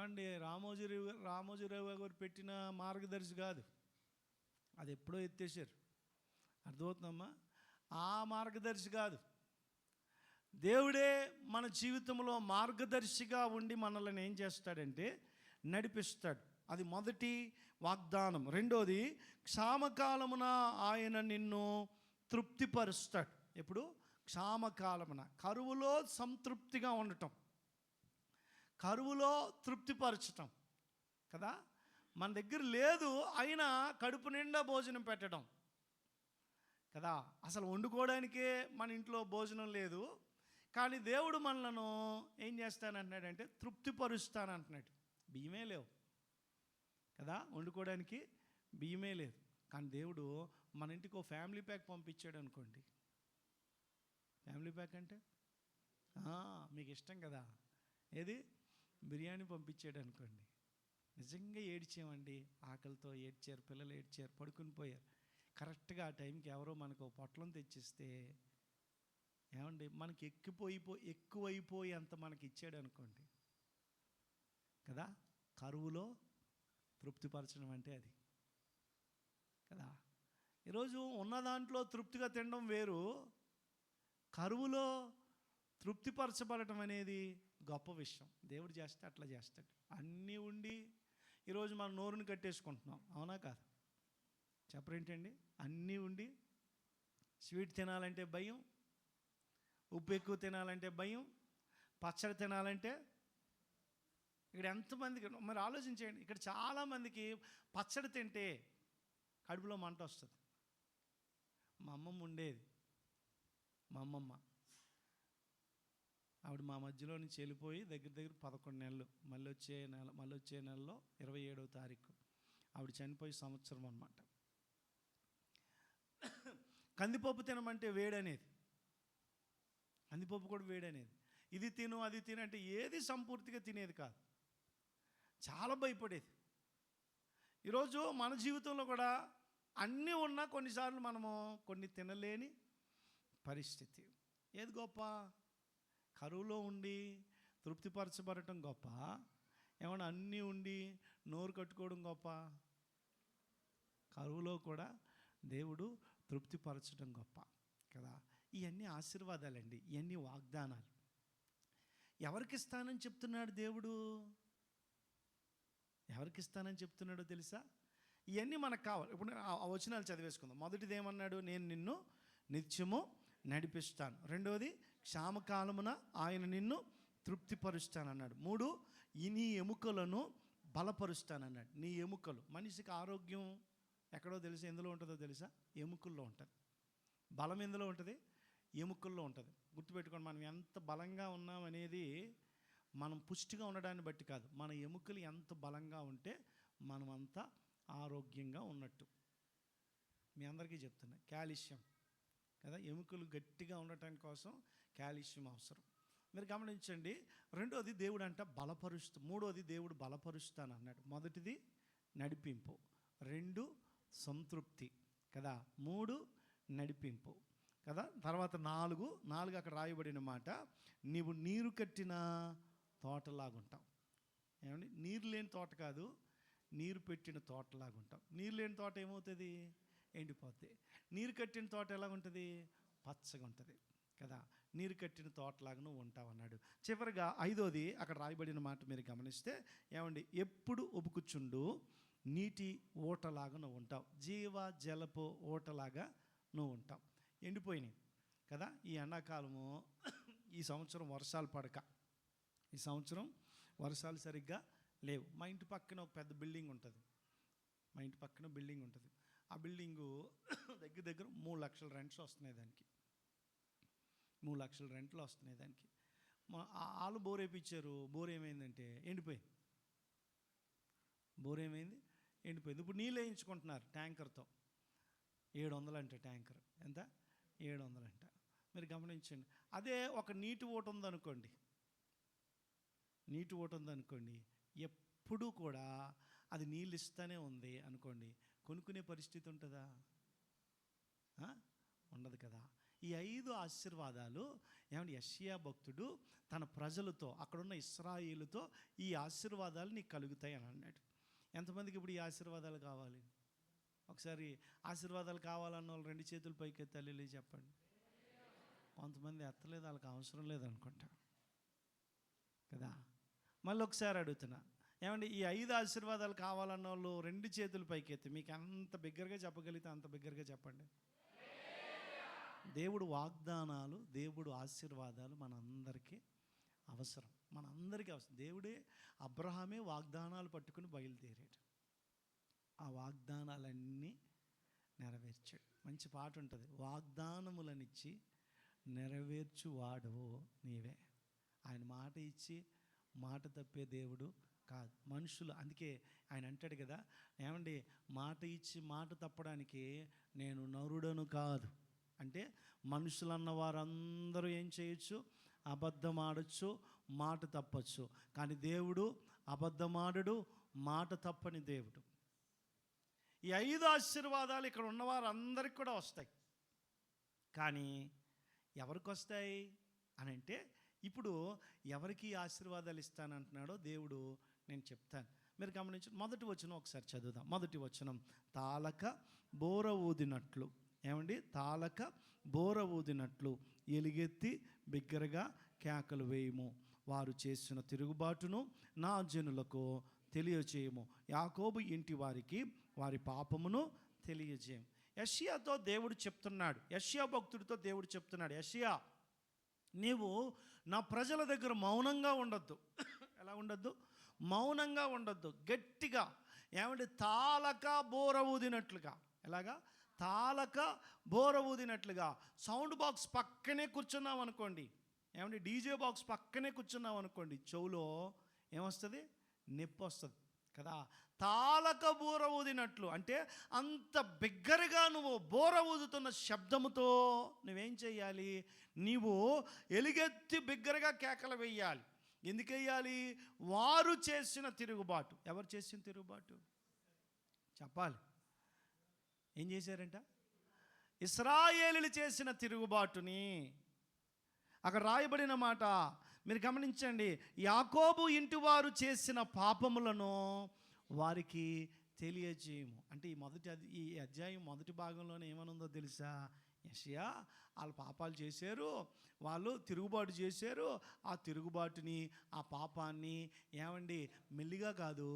ఏమండి రామోజీరావు గారు పెట్టిన మార్గదర్శి కాదు, అది ఎప్పుడో ఎత్తేసారు. అర్థమవుతుందమ్మా? ఆ మార్గదర్శి కాదు, దేవుడే మన జీవితంలో మార్గదర్శిగా ఉండి మనల్ని ఏం చేస్తాడంటే నడిపిస్తాడు. అది మొదటి వాగ్దానం. రెండోది, క్షామకాలమున ఆయన నిన్ను తృప్తిపరుస్తాడు. ఎప్పుడు? క్షామకాలమున. కరువులో సంతృప్తిగా ఉండటం, కరువులో తృప్తిపరచటం కదా. మన దగ్గర లేదు అయినా కడుపు నిండా భోజనం పెట్టడం కదా. అసలు వండుకోవడానికే మన ఇంట్లో భోజనం లేదు, కానీ దేవుడు మనలను ఏం చేస్తానంటున్నాడంటే తృప్తిపరుస్తానంటున్నాడు. బియ్యమే లేవు కదా, వండుకోవడానికి బియ్యమే లేదు, కానీ దేవుడు మన ఇంటికి ఒక ఫ్యామిలీ ప్యాక్ పంపించాడు అనుకోండి. ఫ్యామిలీ ప్యాక్ అంటే మీకు ఇష్టం కదా, ఏది బిర్యానీ పంపించాడు అనుకోండి. నిజంగా ఏడ్చామండి, ఆకలితో ఏడ్చారు, పిల్లలు ఏడ్చారు, పడుకుని పోయారు. కరెక్ట్గా ఆ టైంకి ఎవరో మనకు పొట్లం తెచ్చిస్తే ఏమండి మనకి ఎక్కువైపోయి అంత మనకి ఇచ్చాడు అనుకోండి కదా. కరువులో తృప్తిపరచడం అంటే అది కదా. ఈరోజు ఉన్న దాంట్లో తృప్తిగా తినడం వేరు, కరువులో తృప్తిపరచబడటం అనేది గొప్ప విషయం. దేవుడు చేస్తే అట్లా చేస్తాడు. అన్నీ ఉండి ఈరోజు మనం నోరుని కట్టేసుకుంటున్నాం, అవునా కాదు? చెప్పరేంటండి? అన్నీ ఉండి స్వీట్ తినాలంటే భయం, ఉప్పు ఎక్కువ తినాలంటే భయం, పచ్చడి తినాలంటే. ఇక్కడ ఎంతమందికి మరి ఆలోచించండి, ఇక్కడ చాలామందికి పచ్చడి తింటే కడుపులో మంట వస్తుంది. మా అమ్మమ్మ ఉండేది, మా అమ్మమ్మ ఆవిడ మా మధ్యలో నుంచి వెళ్ళిపోయి దగ్గర 11 నెలలు, మళ్ళీ వచ్చే నెలలో 27వ తారీఖు ఆవిడ చనిపోయి సంవత్సరం అన్నమాట. కందిపప్పు తినమంటే వేడనేది, కందిపప్పు కూడా వేడనేది. ఇది తిను అది తిను అంటే ఏది సంపూర్తిగా తినేది కాదు, చాలా భయపడేది. ఈరోజు మన జీవితంలో కూడా అన్నీ ఉన్నా కొన్నిసార్లు మనము కొన్ని తినలేని పరిస్థితి. ఏది గొప్ప? కరువులో ఉండి తృప్తిపరచబడటం గొప్ప, ఏమన్నా అన్నీ ఉండి నోరు కట్టుకోవడం గొప్ప? కరువులో కూడా దేవుడు తృప్తిపరచడం గొప్ప కదా. ఇవన్నీ ఆశీర్వాదాలండి, ఇవన్నీ వాగ్దానాలు. ఎవరికి ఇస్తానని చెప్తున్నాడు దేవుడు? ఎవరికి ఇస్తానని చెప్తున్నాడో తెలుసా? ఇవన్నీ మనకు కావాలి. ఇప్పుడు ఆ వచనాలు చదివేసుకుందాం. మొదటిది ఏమన్నాడు? నేను నిన్ను నిత్యము నడిపిస్తాను. రెండవది, క్షామకాలమున ఆయన నిన్ను తృప్తిపరుస్తానన్నాడు. 3, నీ ఎముకలను బలపరుస్తానన్నాడు. నీ ఎముకలు, మనిషికి ఆరోగ్యం ఎక్కడో తెలుసా? ఎందులో ఉంటుందో తెలుసా? ఎముకల్లో ఉంటుంది. బలం ఎందులో ఉంటుంది? ఎముకల్లో ఉంటుంది. గుర్తుపెట్టుకోండి, మనం ఎంత బలంగా ఉన్నామనేది మనం పుష్టిగా ఉండడాన్ని బట్టి కాదు, మన ఎముకలు ఎంత బలంగా ఉంటే మనం అంత ఆరోగ్యంగా ఉన్నట్టు. మీ అందరికీ చెప్తున్నా, కాల్షియం కదా, ఎముకలు గట్టిగా ఉండటానికి కోసం కాల్షియం అవసరం. మీరు గమనించండి. రెండోది, దేవుడు అంట మూడోది, దేవుడు బలపరుస్తానన్నాడు. మొదటిది నడిపింపు, 2 సంతృప్తి కదా, 3 నడిపింపు కదా. తర్వాత 4 అక్కడ రాయబడిన మాట, నీవు నీరు కట్టిన తోటలాగుంటావు. ఏమండి? నీరు లేని తోట కాదు, నీరు పెట్టిన తోటలాగుంటావు. నీరు లేని తోట ఏమవుతుంది? ఎండిపోద్ది. నీరు కట్టిన తోట ఎలా ఉంటుంది? పచ్చగా ఉంటుంది కదా. నీరు కట్టిన తోటలాగా నువ్వు ఉంటావు అన్నాడు. చివరిగా 5వది అక్కడ రాయబడిన మాట మీరు గమనిస్తే, ఏమండి, ఎప్పుడు ఉబుకుచుండు నీటి ఊటలాగా నువ్వు ఉంటావు, జీవ జలపు ఊటలాగా నువ్వు ఉంటావు. ఎండిపోయినాయి కదా ఈ ఎండాకాలము. ఈ సంవత్సరం వర్షాలు పడక, ఈ సంవత్సరం వర్షాలు సరిగ్గా లేవు. మా ఇంటి పక్కన ఒక పెద్ద బిల్డింగ్ ఉంటుంది. ఆ బిల్డింగు దగ్గర 3 లక్షల రెంట్స్ వస్తున్నాయి దానికి. 3 లక్షల రెంట్లు వస్తున్నాయి దానికి. వాళ్ళు బోర్ వేయించారు. బోర్ ఏమైందంటే ఎండిపోయింది. ఇప్పుడు నీళ్ళు వేయించుకుంటున్నారు ట్యాంకర్తో. 700 అంట ట్యాంకర్. ఎంత? 700 అంట. మీరు గమనించండి. అదే ఒక నీటి ఊట ఉందనుకోండి, ఎప్పుడూ కూడా అది నీళ్ళు ఇస్తూనే ఉంది అనుకోండి, కొనుక్కునే పరిస్థితి ఉంటుందా? ఉండదు కదా. ఈ 5 ఆశీర్వాదాలు ఏమంటే యెషయా భక్తుడు తన ప్రజలతో, అక్కడున్న ఇశ్రాయేలుతో ఈ ఆశీర్వాదాలు నీకు కలుగుతాయి అని అన్నాడు. ఎంతమందికి ఇప్పుడు ఈ ఆశీర్వాదాలు కావాలి? ఒకసారి ఆశీర్వాదాలు కావాలన్న వాళ్ళు 2 చేతులు పైకెత్తి హల్లెలూయా చెప్పండి. కొంతమంది ఎత్తలేదు, వాళ్ళకి అవసరం లేదనుకుంటా కదా. మళ్ళీ ఒకసారి అడుగుతున్నా, ఏమండి ఈ 5 ఆశీర్వాదాలు కావాలన్న వాళ్ళు 2 చేతులు పైకెత్తి, మీకు ఎంత బిగ్గరగా చెప్పగలిగితే అంత బిగ్గరగా చెప్పండి. దేవుడు వాగ్దానాలు, దేవుడు ఆశీర్వాదాలు మనందరికీ అవసరం, మనందరికీ అవసరం. దేవుడే, అబ్రహామే వాగ్దానాలు పట్టుకుని బయలుదేరాడు, ఆ వాగ్దానాలన్నీ నెరవేర్చాడు. మంచి పాట ఉంటుంది, వాగ్దానములనిచ్చి నెరవేర్చువాడు నీవే. ఆయన మాట ఇచ్చి మాట తప్పే దేవుడు కాదు, మనుషులు. అందుకే ఆయన అంటాడు కదా, ఏమండి మాట ఇచ్చి మాట తప్పడానికి నేను నరుడను కాదు అంటే, మనుషులన్న వారందరూ ఏం చేయొచ్చు? అబద్ధం ఆడచ్చు, మాట తప్పచ్చు. కానీ దేవుడు అబద్ధమాడడు, మాట తప్పని దేవుడు. ఈ 5 ఆశీర్వాదాలు ఇక్కడ ఉన్న వారందరికి కూడా వస్తాయి. కానీ ఎవరికి వస్తాయి అని అంటే, ఇప్పుడు ఎవరికి ఆశీర్వాదాలు ఇస్తానంటున్నాడో దేవుడు నేను చెప్తాను, మీరు గమనించి. మొదటి వచనం ఒకసారి చదువుదాం. మొదటి వచనం, తాళక బోర ఊదినట్లు. ఏమండి? తాళక బోర ఊదినట్లు ఎలుగెత్తి బిగ్గరగా కేకలు వేయము. వారు చేసిన తిరుగుబాటును నా జనులకు తెలియజేయము. యాకోబు ఇంటి వారికి వారి పాపమును తెలియజేయము. యెషయాతో దేవుడు చెప్తున్నాడు, యెషయా భక్తుడితో దేవుడు చెప్తున్నాడు, యెషయా నీవు నా ప్రజల దగ్గర మౌనంగా ఉండొద్దు. ఎలా ఉండొద్దు? మౌనంగా ఉండొద్దు, గట్టిగా. ఏమంటే తాళక బోర ఊదినట్లుగా. ఎలాగా? తాళక బోర ఊదినట్లుగా. సౌండ్ బాక్స్ పక్కనే కూర్చున్నాం అనుకోండి, ఏమంటే డీజే బాక్స్ పక్కనే కూర్చున్నాం అనుకోండి, చెవులో ఏమొస్తుంది? నొప్పి వస్తుంది కదా. తాళక బోర ఊదినట్లు అంటే అంత బిగ్గరగా నువ్వు బోర ఊదుతున్న శబ్దముతో నువ్వేం చేయాలి? నీవు ఎలుగెత్తి బిగ్గరగా కేకలు వేయాలి. ఎందుకు వేయాలి? వారు చేసిన తిరుగుబాటు. ఎవరు చేసిన తిరుగుబాటు చెప్పాలి. ఏం చేశారంట? ఇశ్రాయేలీయులు చేసిన తిరుగుబాటుని. అక్కడ రాయబడిన మాట మీరు గమనించండి, యాకోబు ఇంటి వారు చేసిన పాపములను వారికి తెలియజేయము. అంటే ఈ అధ్యాయం మొదటి భాగంలోనే ఏమనుందో తెలుసా? యెషయా వాళ్ళు పాపాలు చేశారు, వాళ్ళు తిరుగుబాటు చేశారు. ఆ తిరుగుబాటుని, ఆ పాపాన్ని ఏమండి మెల్లిగా కాదు,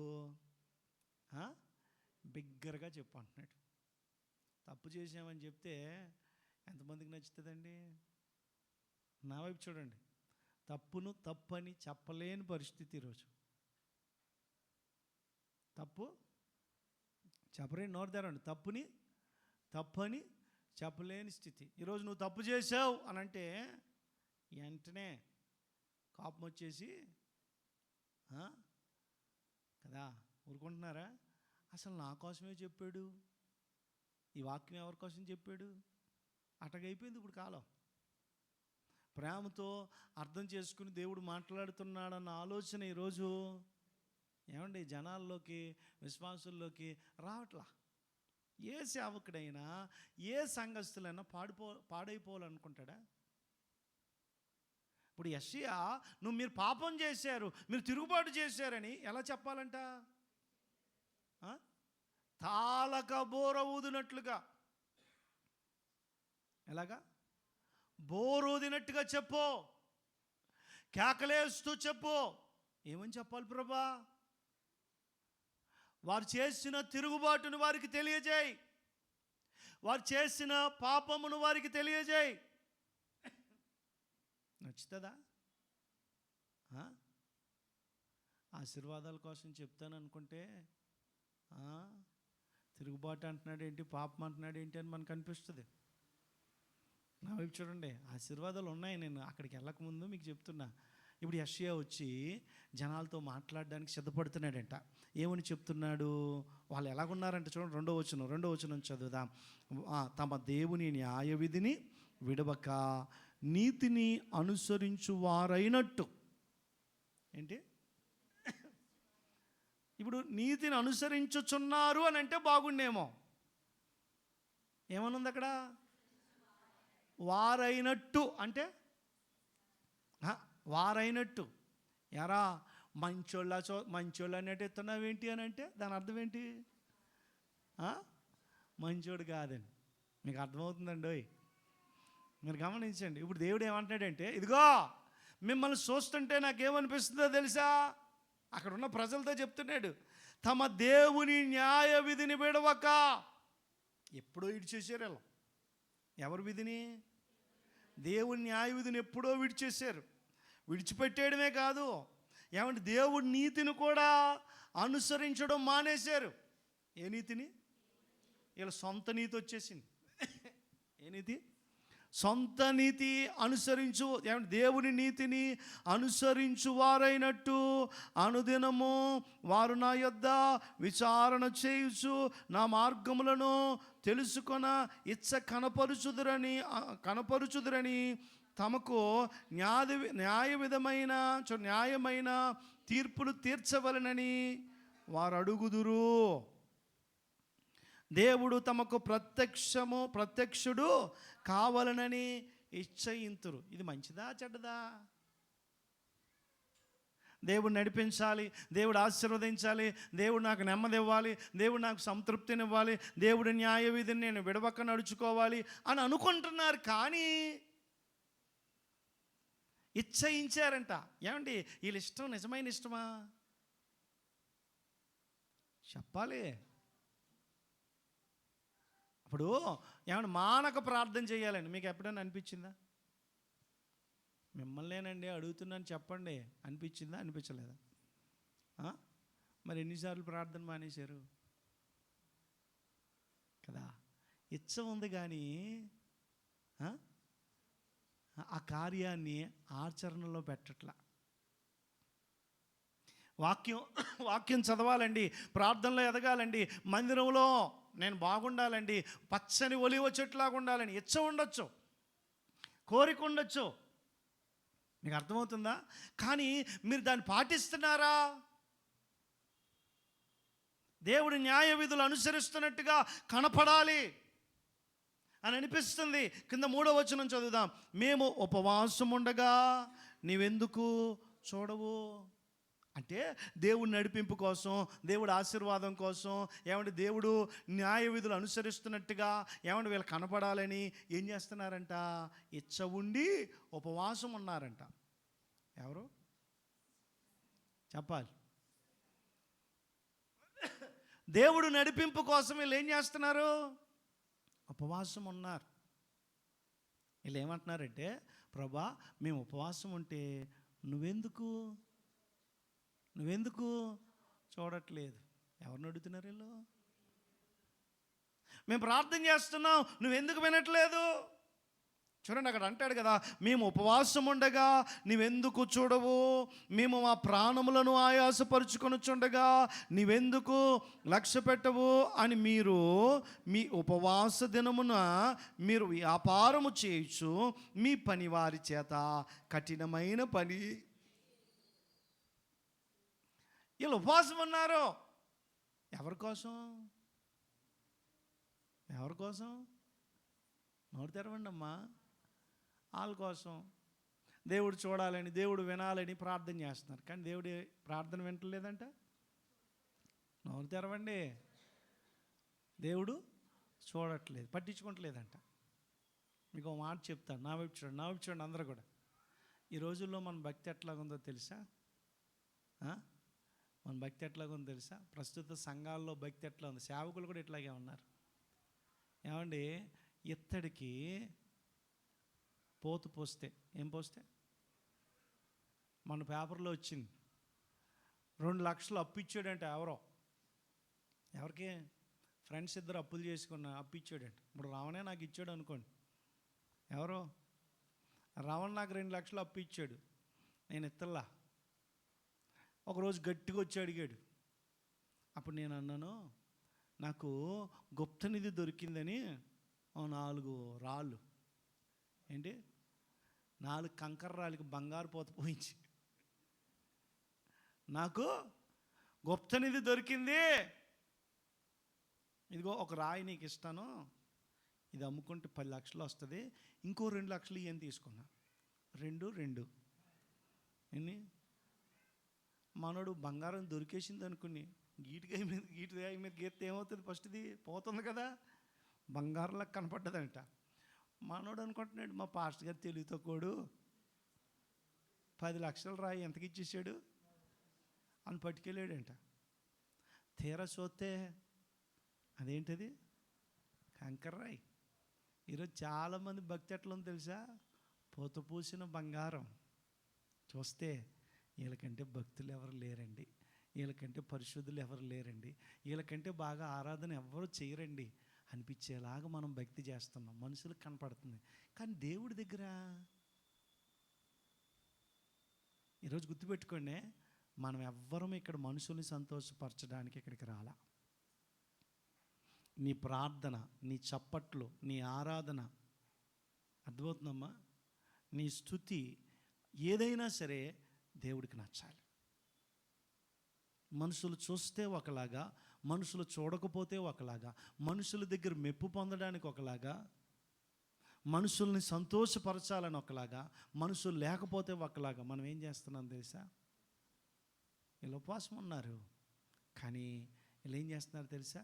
బిగ్గరగా చెప్పు అంటున్నాడు. తప్పు చేసామని చెప్తే ఎంతమందికి నచ్చుతుందండి? నా వైపు చూడండి, తప్పును తప్పని చెప్పలేని పరిస్థితి ఈరోజు. తప్పు చెప్పలేని, నోరు తెరండి, తప్పుని తప్పని చెప్పలేని స్థితి. ఈరోజు నువ్వు తప్పు చేసావు అని అంటే వెంటనే కోపం వచ్చేసి కదా ఊరుకుంటున్నారా? అసలు నా కోసమే చెప్పాడు, ఈ వాక్యం ఎవరి కోసం చెప్పాడు? అటగైపోయింది ఇప్పుడు కాలం. ప్రేమతో అర్థం చేసుకుని దేవుడు మాట్లాడుతున్నాడన్న ఆలోచన ఈరోజు ఏమండి జనాల్లోకి, విశ్వాసుల్లోకి రావట్లా. ఏ సేవకుడైనా, ఏ సంఘస్థులైనా పాడైపోవాలనుకుంటాడా? ఇప్పుడు యెషయా మీరు పాపం చేశారు, మీరు తిరుగుబాటు చేశారని ఎలా చెప్పాలంట? తాళక బోర ఊదినట్లుగా. ఎలాగా? బోరూదినట్టుగా చెప్పు, కేకలేస్తూ చెప్పు. ఏమని చెప్పాలి ప్రభా? వారు చేసిన తిరుగుబాటును వారికి తెలియజేయి, వారు చేసిన పాపమును వారికి తెలియజేయి. నచ్చుతుందా? ఆశీర్వాదాల కోసం చెప్తాను అనుకుంటే తిరుగుబాటు అంటున్నాడు ఏంటి, పాపం అంటున్నాడు ఏంటి అని మనకు అనిపిస్తుంది. నా వైపు చూడండి, ఆశీర్వాదాలు ఉన్నాయి. నేను అక్కడికి వెళ్ళకముందు మీకు చెప్తున్నా. ఇప్పుడు యెషయా వచ్చి జనాలతో మాట్లాడడానికి సిద్ధపడుతున్నాడంట. ఏమని చెప్తున్నాడు? వాళ్ళు ఎలాగున్నారంటే చూడండి, రెండో వచనం చదువుదాం. తమ దేవుని న్యాయ విధిని విడవక నీతిని అనుసరించు వారైనట్టు. ఏంటి? ఇప్పుడు నీతిని అనుసరించుచున్నారు అని అంటే బాగుండేమో. ఏమనుంది అక్కడ? వారైనట్టు అంటే వారైనట్టు. ఎరా మంచోళ్ళు అన్నట్టు ఎత్తున్నావు ఏంటి అని అంటే దాని అర్థం ఏంటి? మంచోడు కాదని. మీకు అర్థమవుతుందండి. మీరు గమనించండి. ఇప్పుడు దేవుడు ఏమంటున్నాడంటే, ఇదిగో మిమ్మల్ని చూస్తుంటే నాకేమనిపిస్తుందో తెలుసా? అక్కడ ఉన్న ప్రజలతో చెప్తున్నాడు, తమ దేవుని న్యాయ విధిని విడవక. ఎప్పుడో విడిచేశారు వీళ్ళు. ఎవరి విధిని? దేవుని న్యాయ విధిని ఎప్పుడో విడిచేశారు. విడిచిపెట్టేయడమే కాదు, ఏమంటే దేవుడి నీతిని కూడా అనుసరించడం మానేశారు. ఏ నీతిని? వీళ్ళ సొంత నీతి వచ్చేసింది. ఏ నీతి? సొంత నీతి అనుసరించు, దేవుని నీతిని అనుసరించు వారైనట్టు అనుదినము వారు నా యొద్ద విచారణ చేయుచు నా మార్గములను తెలుసుకొన ఇచ్చ కనపరుచుదురని తమకు న్యాయమైన తీర్పులు తీర్చవలనని వారు అడుగుదురు. దేవుడు తమకు ప్రత్యక్షుడు కావాలనని ఇచ్చయింతురు. ఇది మంచిదా చెడ్డదా? దేవుడు నడిపించాలి, దేవుడు ఆశీర్వదించాలి, దేవుడు నాకు నెమ్మది ఇవ్వాలి, దేవుడు నాకు సంతృప్తినివ్వాలి, దేవుడి న్యాయ విధిని నేను విడవక నడుచుకోవాలి అని అనుకుంటున్నారు. కానీ ఇచ్చయించారంట. ఏమండి వీళ్ళ ఇష్టం నిజమైన ఇష్టమా? చెప్పాలి. అప్పుడు ఏమన్నా మానక ప్రార్థన చేయాలండి. మీకు ఎప్పుడైనా అనిపించిందా? మిమ్మల్నేనండి అడుగుతున్నాను, చెప్పండి. అనిపించిందా? అనిపించలేదా? మరి ఎన్నిసార్లు ప్రార్థన మానేశారు కదా? ఇచ్చ ఉంది కానీ ఆ కార్యాన్ని ఆచరణలో పెట్టట్లా. వాక్యం చదవాలండి, ప్రార్థనలో ఎదగాలండి, మందిరంలో నేను బాగుండాలండి, పచ్చని ఒలివ చెట్లాగా ఉండాలని ఇచ్చ ఉండొచ్చు, కోరిక ఉండొచ్చు. మీకు అర్థమవుతుందా? కానీ మీరు దాన్ని పాటిస్తున్నారా? దేవుడి న్యాయ విధులు అనుసరిస్తున్నట్టుగా కనపడాలి అని అనిపిస్తుంది. కింద 3వ వచనం చదువుదాం. మేము ఉపవాసం ఉండగా నీవెందుకు చూడవు? అంటే దేవుడి నడిపింపు కోసం, దేవుడి ఆశీర్వాదం కోసం, ఏమంటే దేవుడు న్యాయ విధులు అనుసరిస్తున్నట్టుగా ఏమంటే వీళ్ళు కనపడాలని ఏం చేస్తున్నారంట? ఇచ్చ ఉండి ఉపవాసం ఉన్నారంట. ఎవరు చెప్పాలి? దేవుడు నడిపింపు కోసం వీళ్ళు ఏం చేస్తున్నారు? ఉపవాసం ఉన్నారు. వీళ్ళు ఏమంటున్నారంటే, ప్రభా మేము ఉపవాసం ఉంటే నువ్వెందుకు చూడట్లేదు? ఎవరిని అడుగుతున్నారు వీళ్ళు? మేము ప్రార్థన చేస్తున్నాం, నువ్వెందుకు వినట్లేదు? చూడండి, అక్కడ అంటాడు కదా, మేము ఉపవాసం ఉండగా నీవెందుకు చూడవు? మేము మా ప్రాణములను ఆయాసపరుచుకొనుచుండగా నీవెందుకు లక్ష్య పెట్టవు అని మీరు మీ ఉపవాస దినమున మీరు వ్యాపారము చేయొచ్చు, మీ పని వారి చేత కఠినమైన పని. వీళ్ళు ఉపవాసం ఉన్నారు. ఎవరి కోసం? నోరు తెరవండి అమ్మా. వాళ్ళ కోసం. దేవుడు చూడాలని, దేవుడు వినాలని ప్రార్థన చేస్తున్నారు. కానీ దేవుడి ప్రార్థన వింటలేదంట. నోరు తెరవండి. దేవుడు చూడట్లేదు, పట్టించుకోవట్లేదంట. మీకు ఒక మాట చెప్తాను, నా వైపు చూడండి అందరూ కూడా. ఈ రోజుల్లో మన భక్తి ఎట్లాగుందో తెలుసా? మన భక్తి ఎట్లాగుందో తెలుసా? ప్రస్తుత సంఘాల్లో భక్తి ఎట్లా ఉంది? సేవకులు కూడా ఇట్లాగే ఉన్నారు. ఏమండి, ఇత్తడికి పోస్తే ఏం పోస్తే? మన పేపర్లో వచ్చింది 2 లక్షలు అప్పు ఇచ్చాడంట. ఎవరికి? ఫ్రెండ్స్ ఇద్దరు అప్పులు చేసుకున్న అప్పు ఇచ్చాడంట. ఇప్పుడు రావణే నాకు ఇచ్చాడు అనుకోండి. ఎవరో రావణ్ నాకు 2 లక్షలు అప్పు ఇచ్చాడు, నేను ఇత్తల్లా. ఒకరోజు గట్టిగా వచ్చి అడిగాడు. అప్పుడు నేను అన్నాను, నాకు గుప్త నిధి దొరికిందని 4 రాళ్ళు, ఏంటి 4 కంకర రాళ్ళకి బంగారు పోత పోయించి, నాకు గుప్త నిధి దొరికింది, ఇదిగో ఒక రాయి నీకు ఇస్తాను, ఇది అమ్ముకుంటే 10 లక్షలు వస్తుంది, ఇంకో 2 లక్షలు ఇవన్నీ తీసుకున్నా. 2 ఎన్ని మనోడు బంగారం దొరికేసింది అనుకుని గీటుగాయ మీద గీత ఏమవుతుంది, ఫస్ట్ది పోతుంది కదా, బంగారంలా కనపడ్డదంట. మనోడు అనుకుంటున్నాడు మా పాస్టర్ గారు తెలివితో కోడు 10 లక్షలు రాయి ఎంతకి ఇచ్చేసాడు అని పట్టుకెళ్ళాడంట. తీరా చూస్తే అదేంటది కంకర్రాయి. ఈరోజు చాలామంది భక్తి ఎట్లా ఉంది తెలుసా, పూత పూసిన బంగారం. చూస్తే వీళ్ళకంటే భక్తులు ఎవరు లేరండి, వీళ్ళకంటే పరిశుద్ధులు ఎవరు లేరండి, వీళ్ళకంటే బాగా ఆరాధన ఎవరు చేయరండి అనిపించేలాగా మనం భక్తి చేస్తున్నాం. మనుషులకు కనపడుతుంది, కానీ దేవుడి దగ్గర ఈరోజు గుర్తుపెట్టుకోండి, మనం ఎవ్వరం ఇక్కడ మనుషుల్ని సంతోషపరచడానికి ఇక్కడికి రాలా. నీ ప్రార్థన, నీ చప్పట్లు, నీ ఆరాధన, అర్థమవుతుందమ్మా, నీ స్తుతి ఏదైనా సరే దేవుడికి నచ్చాలి. మనుషులు చూస్తే ఒకలాగా, మనుషులు చూడకపోతే ఒకలాగా, మనుషుల దగ్గర మెప్పు పొందడానికి ఒకలాగా, మనుషుల్ని సంతోషపరచాలని ఒకలాగా, మనుషులు లేకపోతే ఒకలాగా మనం ఏం చేస్తున్నాం తెలుసా? వీళ్ళు ఉపవాసం ఉన్నారు, కానీ వీళ్ళు ఏం చేస్తున్నారు తెలుసా?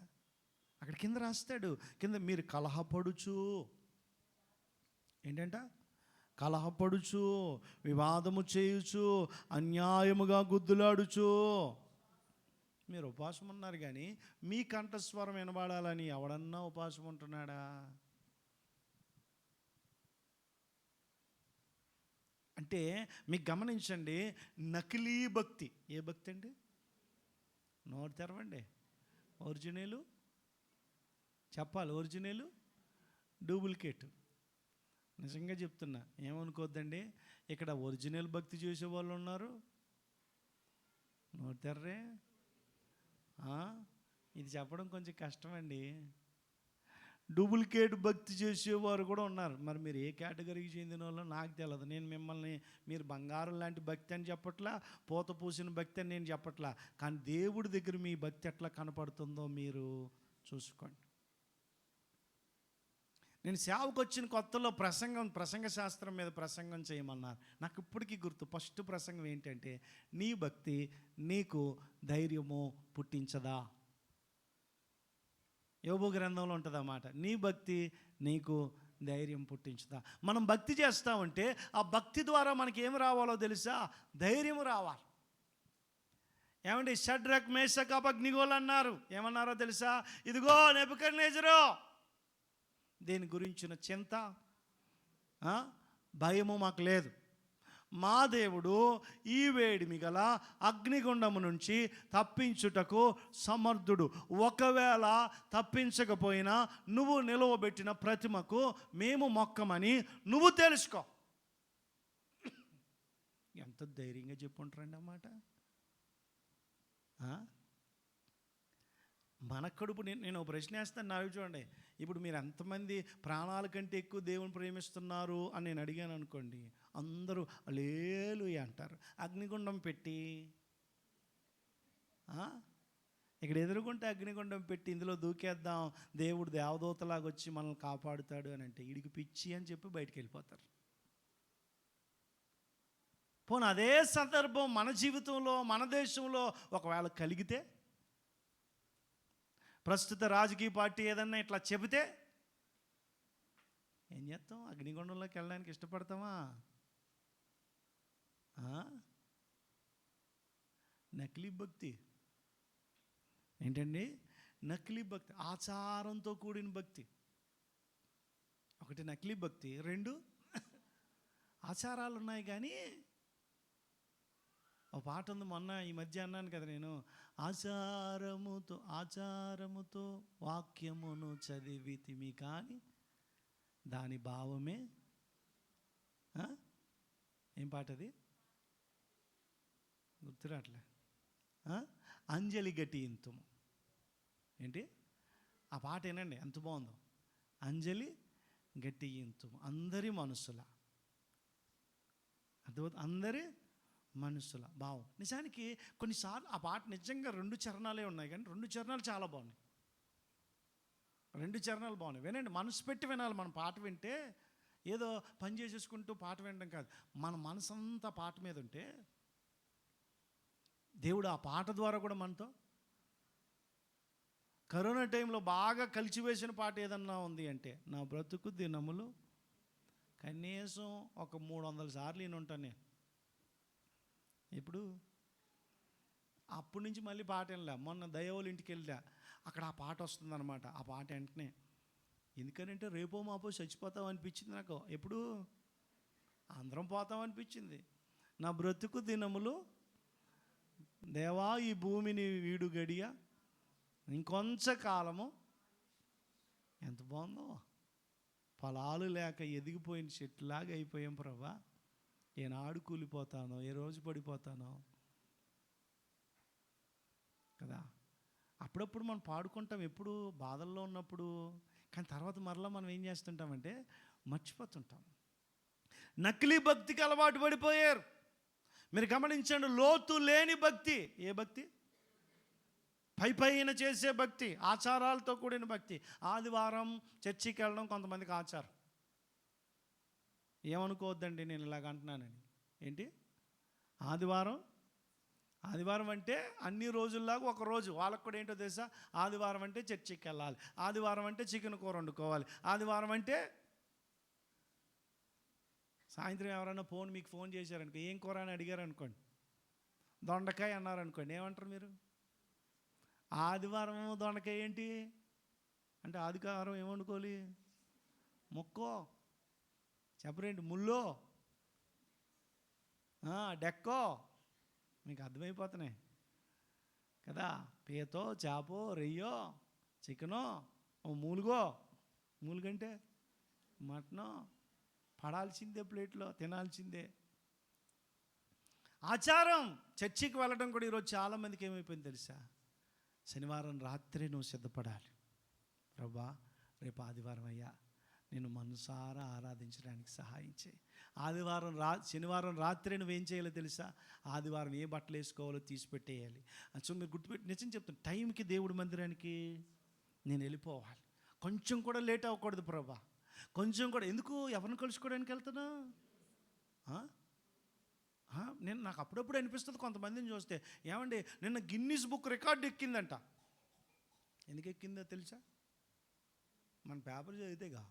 అక్కడ కింద రాస్తాడు, కింద మీరు కలహపడుచు, ఏంటంట, కలహపడుచు, వివాదము చేయుచు, అన్యాయముగా గుద్దులాడుచు. మీరు ఉపవాసం ఉన్నారు, కానీ మీ కంఠస్వరం వినబడాలని ఎవడన్నా ఉపవాసం ఉంటున్నాడా? అంటే మీకు గమనించండి, నకిలీ భక్తి. ఏ భక్తి అండి? నోరు తెరవండి. ఒరిజినల్ చెప్పాలి, ఒరిజినల్ డూప్లికేట్. నిజంగా చెప్తున్నా, ఏమనుకోద్దండి, ఇక్కడ ఒరిజినల్ భక్తి చేసే వాళ్ళు ఉన్నారు. నోరు తెర్రే. ఇది చెప్పడం కొంచెం కష్టమండి. డూప్లికేట్ భక్తి చేసేవారు కూడా ఉన్నారు. మరి మీరు ఏ కేటగిరీకి చెందిన వాళ్ళో నాకు తెలియదు. నేను మిమ్మల్ని మీరు బంగారం లాంటి భక్తి అని చెప్పట్లా, పూత పూసిన భక్తి అని నేను చెప్పట్లా, కానీ దేవుడి దగ్గర మీ భక్తి ఎట్లా కనపడుతుందో మీరు చూసుకోండి. నేను సేవకు వచ్చిన కొత్తలో ప్రసంగ శాస్త్రం మీద ప్రసంగం చేయమన్నారు. నాకు ఇప్పటికీ గుర్తు, ఫస్ట్ ప్రసంగం ఏంటంటే, నీ భక్తి నీకు ధైర్యము పుట్టించదా? యోబు గ్రంథంలో ఉంటుంది అన్నమాట. నీ భక్తి నీకు ధైర్యం పుట్టించదా? మనం భక్తి చేస్తామంటే ఆ భక్తి ద్వారా మనకి ఏమి రావాలో తెలుసా? ధైర్యం రావాలి. ఏమండి, షడ్రక్ మేషక్ అబేద్నెగోలు అన్నారు. ఏమన్నారో తెలుసా? ఇదిగో నెబుకద్నెజరు, దీని గురించిన చింత భయము మాకు లేదు. మా దేవుడు ఈ వేడిమి గల అగ్నిగుండము నుంచి తప్పించుటకు సమర్థుడు. ఒకవేళ తప్పించకపోయినా నువ్వు నిలవబెట్టిన ప్రతిమకు మేము మొక్కమని నువ్వు తెలుసుకో. ఎంత ధైర్యంగా చెప్పుంటారండి అన్నమాట. మన కడుపు, నేను ఒక ప్రశ్న వేస్తాను, నావి చూడండి. ఇప్పుడు మీరు ఎంతమంది ప్రాణాల కంటే ఎక్కువ దేవుని ప్రేమిస్తున్నారు అని నేను అడిగాను అనుకోండి, అందరూ హల్లెలూయా అంటారు. అగ్నిగుండం పెట్టి, ఇక్కడ ఎదురుకుంటే అగ్నిగుండం పెట్టి ఇందులో దూకేద్దాం, దేవుడు దేవదూతలాగా వచ్చి మనల్ని కాపాడుతాడు అని అంటే ఈడికి పిచ్చి అని చెప్పి బయటికి వెళ్ళిపోతారు. పోనీ అదే సందర్భం మన జీవితంలో, మన దేశంలో ఒకవేళ కలిగితే, ప్రస్తుత రాజకీయ పార్టీ ఏదన్నా ఇట్లా చెబితే ఏం చేస్తాం? అగ్నిగుండంలోకి వెళ్ళడానికి ఇష్టపడతామా? నకిలీ భక్తి ఏంటండి? నకిలీ భక్తి, ఆచారంతో కూడిన భక్తి. ఒకటి నకిలీ భక్తి, 2 ఆచారాలు ఉన్నాయి. కానీ ఒక పాట ఉంది, మొన్న ఈ మధ్య అన్నాను కదా నేను, ఆచారముతో వాక్యమును చదివితిమి కానీ దాని భావమే. ఏం పాట అది? గుర్తురాట్లే. అంజలి ఘటింతుము. ఏంటి ఆ పాట? ఏనండి ఎంత బాగుందో. అంజలి ఘటింతుము. అందరి మనసుల, అర్థమవుతుంది, అందరి మనసుల భావం. నిజానికి కొన్నిసార్లు ఆ పాట నిజంగా 2 చరణాలే ఉన్నాయి, కానీ 2 చరణాలు చాలా బాగున్నాయి. 2 చరణాలు బాగున్నాయి, వినండి. మనసు పెట్టి వినాలి. మన పాట వింటే ఏదో పని చేసేసుకుంటూ పాట వినడం కాదు, మన మనసంతా పాట మీద ఉంటే దేవుడు ఆ పాట ద్వారా కూడా మనతో. కరోనా టైంలో బాగా కలిసివేసిన పాట ఏదన్నా ఉంది అంటే, నా బ్రతుకు దినములు కనీసం ఒక 300 సార్లు నేను ఉంటాను నేను. ఇప్పుడు అప్పటి నుంచి మళ్ళీ పాట వినలే. మొన్న దయ్యవాళ్ళ ఇంటికి వెళ్ళా, అక్కడ ఆ పాట వస్తుందన్నమాట. ఆ పాట వెంటనే, ఎందుకనంటే రేపో మాపో చచ్చిపోతాం అనిపించింది నాకు. ఎప్పుడు అందరం పోతాం అనిపించింది. నా బ్రతుకు దినములు దేవా ఈ భూమిని వీడు గడియ ఇంకొంచకాలము. ఎంత బాగుందో, ఫలాలు లేక ఎదిగిపోయిన చెట్టులాగా అయిపోయాం ప్రభా. ఏనాడు కూలిపోతానో, ఏ రోజు పడిపోతానో కదా. అప్పుడప్పుడు మనం పాడుకుంటాం ఎప్పుడు బాధల్లో ఉన్నప్పుడు, కానీ తర్వాత మరలా మనం ఏం చేస్తుంటామంటే మర్చిపోతుంటాం. నకిలీ భక్తికి అలవాటు పడిపోయారు. మీరు గమనించండి, లోతు లేని భక్తి. ఏ భక్తి? పైన చేసే భక్తి, ఆచారాలతో కూడిన భక్తి. ఆదివారం చర్చికి వెళ్ళడం కొంతమందికి ఆచారం. ఏమనుకోవద్దండి నేను ఇలాగ అంటున్నానని. ఏంటి ఆదివారం అంటే అన్ని రోజుల్లాగా ఒక రోజు వాళ్ళకు కూడా ఏంటో తెలుసా? ఆదివారం అంటే చర్చికి వెళ్ళాలి, ఆదివారం అంటే చికెన్ కూర వండుకోవాలి, ఆదివారం అంటే సాయంత్రం ఎవరైనా మీకు ఫోన్ చేశారనుకో, ఏం కూర అని అడిగారు అనుకోండి, దొండకాయ అన్నారనుకోండి, ఏమంటారు మీరు? ఆదివారం దొండకాయ ఏంటి అంటే, ఆదివారం ఏమనుకోవాలి? మొక్కో చెప్పరేంటి, ముల్లో డెక్కో, మీకు అర్థమైపోతున్నాయి కదా. పీతో, చేపో, రొయ్యో, చికెనో, మూలుగంటే మటనో పడాల్సిందే, ప్లేట్లో తినాల్సిందే. ఆచారం. చర్చికి వెళ్ళడం కూడా ఈరోజు చాలామందికి ఏమైపోయింది తెలుసా? శనివారం రాత్రి నువ్వు సిద్ధపడాలి. ప్రభా రేపు ఆదివారం అయ్యా, నేను మనసారా ఆరాధించడానికి సహాయం చేయి. శనివారం రాత్రి నువ్వేం చేయాలో తెలుసా? ఆదివారం ఏ బట్టలు వేసుకోవాలో తీసి పెట్టేయాలి. సో మీరు గుర్తుపెట్టి, నిజం చెప్తాను, టైంకి దేవుడి మందిరానికి నేను వెళ్ళిపోవాలి. కొంచెం కూడా లేట్ అవ్వకూడదు ప్రభా, కొంచెం కూడా. ఎందుకు? ఎవరిని కలుసుకోవడానికి వెళ్తున్నా? నాకు అప్పుడప్పుడు అనిపిస్తుంది కొంతమందిని చూస్తే, ఏమండి నిన్న గిన్నీస్ బుక్ రికార్డు ఎక్కిందంట. ఎందుకు ఎక్కిందో తెలుసా? మన పేపర్ చదివితేగా.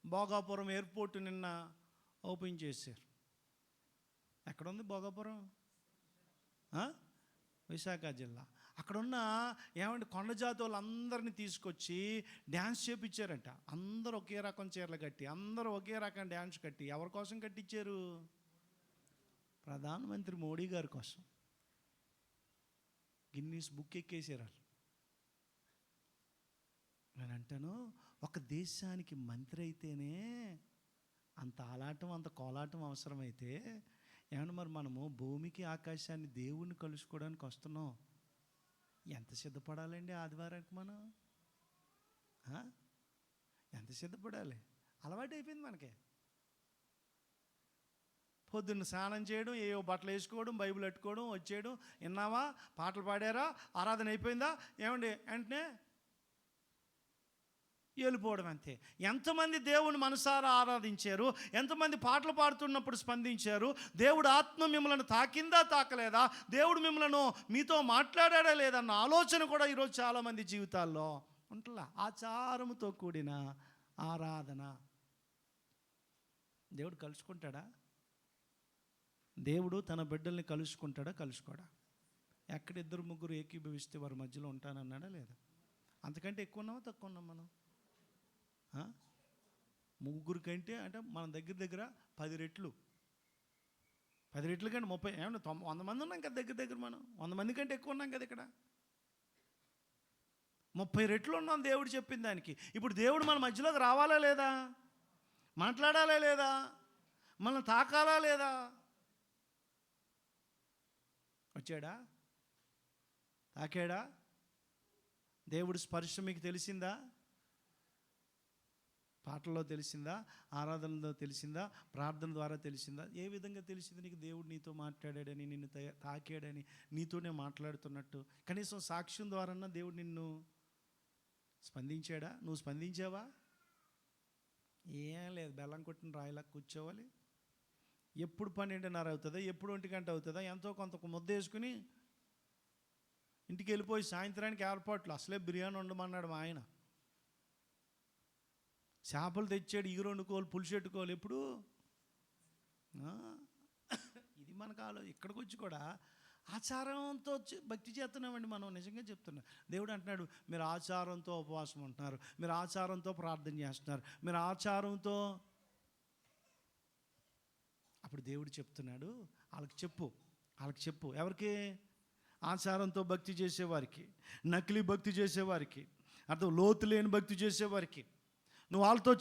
భోగాపురం ఎయిర్పోర్ట్ నిన్న ఓపెన్ చేశారు. ఎక్కడుంది భోగాపురం? విశాఖ జిల్లా. అక్కడున్న ఏమంటే కొండ జాతి వాళ్ళందరినీ తీసుకొచ్చి డ్యాన్స్ చేపించారంట. అందరూ ఒకే రకం చీరలు కట్టి, అందరూ ఒకే రకం డ్యాన్స్ కట్టి. ఎవరి కోసం కట్టించారు? ప్రధానమంత్రి మోడీ గారి కోసం. గిన్నీస్ బుక్ ఎక్కేసారు వాళ్ళు. నేను అంటాను, ఒక దేశానికి మంత్రి అయితేనే అంత ఆలాటం, అంత కోలాటం అవసరమైతే, ఏమన్నా మరి మనము భూమికి ఆకాశాన్ని దేవుణ్ణి కలుసుకోవడానికి వస్తున్నాం. ఎంత సిద్ధపడాలండి ఆదివారానికి మనం? ఎంత సిద్ధపడాలి? అలవాటు అయిపోయింది మనకి. పొద్దున్న స్నానం చేయడం, ఏవో బట్టలు వేసుకోవడం, బైబిల్ పెట్టుకోవడం, వచ్చేయడం, విన్నావా, పాటలు పాడారా, ఆరాధన అయిపోయిందా, ఏమండి వెంటనే వెళ్ళిపోవడం, అంతే. ఎంతమంది దేవుని మనసారా ఆరాధించారు? ఎంతమంది పాటలు పాడుతున్నప్పుడు స్పందించారు? దేవుడు ఆత్మ మిమ్మల్ని తాకిందా, తాకలేదా? దేవుడు మిమ్మల్ని మీతో మాట్లాడా లేదన్న ఆలోచన కూడా ఈరోజు చాలామంది జీవితాల్లో ఉంటలా. ఆచారముతో కూడిన ఆరాధన. దేవుడు కలుసుకుంటాడా? దేవుడు తన బిడ్డల్ని కలుసుకుంటాడా, కలుసుకోడా? ఎక్కడ 2-3 ఏకీభవిస్తే వారి మధ్యలో ఉంటానన్నాడా లేదా? అంతకంటే ఎక్కువ ఉన్నామా, తక్కువ ఉన్నాం మనం? 3 కంటే అంటే మన దగ్గర 10 రెట్లు. 10 రెట్ల కంటే 30, ఏమన్నా 100 మంది ఉన్నాం కదా దగ్గర. మనం 100 మంది కంటే ఎక్కువ ఉన్నాం కదా ఇక్కడ. 30 రెట్లు ఉన్నాం దేవుడు చెప్పిన దానికి. ఇప్పుడు దేవుడు మన మధ్యలోకి రావాలా లేదా? మాట్లాడాలా లేదా? మనం తాకాలా లేదా? వచ్చాడా? తాకాడా? దేవుడి స్పర్శ మీకు తెలిసిందా? పాటల్లో తెలిసిందా? ఆరాధనలో తెలిసిందా? ప్రార్థన ద్వారా తెలిసిందా? ఏ విధంగా తెలిసింది నీకు? దేవుడు నీతో మాట్లాడాడని, నిన్ను తాకాడని, నీతోనే మాట్లాడుతున్నట్టు. కనీసం సాక్ష్యం ద్వారా దేవుడు నిన్ను స్పందించాడా? నువ్వు స్పందించావా? ఏం లేదు, బెల్లం కొట్టిన రాయిలా కూర్చోవాలి. ఎప్పుడు 12:30 అవుతుందా, ఎప్పుడు 1 గంట అవుతుందా, ఎంతో కొంత ముద్ద వేసుకుని ఇంటికి వెళ్ళిపోయి సాయంత్రానికి ఏర్పాట్లు. అసలే బిర్యానీ వండమన్నాడు మా ఆయన. చేపలు తెచ్చాడు, ఇగురు వండుకోవాలి, పులుసు పెట్టుకోవాలి. ఎప్పుడు ఇది మనకు ఇక్కడికి వచ్చి కూడా ఆచారంతో భక్తి చేస్తున్నామండి మనం. నిజంగా చెప్తున్నా. దేవుడు అంటున్నాడు, మీరు ఆచారంతో ఉపవాసం ఉంటున్నారు, మీరు ఆచారంతో ప్రార్థన చేస్తున్నారు, మీరు ఆచారంతో. అప్పుడు దేవుడు చెప్తున్నాడు, వాళ్ళకి చెప్పు. ఎవరికి? ఆచారంతో భక్తి చేసేవారికి, నకిలీ భక్తి చేసేవారికి, అర్థం లోతు లేని భక్తి చేసేవారికి నువ్వు వాళ్ళతో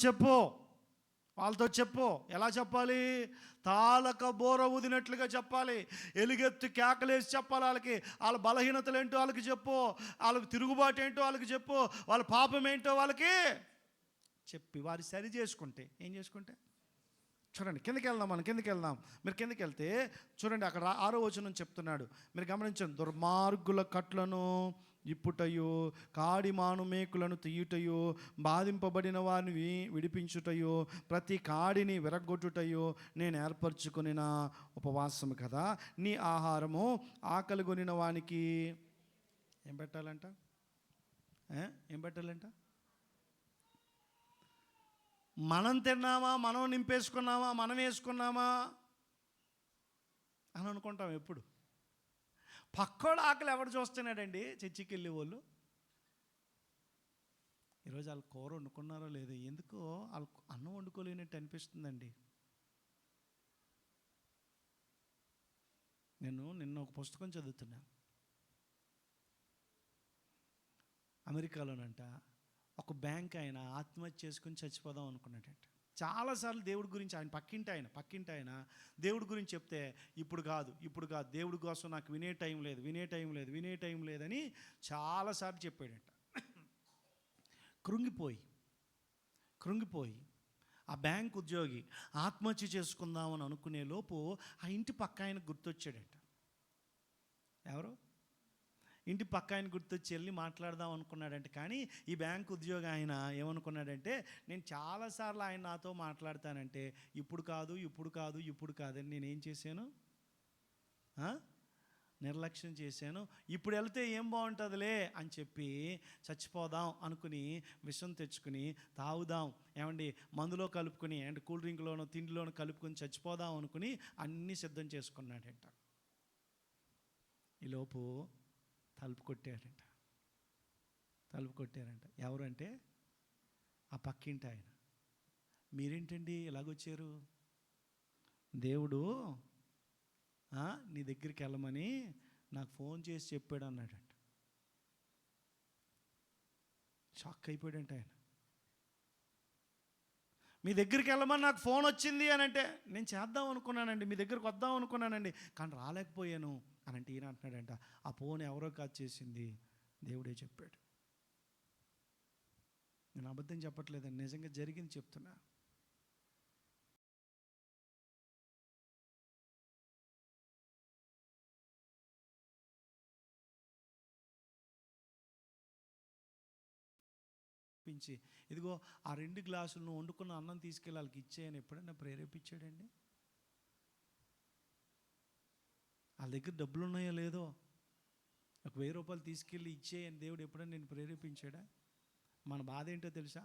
చెప్పు. ఎలా చెప్పాలి? తాళక బోర ఊదినట్లుగా చెప్పాలి. ఎలుగెత్తి కేకలేసి చెప్పాలి. వాళ్ళ బలహీనతలు ఏంటో వాళ్ళకి చెప్పు, వాళ్ళకి తిరుగుబాటు ఏంటో వాళ్ళకి చెప్పు, వాళ్ళ పాపం ఏంటో వాళ్ళకి చెప్పి వారి సరి చేసుకుంటే. ఏం చేసుకుంటే? చూడండి, కిందకి వెళ్దాం. మీరు కిందకి వెళ్తే చూడండి, అక్కడ 6వ వచనం చెప్తున్నాడు. మీరు గమనించండి. దుర్మార్గుల కట్లను ఇప్పుటయు, కాడి మానుమేకులను తీయుటయు, బాధింపబడిన వారిని విడిపించుటయు, ప్రతి కాడిని విరగొట్టుటయు నేను ఏర్పరచుకుని నా ఉపవాసము కదా. నీ ఆహారము ఆకలి కొనిన వానికి ఏం పెట్టాలంట? మనం తిన్నామా, మనం నింపేసుకున్నామా, మనం వేసుకున్నామా అని అనుకుంటాం. ఎప్పుడు పక్కోడు ఆకలి ఎవడు చూస్తున్నాడండి? చర్చికి వెళ్ళే వాళ్ళు ఈరోజు వాళ్ళు కూర వండుకున్నారో లేదో, ఎందుకో వాళ్ళు అన్నం వండుకోలేనట్టు అనిపిస్తుందండి. నేను నిన్న ఒక పుస్తకం చదువుతున్నా. అమెరికాలోనంట ఒక బ్యాంక్ ఆయన ఆత్మహత్య చేసుకుని చచ్చిపోదాం అనుకున్నాడంట. చాలాసార్లు దేవుడి గురించి ఆయన పక్కింటి ఆయన దేవుడి గురించి చెప్తే ఇప్పుడు కాదు దేవుడి కోసం నాకు వినే టైం లేదని చాలాసార్లు చెప్పాడంట. కృంగిపోయి ఆ బ్యాంక్ ఉద్యోగి ఆత్మహత్య చేసుకుందామని అనుకునే లోపు ఆ ఇంటి పక్క ఆయన గుర్తొచ్చాడంట. ఎవరు? ఇంటి పక్క ఆయన గుర్తొచ్చి వెళ్ళి మాట్లాడదాం అనుకున్నాడంటే. కానీ ఈ బ్యాంక్ ఉద్యోగి ఆయన ఏమనుకున్నాడంటే, నేను చాలాసార్లు ఆయన నాతో మాట్లాడతానంటే ఇప్పుడు కాదని నేనేం చేశాను? నిర్లక్ష్యం చేశాను. ఇప్పుడు వెళ్తే ఏం బాగుంటుందిలే అని చెప్పి చచ్చిపోదాం అనుకుని విషం తెచ్చుకుని తాగుదాం, ఏమండి మందులో కలుపుకొని, అంటే కూల్ డ్రింక్లోనో తిండిలోనో కలుపుకొని చచ్చిపోదాం అనుకుని అన్నీ సిద్ధం చేసుకున్నాడంట. ఈలోపు తలుపు కొట్టారంట. ఎవరంటే ఆ పక్కింటి ఆయన. మీరేంటండి ఇలాగొచ్చారు? దేవుడు నీ దగ్గరికి వెళ్ళమని నాకు ఫోన్ చేసి చెప్పాడు అన్నాడంట. షాక్ అయిపోయాడంట ఆయన. మీ దగ్గరికి వెళ్ళమని నాకు ఫోన్ వచ్చింది అని అంటే, నేను చేద్దాం అనుకున్నానండి, మీ దగ్గరికి వద్దాం అనుకున్నానండి, కానీ రాలేకపోయాను అని అంటే ఈయన అంటున్నాడంట, ఆ ఫోన్ ఎవరో కాదు చేసింది, దేవుడే చెప్పాడు. నేను అబద్ధం చెప్పట్లేదండి, నిజంగా జరిగింది చెప్తున్నా. ఇదిగో ఆ 2 గ్లాసులను వండుకున్న అన్నం తీసుకెళ్ళి వాళ్ళకి ఇచ్చేయని ఎప్పుడైనా ప్రేరేపించాడండి? వాళ్ళ దగ్గర డబ్బులు ఉన్నాయో లేదో, ఒక 1000 రూపాయలు తీసుకెళ్ళి ఇచ్చేయని దేవుడు ఎప్పుడైనా నేను ప్రేరేపించాడా? మన బాధ ఏంటో తెలుసా?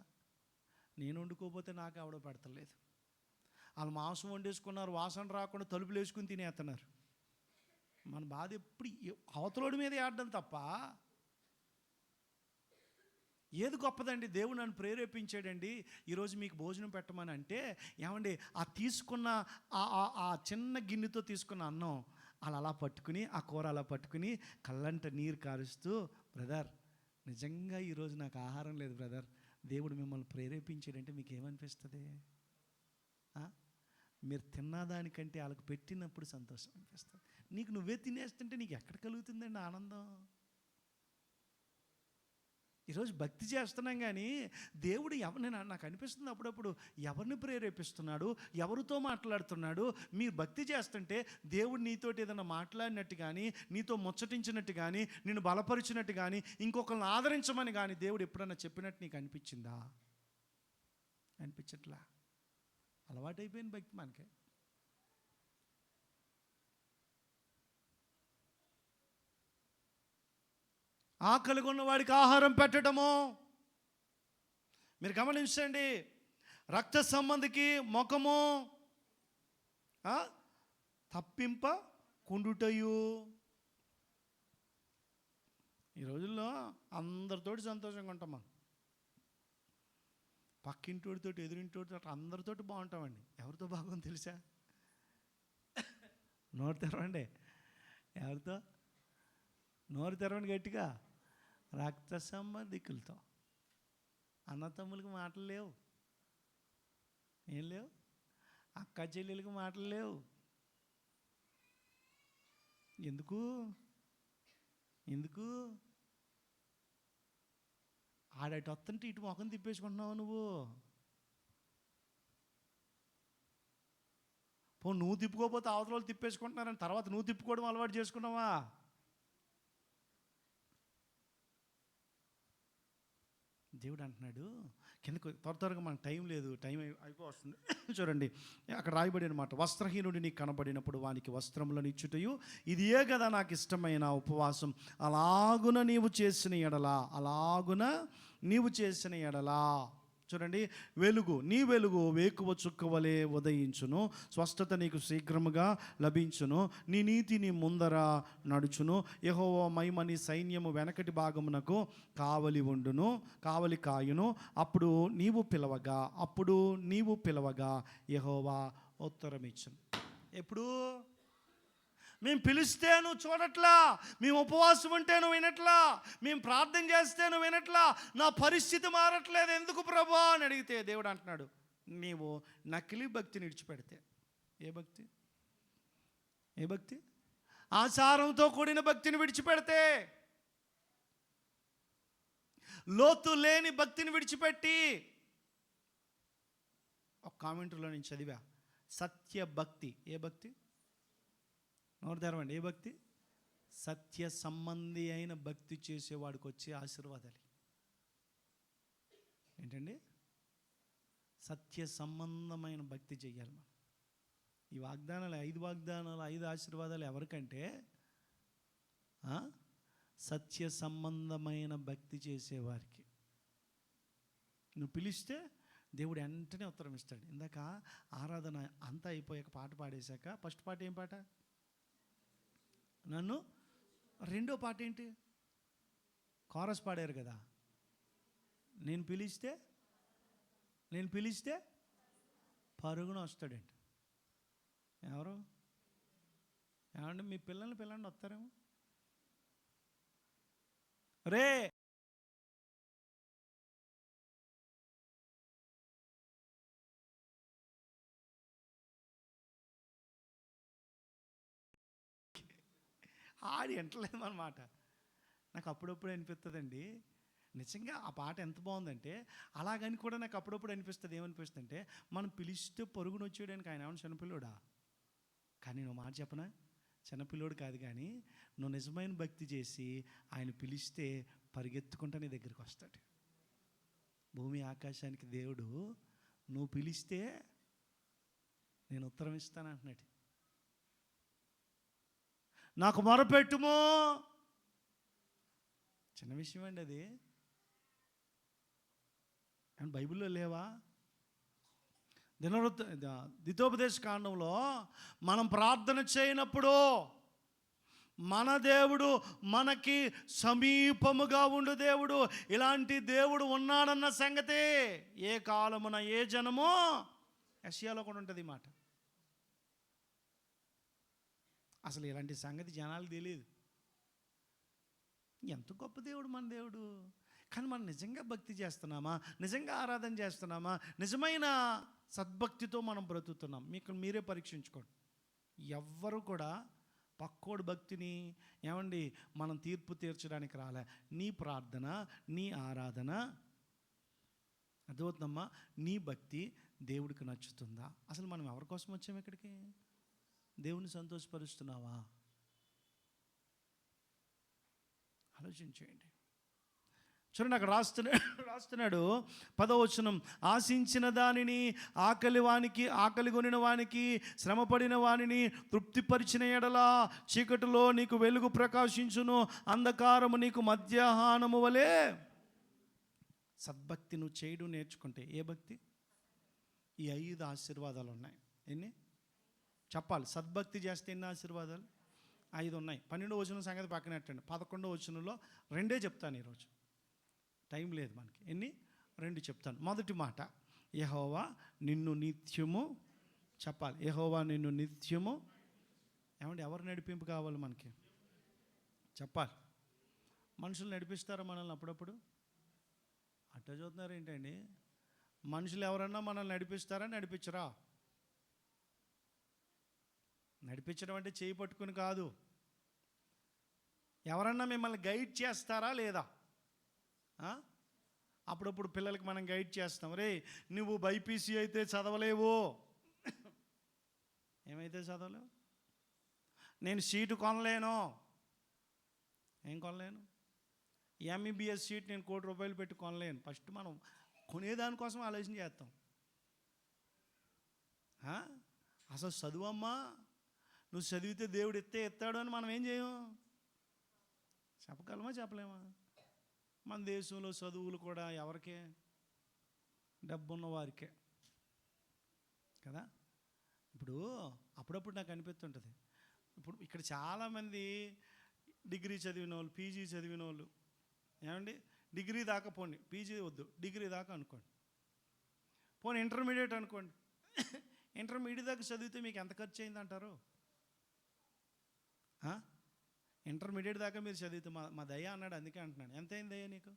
నేను వండుకోకపోతే నాకు ఎవడో పెడతలేదు. వాళ్ళు మాంసం వండేసుకున్నారు, వాసన రాకుండా తలుపులు వేసుకుని తినేస్తున్నారు. మన బాధ ఎప్పుడు అవతలోడి మీద ఆడడం తప్ప ఏది గొప్పదండి? దేవుడు నన్ను ప్రేరేపించాడండి ఈరోజు మీకు భోజనం పెట్టమని అంటే, ఏమండి ఆ తీసుకున్న ఆ చిన్న గిన్నెతో తీసుకున్న అన్నం అలా పట్టుకుని, ఆ కూర అలా పట్టుకుని కళ్ళంట నీరు కారుస్తూ, బ్రదర్ నిజంగా ఈరోజు నాకు ఆహారం లేదు బ్రదర్, దేవుడు మిమ్మల్ని ప్రేరేపించాడంటే మీకు ఏమనిపిస్తుంది? మీరు తిన్నదానికంటే వాళ్ళకి పెట్టినప్పుడు సంతోషం అనిపిస్తుంది. నీకు నువ్వే తినేస్తుంటే నీకు ఎక్కడ కలుగుతుందండి ఆనందం? ఈరోజు భక్తి చేస్తున్నాం కానీ దేవుడు నాకు అనిపిస్తుంది అప్పుడప్పుడు ఎవరిని ప్రేరేపిస్తున్నాడు, ఎవరితో మాట్లాడుతున్నాడు. మీరు భక్తి చేస్తుంటే దేవుడు నీతోటి ఏదైనా మాట్లాడినట్టు కానీ, నీతో ముచ్చటించినట్టు కానీ, నిన్ను బలపరిచినట్టు కానీ, ఇంకొకరిని ఆదరించమని కానీ దేవుడు ఎప్పుడన్నా చెప్పినట్టు నీకు అనిపించిందా? అనిపించట్లా. అలవాటైపోయింది భక్తి మనకి. ఆకలి ఉన్నవాడికి ఆహారం పెట్టడము. మీరు గమనించండి, రక్త సంబంధికి ముఖము తప్పింప కుండుటయు. ఈ రోజుల్లో అందరితోటి సంతోషంగా ఉంటాం మనం. పక్కింటోడితో, ఎదురింటోడితో, అందరితోటి బాగుంటామండి. ఎవరితో బాగుంది తెలుసా? నోరు తెరవండి. ఎవరితో? నోరు తెరవండి గట్టిగా. రక్త సంబంధికులతో. అన్నతమ్ములకి మాటలు లేవు, ఏం లేవు. అక్క చెల్లెలకి మాటలు లేవు. ఎందుకు? ఆడటి వస్తుంటే ఇటు మొఖం తిప్పేసుకుంటున్నావు నువ్వు. నువ్వు తిప్పుకోకపోతే అవతల వాళ్ళు తిప్పేసుకుంటున్నారని తర్వాత నువ్వు తిప్పుకోవడం అలవాటు చేసుకున్నావా? దేవుడు అంటున్నాడు కిందకు, త్వరగా మనకు టైం లేదు, టైం అయిపోతుంది. చూడండి అక్కడ రాయబడి అనమాట, వస్త్రహీనుడి నీకు కనబడినప్పుడు వానికి వస్త్రములను ఇచ్చుటయు ఇదియే కదా నాకు ఇష్టమైన ఉపవాసం. అలాగున నీవు చేసిన ఎడలా. చూడండి, నీ వెలుగు వేకువ చుక్కవలే ఉదయించును, స్వస్థత నీకు శీఘ్రముగా లభించును, నీ నీతి నీ ముందర నడుచును, యెహోవా మహిమ నీ సైన్యము వెనకటి భాగమునకు కావలి కాయును. అప్పుడు నీవు పిలవగా యెహోవా ఉత్తరమిచ్చును. ఎప్పుడు? మేము పిలిస్తే నువ్వు చూడట్లా, మేము ఉపవాసం ఉంటే నువ్వు వినట్లా, మేము ప్రార్థన చేస్తే నువ్వు వినట్లా, నా పరిస్థితి మారట్లేదు ఎందుకు ప్రభా అని అడిగితే దేవుడు అంటున్నాడు, నీవు నకిలీ భక్తిని విడిచిపెడితే. ఏ భక్తి? ఆచారంతో కూడిన భక్తిని విడిచిపెడితే, లోతు లేని భక్తిని విడిచిపెట్టి. ఒక కామెంట్లో నేను చదివా, సత్య భక్తి. ఏ భక్తి? నోరు తెరవండి. ఏ భక్తి? సత్య సంబంధి అయిన భక్తి చేసేవాడికి వచ్చే ఆశీర్వాదాలు ఏంటండి? సత్య సంబంధమైన భక్తి చెయ్యాలి మనం. ఈ వాగ్దానాలు 5 ఆశీర్వాదాలు ఎవరికంటే సత్య సంబంధమైన భక్తి చేసేవారికి. నువ్వు పిలిస్తే దేవుడు వెంటనే ఉత్తరం ఇస్తాడు. ఇందాక ఆరాధన అంతా అయిపోయాక పాట పాడేశాక ఫస్ట్ పాట ఏం పాట? నన్ను. రెండో పాట ఏంటి? కోరస్ పాడారు కదా, నేను పిలిస్తే పరుగున వస్తాడండి. ఎవరు? ఏమంటే మీ పిల్లల్ని వస్తారేమో. రే ఆడి ఎంటలేదు అన్నమాట. నాకు అప్పుడప్పుడు అనిపిస్తుందండి, నిజంగా ఆ పాట ఎంత బాగుందంటే, అలాగని కూడా నాకు అప్పుడప్పుడు అనిపిస్తుంది. ఏమనిపిస్తుంది అంటే, మనం పిలిస్తే పరుగును వచ్చేయడానికి ఆయన ఏమన్నా చిన్నపిల్లోడా? కానీ నువ్వు మాట చెప్పనా, చిన్నపిల్లోడు కాదు. కానీ నువ్వు నిజమైన భక్తి చేసి ఆయన పిలిస్తే పరిగెత్తుకుంటా నీ దగ్గరికి వస్తాడు. భూమి ఆకాశానికి దేవుడు నువ్వు పిలిస్తే నేను ఉత్తరం ఇస్తాను అంటున్నాడు. నాకు మొరపెట్టుము. చిన్న విషయం అండి అది. అండ్ బైబిల్లో లేవా? ద్వితోపదేశ కాండంలో మనం ప్రార్థన చేయనప్పుడు మన దేవుడు మనకి సమీపముగా ఉండు దేవుడు, ఇలాంటి దేవుడు ఉన్నాడన్న సంగతి ఏ కాలమున ఏ జనమో, యెషయాలో కూడా ఉంటుంది ఈ మాట. అసలు ఇలాంటి సంగతి జనాలకు తెలియదు. ఎంత గొప్ప దేవుడు మన దేవుడు. కానీ మనం నిజంగా భక్తి చేస్తున్నామా? నిజంగా ఆరాధన చేస్తున్నామా? నిజమైన సద్భక్తితో మనం బ్రతుకుతున్నాం? మీరే పరీక్షించుకోండి. ఎవ్వరు కూడా పక్కోడి భక్తిని ఏమండి మనం తీర్పు తీర్చడానికి రాలే. నీ ప్రార్థన, నీ ఆరాధన, అర్థమవుతుందమ్మా, నీ భక్తి దేవుడికి నచ్చుతుందా? అసలు మనం ఎవరి కోసం వచ్చాము ఇక్కడికి? దేవుని సంతోషపరుస్తున్నావా? ఆలోచించేయండి. చూడండి, అక్కడ రాస్తున్నాడు 10వ వచనం, ఆశించిన దానిని, ఆకలి కొనిన వానికి, శ్రమపడిన వానిని తృప్తిపరిచిన ఎడల చీకటిలో నీకు వెలుగు ప్రకాశించును, అంధకారము నీకు మధ్యాహ్నము వలె. సద్భక్తి నువ్వు చేయడం నేర్చుకుంటే, ఏ భక్తి? ఈ 5 ఆశీర్వాదాలు ఉన్నాయి. ఎన్ని చెప్పాలి? సద్భక్తి చేస్తే ఎన్ని ఆశీర్వాదాలు? 5 ఉన్నాయి. 12వ వచనం సంగతి పక్కనెట్టండి. 11వ వచనంలో 2 చెప్తాను ఈరోజు, టైం లేదు మనకి. ఎన్ని? 2 చెప్తాను. మొదటి మాట, యెహోవా నిన్ను నిత్యము, చెప్పాలి, యెహోవా నిన్ను నిత్యము. ఏమంటే ఎవరు నడిపింపు కావాలి మనకి? చెప్పాలి. మనుషులు నడిపిస్తారా మనల్ని అప్పుడప్పుడు? అట్లా చూస్తున్నారు ఏంటండి? మనుషులు ఎవరన్నా మనల్ని నడిపిస్తారా, నడిపించరా? నడిపించడం అంటే చేయి పట్టుకుని కాదు. ఎవరన్నా మిమ్మల్ని గైడ్ చేస్తారా లేదా? అప్పుడప్పుడు పిల్లలకి మనం గైడ్ చేస్తాం, రే నువ్వు బైపీసీ అయితే చదవలేవు. ఏమైతే చదవలేవు? నేను సీటు కొనలేను. ఏం కొనలేను? ఎంఈబిఎస్ సీట్ నేను ₹1,00,00,000 పెట్టి కొనలేను. ఫస్ట్ మనం కొనేదానికోసం ఆలోచన చేస్తాం. అసలు చదువమ్మా, నువ్వు చదివితే దేవుడు ఎత్తాడు అని మనం ఏం చేయం? చెప్పగలమా, చెప్పలేమా? మన దేశంలో చదువులు కూడా ఎవరికే? డబ్బున్న వారికే కదా. ఇప్పుడు అప్పుడప్పుడు నాకు అనిపిస్తుంటుంది, ఇప్పుడు ఇక్కడ చాలామంది డిగ్రీ చదివిన వాళ్ళు, పీజీ చదివిన వాళ్ళు, ఏమండి డిగ్రీ దాకా పోండి, పీజీ వద్దు, డిగ్రీ దాకా అనుకోండి, పోనీ ఇంటర్మీడియట్ అనుకోండి. ఇంటర్మీడియట్ దాకా చదివితే మీకు ఎంత ఖర్చు అయిందంటారు? ఇంటర్మీడియట్ దాకా మీరు చదివితే, మా దయ్య అన్నాడు, అందుకే అంటున్నాను, ఎంత అయింది దయ్య నీకు?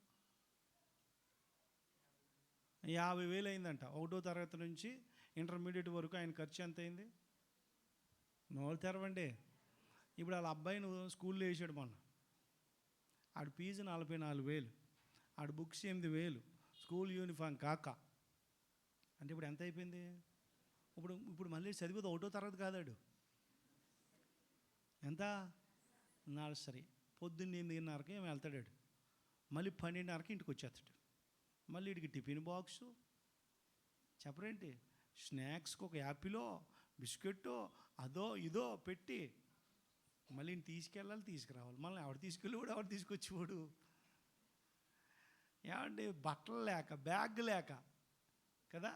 50,000 అయిందంట. 1వ తరగతి నుంచి ఇంటర్మీడియట్ వరకు ఆయన ఖర్చు ఎంత అయింది? నోరు తెరవండి. ఇప్పుడు వాళ్ళ అబ్బాయిని స్కూల్లో వేసాడు మొన్న, ఆడు ఫీజు 44,000, ఆడు బుక్స్ 8,000, స్కూల్ యూనిఫామ్ కాక. అంటే ఇప్పుడు ఎంత అయిపోయింది? ఇప్పుడు మళ్ళీ చదివేది 1వ తరగతి కాదాడు, ఎంత? నర్సరీ. పొద్దున్న 8:30కి ఏమి వెళ్తాడు, మళ్ళీ 12:30కి ఇంటికి వచ్చేస్తాడు. మళ్ళీ వీడికి టిఫిన్ బాక్సు చెప్పరేంటి, స్నాక్స్కి ఒక యాపిలో బిస్కెట్టో అదో ఇదో పెట్టి మళ్ళీ ఇంటికి తీసుకెళ్ళాలి, తీసుకురావాలి. మళ్ళీ ఎవడు తీసుకెళ్ళేవాడు, ఎవడు తీసుకొచ్చేవాడు? ఏమండి బట్టలు లేక, బ్యాగ్ లేక కదా,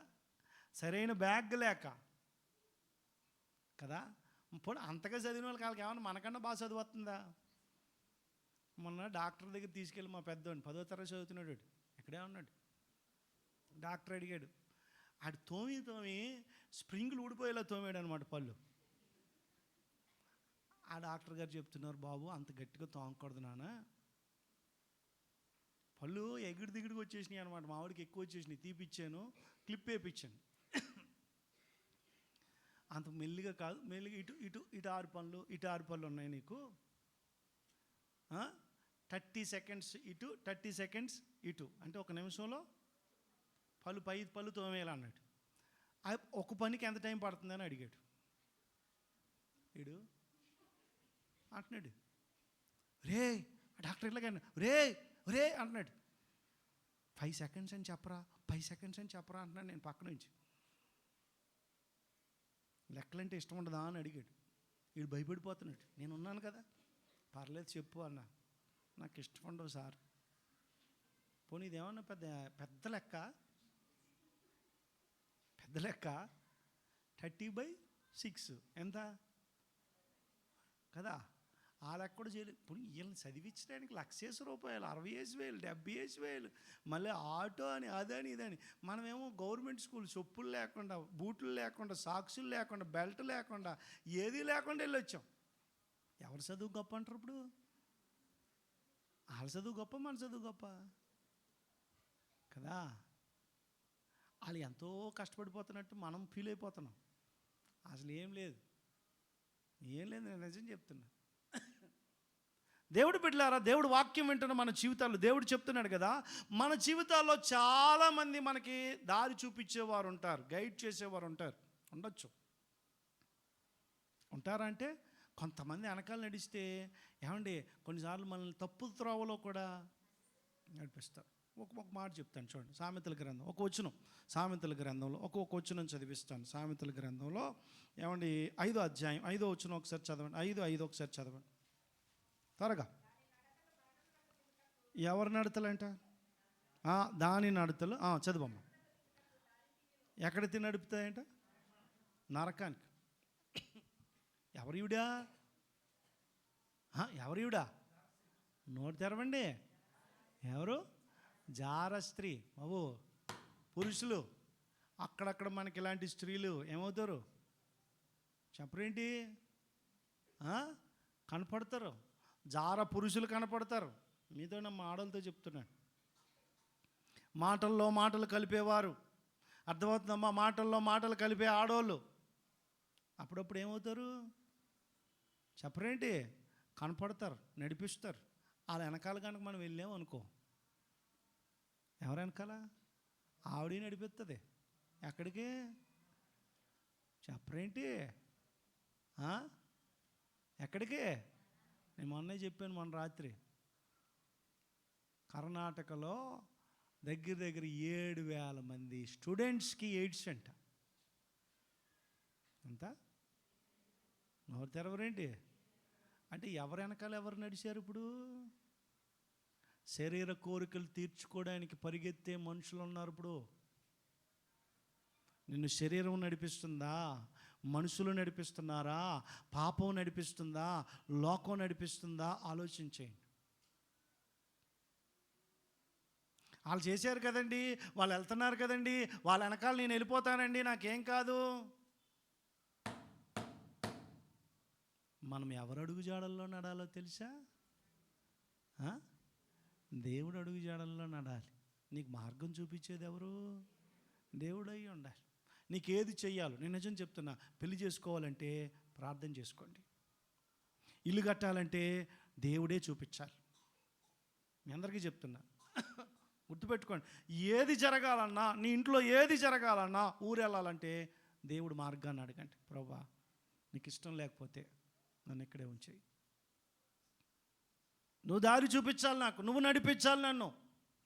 సరైన బ్యాగ్ లేక కదా. ఇప్పుడు అంతగా చదివిన వాళ్ళకి ఏమన్నా మనకన్నా బాగా చదువు వస్తుందా? మొన్న డాక్టర్ దగ్గర తీసుకెళ్ళి మా పెద్దవాడిని, 10వ తరగతి చదువుతున్నాడు, ఇక్కడే ఉన్నాడు. డాక్టర్ అడిగాడు, ఆడు తోమి స్ప్రింగులు ఊడిపోయేలా తోమాడు అనమాట పళ్ళు. ఆ డాక్టర్ గారు చెప్తున్నారు, బాబు అంత గట్టిగా తోమకూడదు నాన్న, పళ్ళు ఎగిడి దిగిడికి వచ్చేసినాయి అనమాట. మా వాడికి ఎక్కువ వచ్చేసినాయి, తీపిచ్చాను, క్లిప్ వేయించాను. అంత మెల్లిగా కాదు, మెల్లిగా ఇటు 6 పళ్ళు ఉన్నాయి నీకు, 30 సెకండ్స్ ఇటు, 30 సెకండ్స్ ఇటు, అంటే 1 నిమిషంలో పళ్ళు తోమేయాలి అన్నాడు. ఒక పనికి ఎంత టైం పడుతుందని అడిగాడు. వీడు అంటున్నాడు, రే డాక్టర్ ఇట్లాగా రే అంటున్నాడు, 5 సెకండ్స్ అని చెప్పరా, 5 సెకండ్స్ అని చెప్పరా అంటున్నాడు. నేను పక్క నుంచి, లెక్కలంటే ఇష్టం ఉండదా అని అడిగాడు. వీడు భయపడిపోతున్నాడు. నేను ఉన్నాను కదా, పర్లేదు చెప్పు అన్నా. నాకు ఇష్టం ఉండవు సార్. పోనీ ఇదేమన్నా పెద్ద లెక్క 30/6 ఎంత కదా. ఆ లెక్క కూడా చేయలేదు. ఇప్పుడు వీళ్ళని చదివించడానికి ₹1,00,000, 60,000, 70,000, మళ్ళీ ఆటో అని అదని ఇదని. మనమేమో గవర్నమెంట్ స్కూల్, చెప్పులు లేకుండా, బూట్లు లేకుండా, సాక్సులు లేకుండా, బెల్ట్ లేకుండా, ఏది లేకుండా వెళ్ళొచ్చాం. ఎవరి చదువు గొప్ప అంటారు ఇప్పుడు? వాళ్ళ చదువు గొప్ప, మన చదువు గొప్ప కదా. వాళ్ళు ఎంతో కష్టపడిపోతున్నట్టు మనం ఫీల్ అయిపోతున్నాం. అసలు ఏం లేదు, నేను నిజం చెప్తున్నా. దేవుడు బిడ్డలారా, దేవుడు వాక్యం వింటున్న మన జీవితాల్లో దేవుడు చెప్తున్నాడు కదా, మన జీవితాల్లో చాలామంది మనకి దారి చూపించేవారు ఉంటారు, గైడ్ చేసేవారు ఉండొచ్చు. ఉంటారా అంటే కొంతమంది వెనకాల నడిస్తే ఏమండి కొన్నిసార్లు మనల్ని తప్పుల త్రోవలో కూడా నడిపిస్తారు. ఒక మాట చెప్తాను చూడండి, సామెతల గ్రంథం సామెతల గ్రంథంలో ఒక వచనం చదివిస్తాను. సామెతల గ్రంథంలో ఏమండి 5వ అధ్యాయం 5వ వచనం ఒకసారి చదవండి. 5:5 ఒకసారి చదవండి త్వరగా. ఎవరి నడతలంట? దాని నడతలు. చదువమ్మ. ఎక్కడికి నడుపుతాయంట? నరకానికి. ఎవరివిడా? నోరు తెరవండి. ఎవరు? జార స్త్రీ. బాబు పురుషులు, అక్కడక్కడ మనకి ఇలాంటి స్త్రీలు ఏమవుతారు చెప్పరేంటి? కనపడతారు. జార పురుషులు కనపడతారు. మీతో మా ఆడలతో చెప్తున్నాను. మాటల్లో మాటలు కలిపేవారు, అర్థమవుతుందమ్మా? మాటల్లో మాటలు కలిపే ఆడోళ్ళు అప్పుడప్పుడు ఏమవుతారు చెప్పరేంటి? కనపడతారు, నడిపిస్తారు. వాళ్ళ వెనకాల కనుక మనం వెళ్ళాము అనుకో, ఎవరు వెనకాల? ఆవిడ నడిపిస్తుంది. ఎక్కడికి చెప్పరేంటి? ఎక్కడికి? నేను మొన్నే చెప్పాను, మొన్న రాత్రి కర్ణాటకలో దగ్గర 7,000 మంది స్టూడెంట్స్కి ఎయిడ్స్ అంట. ఎంత? నోరు తెరవరేంటి? అంటే ఎవరు వెనకాల ఎవరు నడిచారు? ఇప్పుడు శరీర కోరికలు తీర్చుకోవడానికి పరిగెత్తే మనుషులు ఉన్నారు. ఇప్పుడు నిన్ను శరీరం నడిపిస్తుందా? మనుషులు నడిపిస్తున్నారా? పాపం నడిపిస్తుందా? లోకం నడిపిస్తుందా? ఆలోచించేయండి. వాళ్ళు చేశారు కదండి, వాళ్ళు వెళ్తున్నారు కదండి, వాళ్ళ వెనకాల నేను వెళ్ళిపోతానండి, నాకేం కాదు. మనం ఎవరు అడుగు జాడల్లో నడాలో తెలుసా? దేవుడు అడుగు జాడల్లో నడాలి. నీకు మార్గం చూపించేది ఎవరు? దేవుడు అయి ఉండాలి. నీకేది చెయ్యాలో, నేను నిజం చెప్తున్నా, పెళ్లి చేసుకోవాలంటే ప్రార్థన చేసుకోండి. ఇల్లు కట్టాలంటే దేవుడే చూపించాలి. మీ అందరికీ చెప్తున్నా, గుర్తుపెట్టుకోండి. ఏది జరగాలన్నా, నీ ఇంట్లో ఏది జరగాలన్నా, ఊరు వెళ్ళాలంటే దేవుడు మార్గాన్ని అడగండి. ప్రభువా, నీకు ఇష్టం లేకపోతే నన్ను ఇక్కడే ఉంచేయి, నువ్వు దారి చూపించాలి, నాకు నువ్వు నడిపించాలి నన్ను.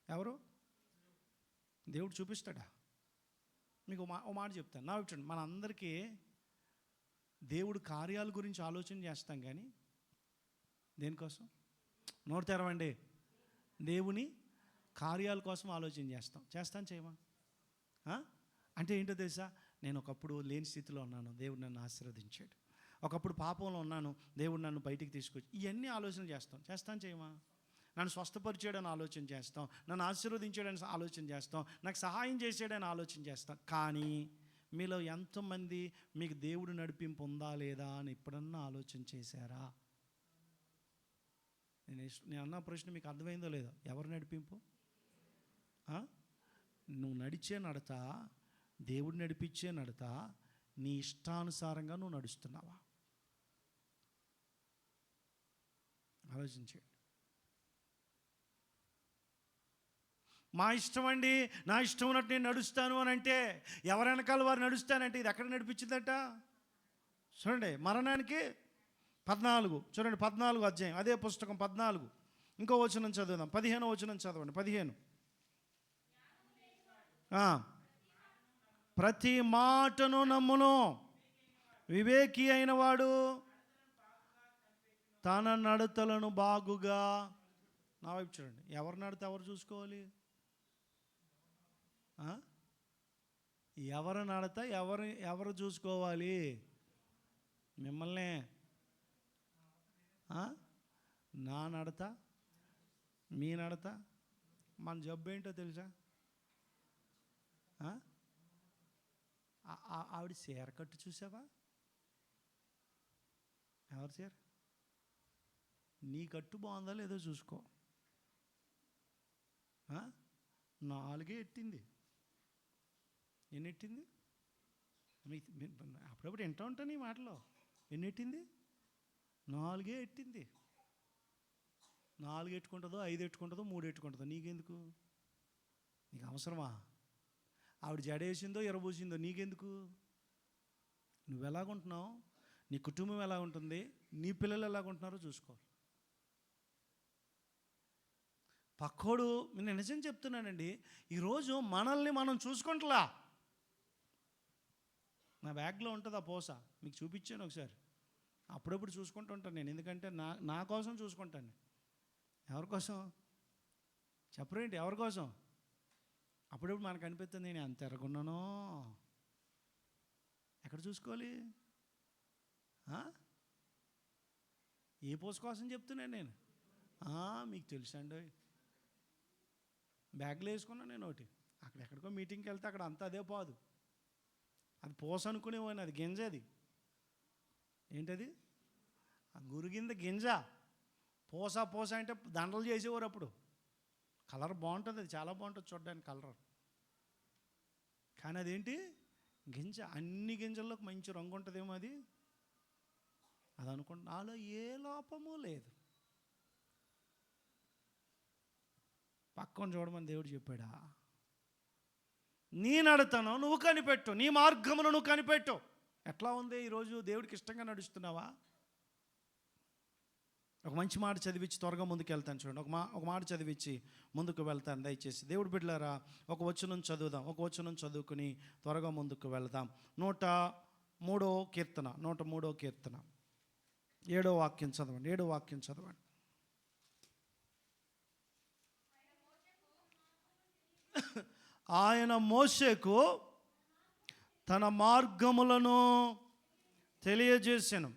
ఎవరు? దేవుడు చూపిస్తాడా? మీకు ఓ మాట చెప్తాను. నా విషయం, మనందరికీ దేవుడు కార్యాల గురించి ఆలోచన చేస్తాం, కానీ దేనికోసం? నోరు తెరవండి. దేవుని కార్యాల కోసం ఆలోచన చేస్తాను చేయమా? అంటే ఏంటో తెలుసా? నేను ఒకప్పుడు లేని స్థితిలో ఉన్నాను, దేవుడు నన్ను ఆశీర్వదించాడు. ఒకప్పుడు పాపంలో ఉన్నాను, దేవుడు నన్ను బయటికి తీసుకొచ్చి, ఇవన్నీ ఆలోచన చేస్తాను చేయమా? నన్ను స్వస్థపరిచాడని ఆలోచన చేస్తాం, నన్ను ఆశీర్వదించాడని ఆలోచన చేస్తాం, నాకు సహాయం చేసాడని ఆలోచన చేస్తాం. కానీ మీలో ఎంతమంది మీకు దేవుడు నడిపింపు ఉందా లేదా అని ఎప్పుడన్నా ఆలోచన చేశారా? నేను అన్న ప్రశ్న మీకు అర్థమైందో లేదో? ఎవరు నడిపింపు? నువ్వు నడిచే నడత, దేవుడు నడిపించే నడత, నీ ఇష్టానుసారంగా నువ్వు నడుస్తున్నావా? ఆలోచించండి. మా ఇష్టం అండి, నా ఇష్టం ఉన్నట్టు నేను నడుస్తాను అని అంటే, ఎవరి వెనకాల వారు నడుస్తానంటే ఇది ఎక్కడ నడిపించిందట? చూడండి, మరణానికి 14 చూడండి, 14వ అధ్యాయం అదే పుస్తకం 14 ఇంకో వచనం చదువుదాం. 15వ వచనం చదవండి. 15. ప్రతి మాటను నమ్మును, వివేకి అయిన వాడు తన నడతలను బాగుగా. నా వైపు చూడండి. ఎవరు నడత ఎవరు చూసుకోవాలి? ఎవరు నడత ఎవరు చూసుకోవాలి? మిమ్మల్నే. నా నడత, మీ నడత. మన జబ్బు ఏంటో తెలుసా? ఆవిడ చీర కట్టు చూసావా? ఎవరు చీర? నీ కట్టు బాగుందా లేదో చూసుకో. 4 ఎట్టింది. ఎన్ని ఎట్టింది? అప్పుడప్పుడు వింటూ ఉంటాను ఈ మాటలో. ఎన్ని ఎట్టింది? 4 ఎట్టింది. 4 ఎట్టుకుంటుందో 5 ఎట్టుకుంటుందో 3 ఎట్టుకుంటుందో నీకెందుకు? నీకు అవసరమా? ఆవిడ జడేసిందో ఎరబూసిందో నీకెందుకు? నువ్వు ఎలాగుంటున్నావు, నీ కుటుంబం ఎలా ఉంటుంది, నీ పిల్లలు ఎలాగుంటున్నారో చూసుకోవాలి. పక్కోడు, నేను నిజం చెప్తున్నానండి, ఈరోజు మనల్ని మనం చూసుకుంటలా. నా బ్యాగ్లో ఉంటుంది ఆ పోస, మీకు చూపించాను ఒకసారి. అప్పుడప్పుడు చూసుకుంటూ ఉంటాను నేను, ఎందుకంటే నా కోసం చూసుకుంటాను. ఎవరి కోసం చెప్పరేంటి? ఎవరి కోసం? అప్పుడప్పుడు మనకు అనిపిస్తుంది, నేను ఎంత ఎరగున్నానో. ఎక్కడ చూసుకోవాలి? ఏ పోస్ కోసం చెప్తున్నాను నేను? మీకు తెలుసండి, బ్యాగ్లో వేసుకున్నాను నేను ఒకటి. అక్కడెక్కడికో మీటింగ్కి వెళ్తే అక్కడ అంతా అదే పోదు. అది పోస అనుకునేవాడిని, అది గింజ. అది ఏంటది? ఆ గురిగింద గింజ. పోస అంటే దండలు చేసేవారు అప్పుడు. కలర్ బాగుంటుంది, అది చాలా బాగుంటుంది చూడడానికి కలర్. కానీ అదేంటి? గింజ. అన్ని గింజల్లోకి మంచి రంగు ఉంటుందేమో అది అనుకుంటా. నాలో ఏ లోపము లేదు. పక్కన చూడమని దేవుడు చెప్పాడా? నీ నడతను నువ్వు కనిపెట్టు, నీ మార్గమును నువ్వు కనిపెట్టు. ఎట్లా ఉంది ఈరోజు? దేవుడికి ఇష్టంగా నడుస్తున్నావా? ఒక మంచి మాట చదివించి త్వరగా ముందుకు వెళ్తాను. చూడండి, ఒక మాట చదివించి ముందుకు వెళ్తాను దయచేసి. దేవుడు బిడ్డలారా, ఒక వచనం చదువుదాం. ఒక వచనం చదువుకుని త్వరగా ముందుకు వెళ్దాం. 103వ కీర్తన, 103వ కీర్తన 7వ వాక్యం చదవండి. 7వ వాక్యం చదవండి. ఆయన మోషేకు తన మార్గములను తెలియజేసెను,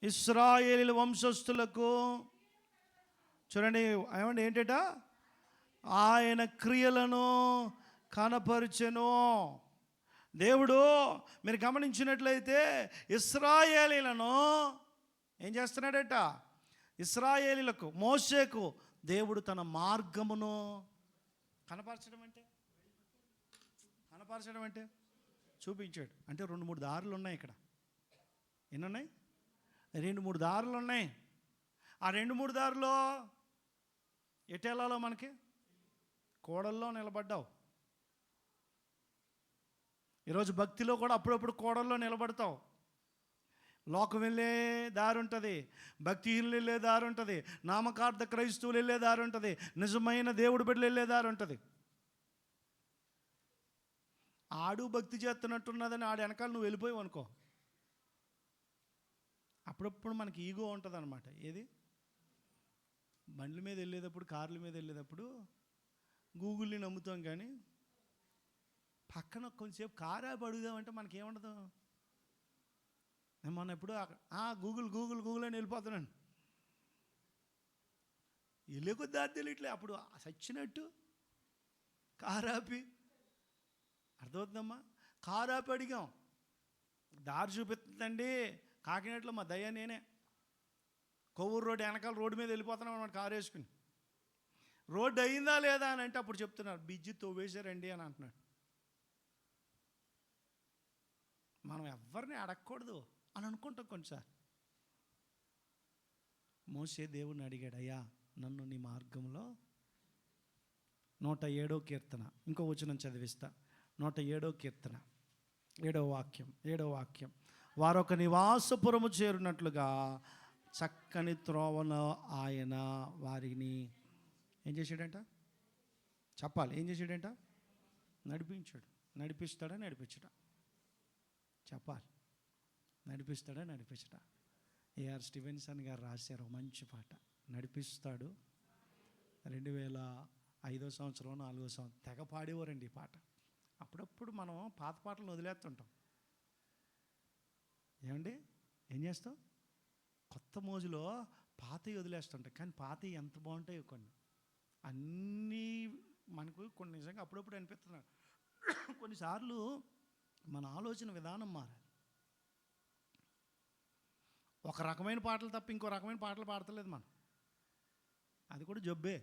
ఇశ్రాయేలు వంశస్థులకు. చూడండి ఏమండి, ఏంటట? ఆయన క్రియలను కనపరిచెను. దేవుడు మీరు గమనించినట్లయితే ఇశ్రాయేలీలను ఏం చేస్తున్నాడట? ఇశ్రాయేలీలకు, మోషేకు దేవుడు తన మార్గమును కనపరచడం అంటే చూపించాడు. అంటే 2-3 దారులు ఉన్నాయి ఇక్కడ. ఎన్ని ఉన్నాయి? 2-3 దారులు ఉన్నాయి. ఆ 2-3 దారులో ఎటెలాలో మనకి కోడల్లో నిలబడ్డావు. ఈరోజు భక్తిలో కూడా అప్పుడప్పుడు కోడల్లో నిలబడతావు. లోకం వెళ్ళే దారి ఉంటుంది, భక్తిహీనులు వెళ్ళే దారి ఉంటుంది, నామకార్థ క్రైస్తవులు వెళ్ళే దారి ఉంటుంది, నిజమైన దేవుడు బిడ్డలు వెళ్ళే దారి ఉంటుంది. ఆడు భక్తి చేస్తున్నట్టున్నదని ఆడు వెనకాల నువ్వు వెళ్ళిపోయావు అనుకో, అప్పుడప్పుడు మనకి ఈగో ఉంటుంది అనమాట. ఏది? బండ్ల మీద వెళ్ళేటప్పుడు, కార్ల మీద వెళ్ళేటప్పుడు గూగుల్ని నమ్ముతాం, కానీ పక్కన కొంచెంసేపు కారు ఆపి అడుగుదామంటే మనకేముండదు. నేను మొన్న ఎప్పుడు గూగుల్ అని వెళ్ళిపోతున్నాను. వెళ్ళే కొద్ది దారి తెలియట్లే. అప్పుడు సచ్చినట్టు కారాపి, అర్థమవుతుందమ్మా, కారాపి అడిగాం, దారి చూపిస్తుందండి. కాకినాడలో మా దయ్య నేనే కొవ్వూరు రోడ్డు వెనకాల రోడ్డు మీద వెళ్ళిపోతున్నాం అన్నమాట, కారు వేసుకుని. రోడ్డు అయిందా లేదా అని అంటే అప్పుడు చెప్తున్నారు, బిజ్జి తవ్వేశారండి అని అంటున్నాడు. మనం ఎవరిని అడగకూడదు అని అనుకుంటాం కొన్నిసార్లు. మోషే దేవుడిని అడిగాడు, అయ్యా నన్ను నీ మార్గంలో. 107వ కీర్తన ఇంకో వచనం చదివిస్తా. 107వ కీర్తన 7వ వాక్యం. వారొక నివాసపురము చేరునట్లుగా చక్కని త్రోవను ఆయన వారిని ఏం చేశాడంట? చెప్పాలి, ఏం చేశాడంట? నడిపించాడు. నడిపిస్తాడా నడిపించడా? చెప్పాలి. నడిపిస్తాడా నడిపించడా? ఏఆర్ స్టీవెన్సన్ గారు రాశారు మంచి పాట, నడిపిస్తాడు. 2005వ సంవత్సరం 4వ సంవత్సరం తెగ పాడేవారండి ఈ పాట. అప్పుడప్పుడు మనం పాత పాటలను వదిలేస్తుంటాం. ఏమండి, ఏం చేస్తాం? కొత్త మోజులో పాతవి వదిలేస్తుంటాం. కానీ పాతవి ఎంత బాగుంటాయో కొన్ని. అన్నీ మనకు కొన్ని నిజంగా అప్పుడప్పుడు అనిపిస్తున్నాయి. కొన్నిసార్లు మన ఆలోచన విధానం మారాలి. ఒక రకమైన పాటలు తప్ప ఇంకో రకమైన పాటలు పాడతలేదు మనం. అది కూడా జబ్బే.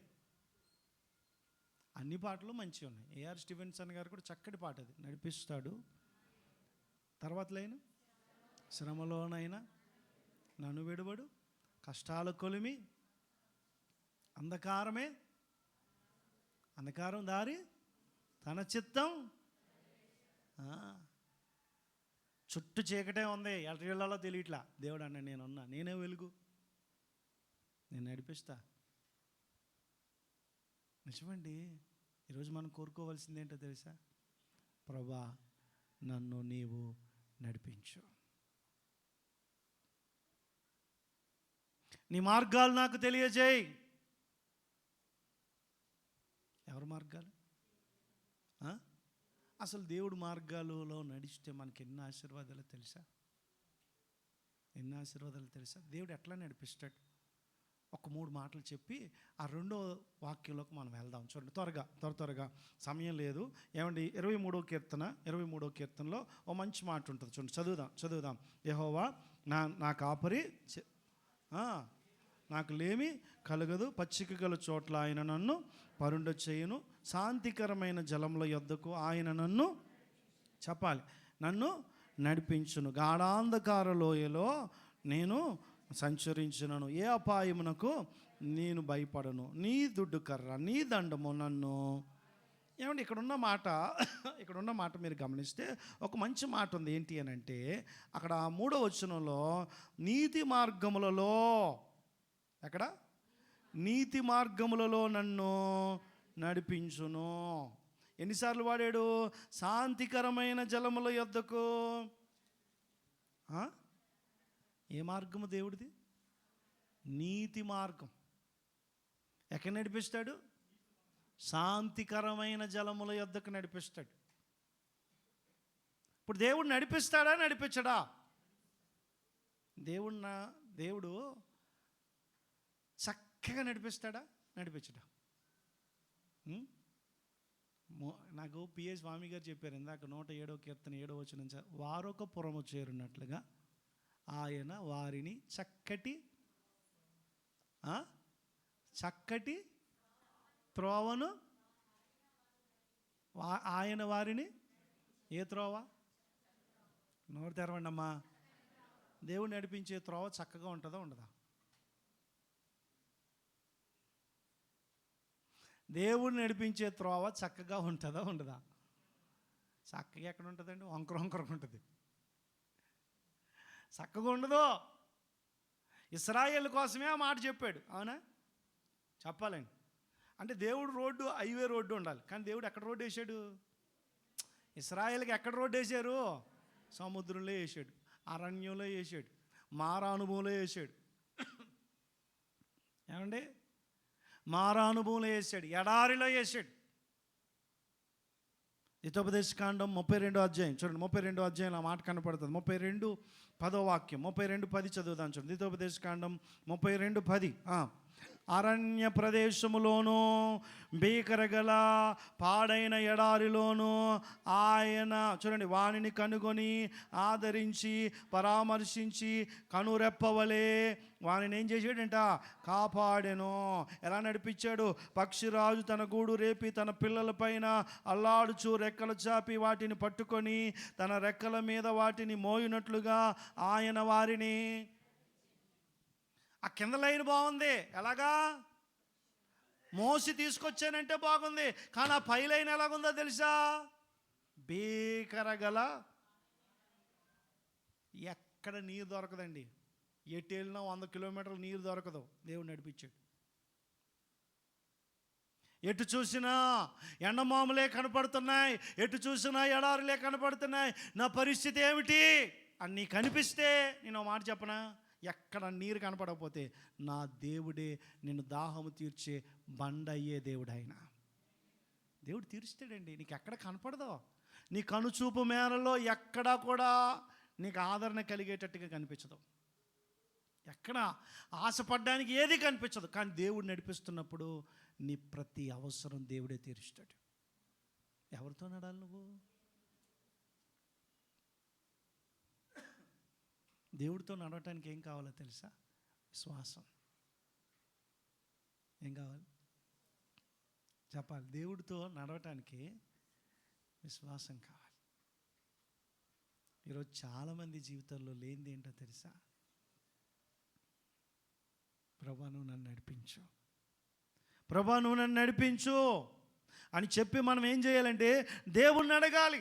అన్ని పాటలు మంచిగా ఉన్నాయి. ఏఆర్ స్టీవెన్సన్ గారు కూడా చక్కటి పాట అది, నడిపిస్తాడు. తర్వాత లైన్, శ్రమలోనైనా నన్ను విడువడు, కష్టాలు కొలిమి అంధకారమే, అంధకారం దారి తన చిత్తం. చుట్టూ చీకటే ఉంది, ఎటు వెళ్ళాలో తెలియట్లా. దేవుడు అన్న నేనున్నా, నేనే వెలుగు, నేను నడిపిస్తా. నిజమండి. ఈరోజు మనం కోరుకోవాల్సింది ఏంటో తెలుసా? ప్రభా, నన్ను నీవు నడిపించు, నీ మార్గాలు నాకు తెలియజేయి. ఎవరి మార్గాలు? అసలు దేవుడి మార్గాలలో నడిస్తే మనకి ఎన్ని ఆశీర్వాదాలు తెలుసా? ఎన్ని ఆశీర్వాదాలు తెలుసా? దేవుడు ఎట్లా నడిపిస్తాడు? ఒక 3 మాటలు చెప్పి ఆ 2వ వాక్యంలోకి మనం వెళ్దాం. చూడండి, త్వరగా సమయం లేదు. ఏమండి, 23వ కీర్తనలో ఓ మంచి మాట ఉంటుంది. చూడండి, చదువుదాం. యెహోవా నా కాపరి, నాకు లేమి కలగదు. పచ్చిక గల చోట్ల ఆయన నన్ను పరుండ చేయును. శాంతికరమైన జలముల యొద్దకు ఆయన నన్ను నడిపించును. గాఢాంధకార లోయలో నేను సంచరించునను, ఏ అపాయమునకు నేను భయపడను. నీ దుడ్డు కర్ర, నీ దండము నన్ను. ఏమండి, ఇక్కడున్న మాట మీరు గమనిస్తే ఒక మంచి మాట ఉంది. ఏంటి అని అంటే, అక్కడ 3వ వచనంలో నీతి మార్గములలో, ఎక్కడ? నీతి మార్గములలో నన్ను నడిపించును. ఎన్నిసార్లు వాడాడు? శాంతికరమైన జలముల యొద్దకు. ఏ మార్గము దేవుడిది? నీతి మార్గం. ఎక్కడ నడిపిస్తాడు? శాంతికరమైన జలముల యొద్దకు నడిపిస్తాడు. ఇప్పుడు దేవుడు నడిపిస్తాడా, నడిపించడా? దేవుడు చక్కగా నడిపిస్తాడా, నడిపించడా? నాకు పిఎస్ స్వామి గారు చెప్పారు ఇందాక 107వ కీర్తన 7వ వచనం, వారొక పురము చేరున్నట్లుగా ఆయన వారిని చక్కటి త్రోవను, ఆయన వారిని ఏ త్రోవ? నోరు తెరవండి అమ్మా. దేవుడు నడిపించే త్రోవ చక్కగా ఉంటుందా, ఉండదా? దేవుడు నడిపించే త్రోవ చక్కగా ఉంటుందా, ఉండదా? చక్కగా ఎక్కడ ఉంటుందండి? వంకరగా ఉంటుంది, చక్కగా ఉండదు. ఇశ్రాయేలు కోసమే ఆ మాట చెప్పాడు, అవునా? చెప్పాలండి. అంటే దేవుడు హైవే రోడ్డు ఉండాలి, కానీ దేవుడు ఎక్కడ రోడ్డు వేసాడు? ఇశ్రాయేల్కి ఎక్కడ రోడ్డు వేశారు? సముద్రంలో వేసాడు, అరణ్యంలో వేసాడు, మారా అనుభవంలో వేసాడు. ఏమండి, మారా అనుభవంలో వేసాడు, ఎడారిలో వేసాడు. హితోపదేశకాండం 32వ అధ్యాయం చూడండి, 32వ అధ్యాయం ఆ మాట కనపడుతుంది. 32:10 వాక్యం, 32:10 చదువుదాం. చూడండి, హితోపదేశకాండం 32:10. అరణ్య ప్రదేశములోను, భీకరగల పాడైన ఎడారిలోను ఆయన చూడండి వానిని కనుగొని ఆదరించి పరామర్శించి కనురెప్పవలే వానిని ఏం చేసాడంట? కాపాడెను. ఎలా నడిపించాడు? పక్షిరాజు తన గూడు రేపి తన పిల్లల పైన అల్లాడుచు రెక్కలు చాపి వాటిని పట్టుకొని తన రెక్కల మీద వాటిని మోయినట్లుగా ఆయన వారిని. ఆ కింద లైన్ బాగుంది, ఎలాగా? మోసి తీసుకొచ్చానంటే బాగుంది, కానీ ఆ పై లైన్ ఎలాగుందో తెలుసా? భీకరగల, ఎక్కడ నీరు దొరకదండి. ఎటు వెళ్ళినా 100 కిలోమీటర్లు నీరు దొరకదు. దేవుడు నడిపించాడు. ఎటు చూసినా ఎండమాములే కనపడుతున్నాయి, ఎటు చూసినా ఎడారులే కనపడుతున్నాయి. నా పరిస్థితి ఏమిటి అని నీకు అనిపిస్తే నేను మాట చెప్పనా? ఎక్కడ నీరు కనపడకపోతే నా దేవుడే నిన్ను దాహము తీర్చే బండ అయ్యే దేవుడు. ఆయన దేవుడు తీరుస్తాడండి. నీకు ఎక్కడ కనపడదో, నీ కనుచూపు మేరలో ఎక్కడా కూడా నీకు ఆదరణ కలిగేటట్టుగా కనిపించదు. ఎక్కడ ఆశపడ్డానికి ఏది కనిపించదు. కానీ దేవుడు నడిపిస్తున్నప్పుడు నీ ప్రతి అవసరం దేవుడే తీరుస్తాడు. ఎవరితో నడాలి నువ్వు? దేవుడితో నడవటానికి ఏం కావాలో తెలుసా? విశ్వాసం. ఏం కావాలి చెప్పాలి? దేవుడితో నడవటానికి విశ్వాసం కావాలి. ఈరోజు చాలామంది జీవితాల్లో లేనిది ఏంటో తెలుసా? ప్రభువా, నువ్వు నన్ను నడిపించు, ప్రభా నువ్వు నన్ను నడిపించు అని చెప్పి మనం ఏం చేయాలంటే దేవుణ్ణి అడగాలి.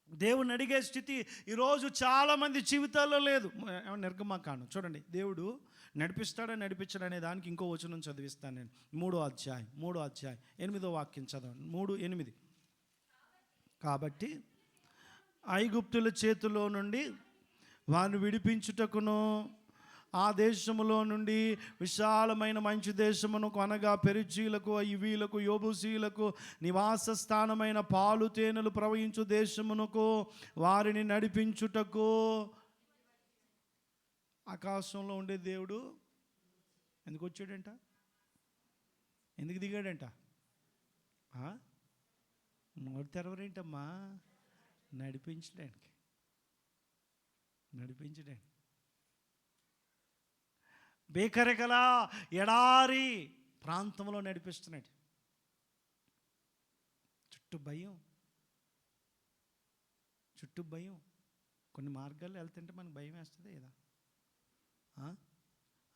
దేవుణ్ణి అడిగే స్థితి ఈరోజు చాలామంది జీవితాల్లో లేదు. నిర్గమాకాండం చూడండి, దేవుడు నడిపిస్తాడా నడిపించడా అనే దానికి ఇంకో వచనం చదివిస్తాను నేను. 3వ అధ్యాయం 8వ వాక్యం చదవండి. 3:8. కాబట్టి ఐగుప్తుల చేతిలో నుండి వారిని విడిపించుటకును ఆ దేశములో నుండి విశాలమైన మంచి దేశమును అనగా పెరిజీలకు, ఇవీలకు, యోబూసీలకు నివాస స్థానమైన పాలు తేనెలు ప్రవహించు దేశమునకు వారిని నడిపించుటకు. ఆకాశంలో ఉండే దేవుడు ఎందుకు వచ్చాడంట? ఎందుకు దిగాడంట? నోరు తెరవరేంటమ్మా? నడిపించడానికి. బేకరగల ఎడారి ప్రాంతంలో నడిపిస్తున్నాడు. చుట్టూ భయం. కొన్ని మార్గాల్లో వెళ్తుంటే మనకు భయం వేస్తుందా ఏదా?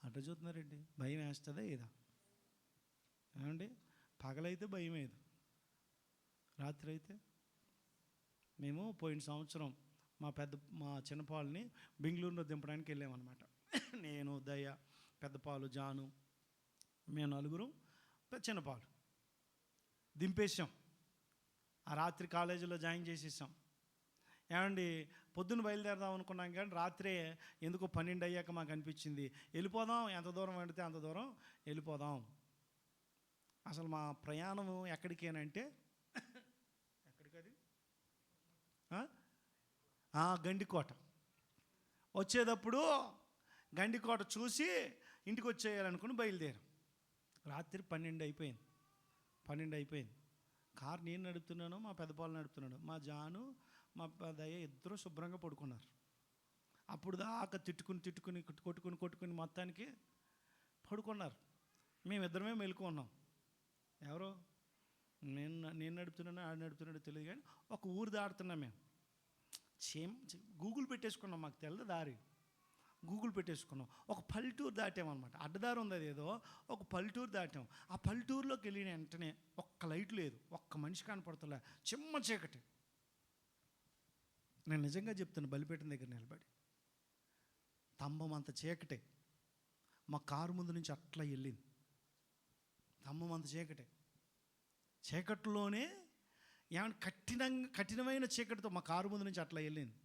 అట్ట చూస్తున్నారండి, భయం వేస్తుందా ఏదా? ఏమండి, పగలైతే భయం లేదు, రాత్రి అయితే. మేము పోయిన సంవత్సరం మా చిన్నపాలని బెంగళూరులో దింపడానికి వెళ్ళామన్నమాట. నేను, దయ, పెద్దపాలు, జాను, మేము నలుగురు చిన్నపాలు దింపేసాం. ఆ రాత్రి కాలేజీలో జాయిన్ చేసేసాం. ఏమండి, పొద్దున్న బయలుదేరదాం అనుకున్నాం, కానీ రాత్రే ఎందుకో 12 అయ్యాక మాకు అనిపించింది వెళ్ళిపోదాం, ఎంత దూరం పడితే అంత దూరం వెళ్ళిపోదాం. అసలు మా ప్రయాణం ఎక్కడికేనంటే ఎక్కడికది గండికోట. వచ్చేటప్పుడు గండికోట చూసి ఇంటికి వచ్చేయాలనుకుని బయలుదేరాం. రాత్రి 12 అయిపోయింది. కారు నేను నడుపుతున్నాను, మా పెద్దపాలు నడుపుతున్నాడు. మా జాను, మా దయ్య ఇద్దరు శుభ్రంగా పడుకున్నారు. అప్పుడు దాకా కొట్టుకుని మొత్తానికి పడుకున్నారు. మేమిద్దరమే మెలుకున్నాం. ఎవరో నేను నడుపుతున్నాను, ఆడు నడుపుతున్నాడు తెలియదు, కానీ ఒక ఊరు దాడుతున్నాం మేము. గూగుల్ పెట్టేసుకున్నాం, మాకు తెల్లదు దారి. గూగుల్ పెట్టేసుకున్నాం. ఒక పల్లెటూరు దాటామన్నమాట. అడ్డదారి ఉంది, అదేదో ఒక పల్లెటూరు దాటాం. ఆ పల్లెటూరులోకి వెళ్ళిన వెంటనే ఒక్క లైట్ లేదు, ఒక్క మనిషి కనపడతలే, చిమ్మ చీకటి. నేను నిజంగా చెప్తాను, బలిపేట దగ్గర నిలబడి స్తంభం అంత చీకటే. మా కారు ముందు నుంచి అట్లా వెళ్ళింది, స్తంభం అంత చీకటే. చీకట్లోనే ఏమంటే కఠినమైన చీకటితో మా కారు ముందు నుంచి అట్లా వెళ్ళింది.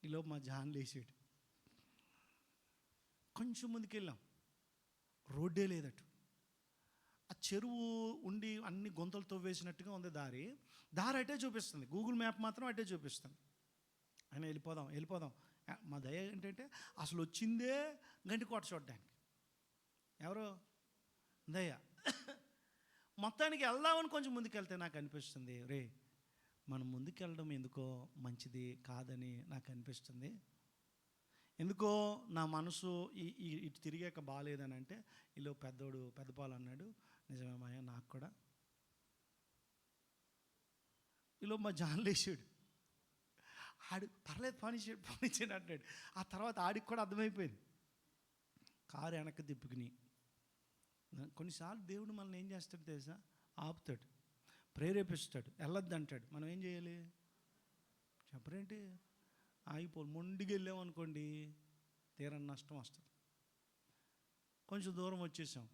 ఈలోపు మా జాన్ లేచాడు. కొంచెం ముందుకు వెళ్ళాం, రోడ్డే లేదట. ఆ చెరువు ఉండి అన్ని గొంతలతో వేసినట్టుగా ఉంది దారి అటే చూపిస్తుంది. గూగుల్ మ్యాప్ మాత్రం అటే చూపిస్తుంది. ఆయన వెళ్ళిపోదాం. మా దయ ఏంటంటే అసలు వచ్చిందే గండికోట చూడడానికి. ఎవరో దయ. మొత్తానికి వెళ్దామని కొంచెం ముందుకెళ్తే నాకు అనిపిస్తుంది, రే మనం ముందుకెళ్ళడం ఎందుకో మంచిది కాదని నాకు అనిపిస్తుంది. ఎందుకో నా మనసు ఇటు తిరిగాక బాగాలేదని. అంటే ఇలా పెద్దపాలు అన్నాడు, నిజమేమయ్యా నాకు కూడా. ఇలా మా జాన్ లేచాడు. ఆడు పర్లేదు పనిచేయడు అంటాడు. ఆ తర్వాత ఆడికి కూడా అర్థమైపోయింది. కారు వెనక్కి తిప్పుకుని. కొన్నిసార్లు దేవుడు మనల్ని ఏం చేస్తాడు తెలుసా? ఆపుతాడు, ప్రేరేపిస్తాడు, వెళ్ళొద్దు అంటాడు. మనం ఏం చేయాలి చెప్పరేంటి? మొండికి వెళ్ళామనుకోండి, తీరని నష్టం వస్తుంది. కొంచెం దూరం వచ్చేసాం,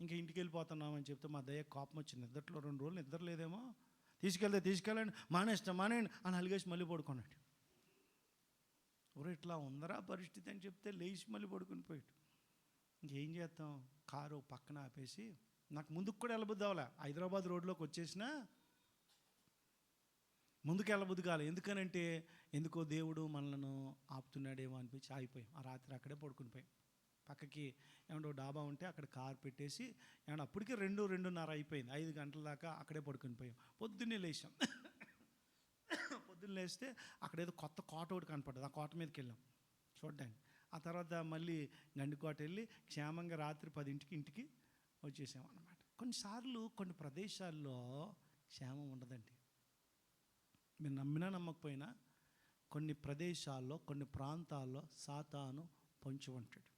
ఇంకా ఇంటికి వెళ్ళిపోతున్నామని చెప్తే మా దయ కోపం వచ్చింది. నిద్రలో 2 రోజులు నిద్ర లేదేమో, తీసుకెళ్ళండి మానేయండి అని అలిగేసి మళ్ళీ పడుకున్నాడు. ఇట్లా ఉందరా పరిస్థితి అని చెప్తే లేచి మళ్ళీ పడుకుని పోయాడు. ఇంకేం చేస్తాం, కారు పక్కన ఆపేసి, నాకు ముందుకు కూడా వెళ్ళబుద్ది అవ్వలే. హైదరాబాద్ రోడ్లోకి వచ్చేసినా ముందుకు వెళ్ళబుద్ది కాలే. ఎందుకనంటే ఎందుకో దేవుడు మనలను ఆపుతున్నాడేమో అనిపించి ఆగిపోయాం. ఆ రాత్రి అక్కడే పడుకుని పోయాం. పక్కకి ఏమంటే డాబా ఉంటే అక్కడ కారు పెట్టేసి ఏమన్నా అప్పటికే 2-2:30 అయిపోయింది. 5 గంటల దాకా అక్కడే పడుకుని పోయాం. పొద్దున్నే లేచాం. పొద్దున్న లేస్తే అక్కడేదో కొత్త కోట ఒకటి కనపడ్డది. ఆ కోట మీదకి వెళ్ళాం చూడడానికి. ఆ తర్వాత మళ్ళీ గండికోట వెళ్ళి క్షేమంగా రాత్రి 10ంటికి ఇంటికి వచ్చేసాం అన్నమాట. కొన్నిసార్లు కొన్ని ప్రదేశాల్లో క్షేమం ఉండదండి. మీరు నమ్మినా నమ్మకపోయినా కొన్ని ప్రదేశాల్లో, కొన్ని ప్రాంతాల్లో సాతాను పొంచి ఉంటాడు.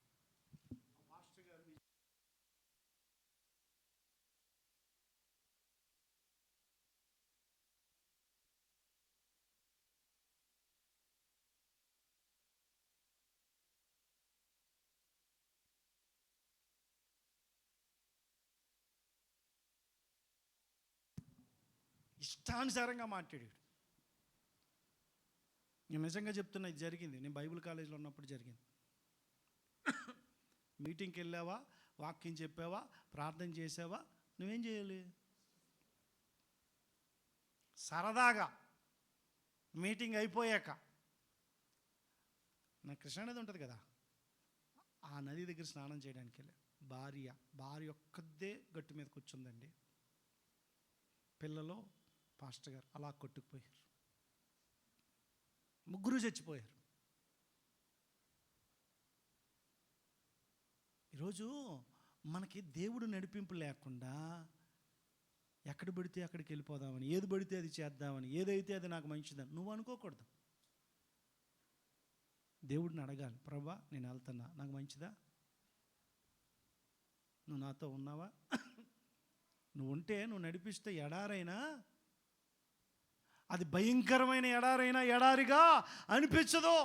ఇష్టానుసారంగా మాట్లాడాడు. నేను నిజంగా చెప్తున్నా, ఇది జరిగింది. నేను బైబిల్ కాలేజీలో ఉన్నప్పుడు జరిగింది. మీటింగ్కి వెళ్ళావా, వాక్యం చెప్పావా, ప్రార్థన చేసావా, నువ్వేం చేయాలి? సరదాగా మీటింగ్ అయిపోయాక నా కృష్ణానది ఉంటుంది కదా, ఆ నది దగ్గర స్నానం చేయడానికి వెళ్ళా. భార్య ఒక్కదే గట్టు మీద కూర్చుందండి. పిల్లలు పాస్టర్ గారు అలా కొట్టుకుపోయారు. ముగ్గురు చచ్చిపోయారు. ఈరోజు మనకి దేవుడు నడిపింపు లేకుండా ఎక్కడ పడితే అక్కడికి వెళ్ళిపోదామని, ఏది పడితే అది చేద్దామని, ఏదైతే అది నాకు మంచిదని నువ్వు అనుకోకూడదు. దేవుడిని అడగాలి, ప్రభా నేను వెళ్తున్నా, నాకు మంచిదా? నువ్వు నాతో ఉన్నావా? నువ్వు ఉంటే, నువ్వు నడిపిస్తే ఎడారైనా, అది భయంకరమైన ఎడారైనా ఎడారిగా అనిపించదు.